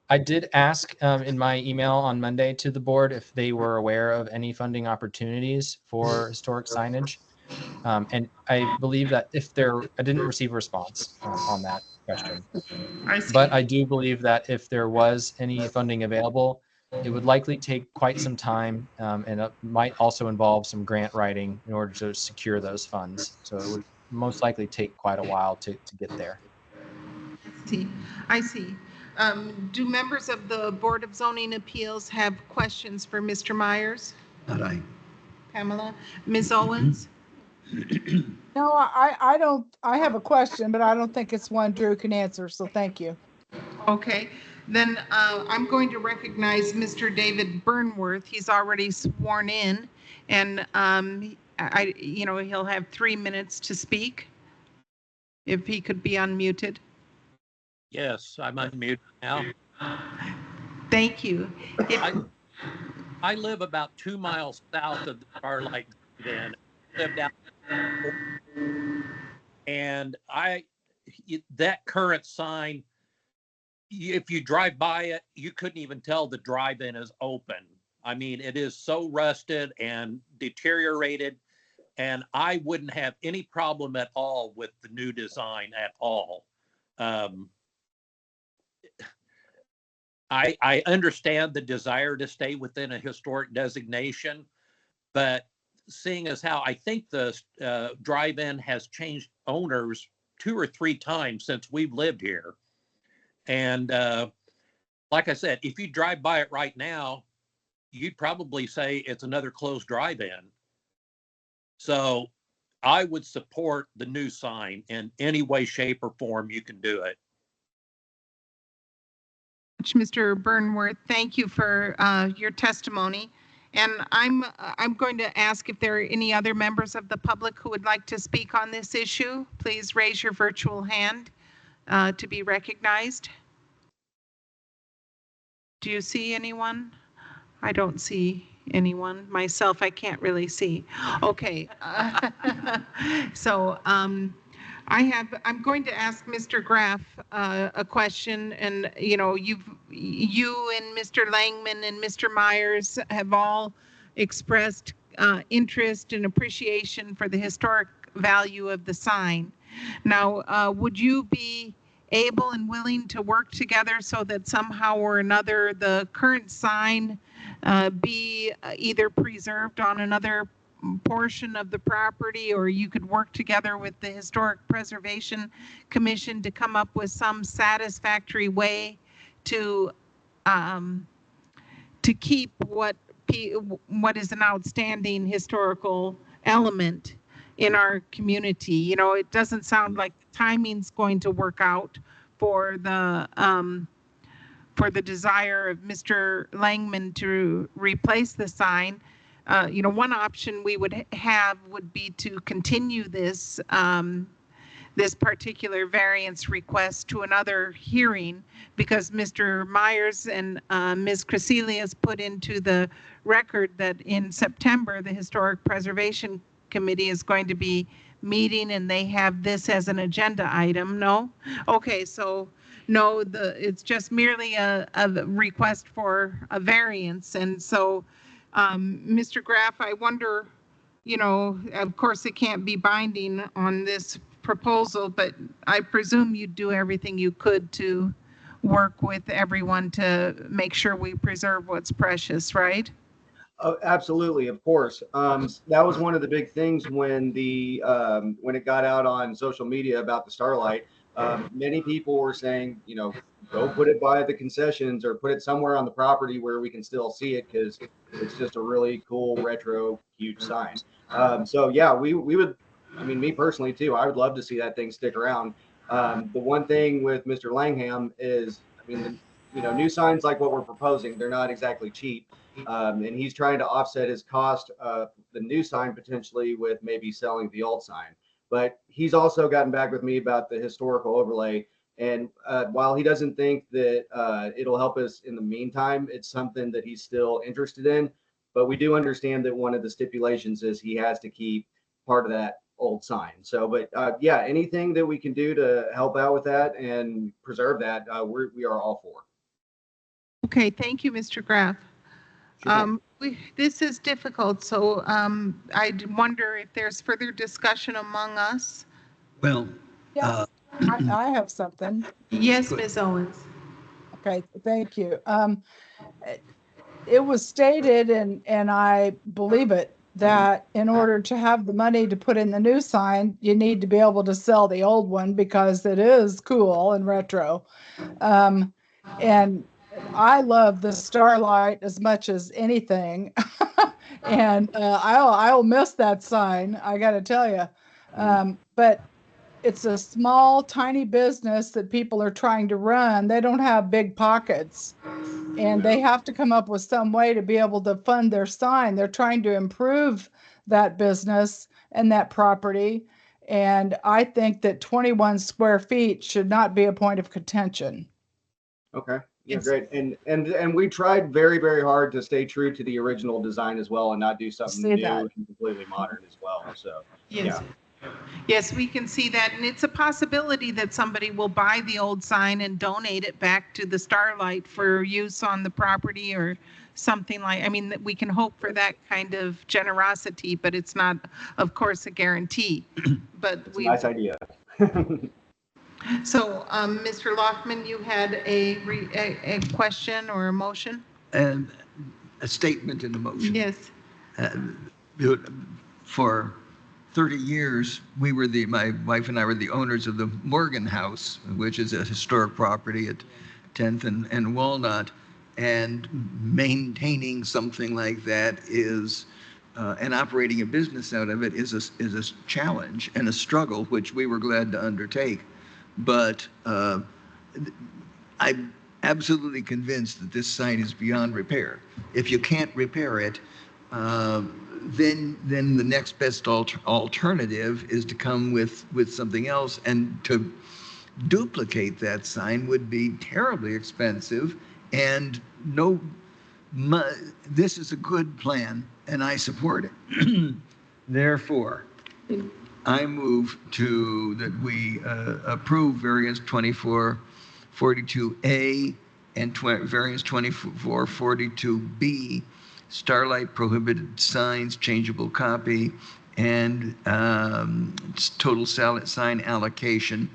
I did ask in my email on Monday to the board if they were aware of any funding opportunities for historic signage. And I believe that I didn't receive a response on that question. But I do believe that if there was any funding available, it would likely take quite some time, and it might also involve some grant writing in order to secure those funds. So it would most likely take quite a while to get there. I see. Do members of the Board of Zoning Appeals have questions for Mr. Myers? Not I. Pamela? Ms. Owens? No, I don't. I have a question, but I don't think it's one Drew can answer. So thank you. Okay, then I'm going to recognize Mr. David Burnworth. He's already sworn in, and he'll have 3 minutes to speak. If he could be unmuted. Yes, I'm unmuted now. Thank you. I live about 2 miles south of the Starlight Drive-In. Live down, and that current sign, if you drive by it, you couldn't even tell the drive-in is open. I mean, it is so rusted and deteriorated, and I wouldn't have any problem at all with the new design at all. I understand the desire to stay within a historic designation, but seeing as how I think the drive-in has changed owners 2 or 3 times since we've lived here. And like I said, if you drive by it right now, you'd probably say it's another closed drive-in. So I would support the new sign in any way, shape, or form you can do it. Mr. Burnworth. Thank you for your testimony. And I'm going to ask if there are any other members of the public who would like to speak on this issue. Please raise your virtual hand to be recognized. Do you see anyone? I don't see anyone. Myself, I can't really see. Okay. So I'm going to ask Mr. Graff a question, and you and Mr. Langman and Mr. Myers have all expressed interest and appreciation for the historic value of the sign. Now, would you be able and willing to work together so that somehow or another the current sign be either preserved on another portion of the property, or you could work together with the Historic Preservation Commission to come up with some satisfactory way to keep what is an outstanding historical element in our community? It doesn't sound like the timing's going to work out for the desire of Mr. Langman to replace the sign. One option we would have would be to continue this this particular variance request to another hearing, because Mr. Myers and Ms. Crecelius put into the record that in September the Historic Preservation Committee is going to be meeting and they have this as an agenda item. No? Okay, so no, it's just merely a request for a variance. And so, Mr. Graff, I wonder, of course it can't be binding on this proposal, but I presume you'd do everything you could to work with everyone to make sure we preserve what's precious, right? Oh, absolutely, of course. That was one of the big things when when it got out on social media about the Starlight. Many people were saying, go put it by the concessions or put it somewhere on the property where we can still see it, because it's just a really cool, retro, huge sign. So yeah, we would, me personally too, I would love to see that thing stick around. The one thing with Mr. Langham is, new signs like what we're proposing, they're not exactly cheap. And he's trying to offset his cost of the new sign potentially with maybe selling the old sign. But he's also gotten back with me about the historical overlay. And while he doesn't think that it'll help us in the meantime, it's something that he's still interested in. But we do understand that one of the stipulations is he has to keep part of that old sign. So, but yeah, anything that we can do to help out with that and preserve that, we are all for. Okay, thank you, Mr. Graff. Sure. This is difficult, so I wonder if there's further discussion among us. Well, yes, I have something. Yes, Ms. Owens. Okay, thank you. It was stated, and I believe it, that in order to have the money to put in the new sign, you need to be able to sell the old one because it is cool and retro. And I love the Starlight as much as anything. And I'll miss that sign, I got to tell you. But it's a small, tiny business that people are trying to run. They don't have big pockets, and they have to come up with some way to be able to fund their sign. They're trying to improve that business and that property. And I think that 21 square feet should not be a point of contention. Okay. Yeah, great. And we tried very, very hard to stay true to the original design as well and not do something new and completely modern as well. So, yes. Yeah. Yes, we can see that. And it's a possibility that somebody will buy the old sign and donate it back to the Starlight for use on the property or something like, we can hope for that kind of generosity, but it's not, of course, a guarantee. But nice idea. So, Mr. Lockman, you had a question or a motion? A statement in the motion. Yes. For 30 years, my wife and I were the owners of the Morgan House, which is a historic property at 10th and Walnut, and maintaining something like that is, and operating a business out of it is a challenge and a struggle, which we were glad to undertake. But I absolutely convinced that this sign is beyond repair. If you can't repair it, then the next best alternative is to come with something else, and to duplicate that sign would be terribly expensive, and this is a good plan, and I support it. Therefore, I move that we approve variance 2442A and variance 2442B, Starlight prohibited signs, changeable copy, and total sign allocation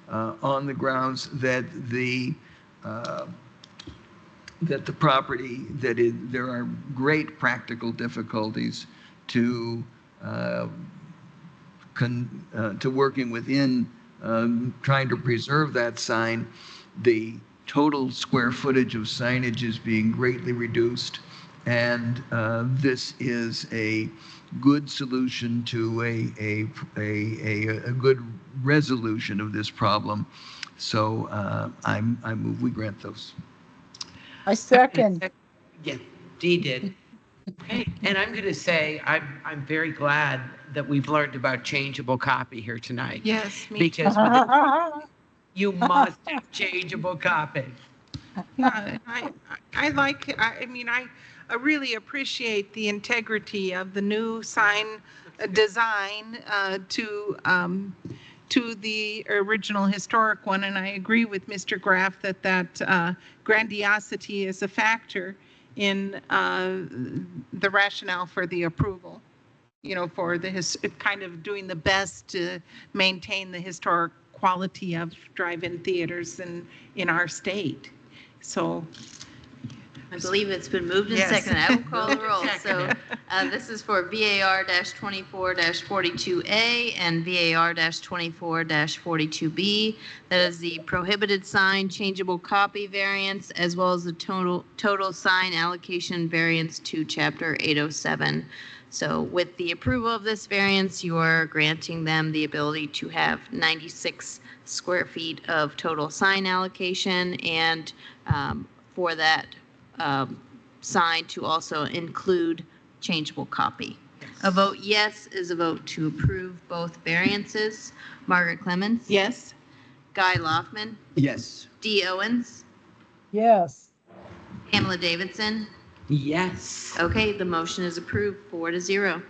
on the grounds that the property, there are great practical difficulties to working within trying to preserve that sign. The total square footage of signage is being greatly reduced, and this is a good solution to a good resolution of this problem. So I move we grant those. I second. Yeah, Dee did. Okay, and I'm going to say I'm very glad that we've learned about changeable copy here tonight. Yes, me because too. you must have changeable copy. I really appreciate the integrity of the new sign design to the original historic one, and I agree with Mr. Graff that grandiosity is a factor in the rationale for the approval. You know, for the kind of doing the best to maintain the historic quality of drive-in theaters in our state. So I believe it's been moved and Yes. seconded. I will call the roll. So this is for VAR-24-42A and VAR-24-42B. That is the prohibited sign changeable copy variance, as well as the total sign allocation variance to Chapter 807. So with the approval of this variance, you are granting them the ability to have 96 square feet of total sign allocation, and for that sign to also include changeable copy. A vote yes is a vote to approve both variances. Margaret Clemens? Yes. Guy Loftman? Yes. Dee Owens? Yes. Pamela Davidson? Yes. Okay, the motion is approved 4-0.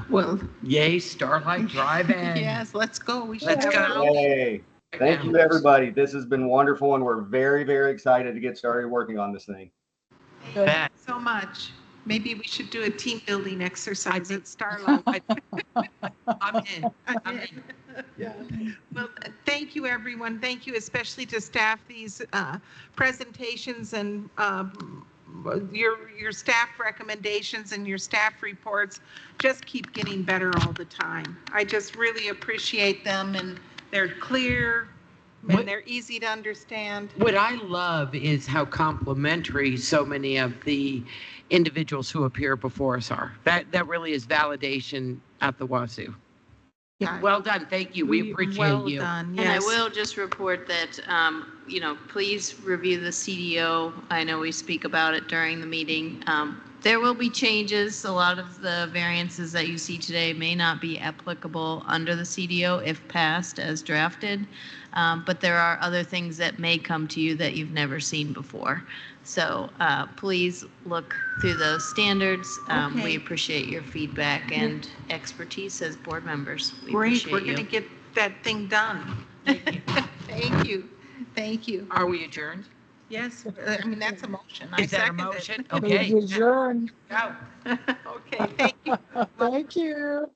Well, yay, Starlight Drive-In. yes, let's go. We should Let's have go. Hey, thank you, everybody. This has been wonderful, and we're very, very excited to get started working on this thing. Thank you so much. Maybe we should do a team building exercise at Starlight. I'm in. Yeah. Well, thank you, everyone. Thank you, especially to staff. These presentations and your staff recommendations and your staff reports just keep getting better all the time. I just really appreciate them, and they're clear and they're easy to understand. What I love is how complimentary so many of the individuals who appear before us are. That really is validation at the wazoo. Yeah. Well done. Thank you. We appreciate well you. done. And I Yes. will just report that, please review the CDO. I know we speak about it during the meeting. There will be changes. A lot of the variances that you see today may not be applicable under the CDO if passed as drafted. But there are other things that may come to you that you've never seen before. So please look through those standards. Okay. We appreciate your feedback and expertise as board members. We Great. appreciate We're you. going to get that thing done. Thank you. Thank you. Thank you. Are we adjourned? Yes, I mean, that's a motion. Is that a second it. motion? Okay. Adjourn. Go. Okay, thank you. Thank you.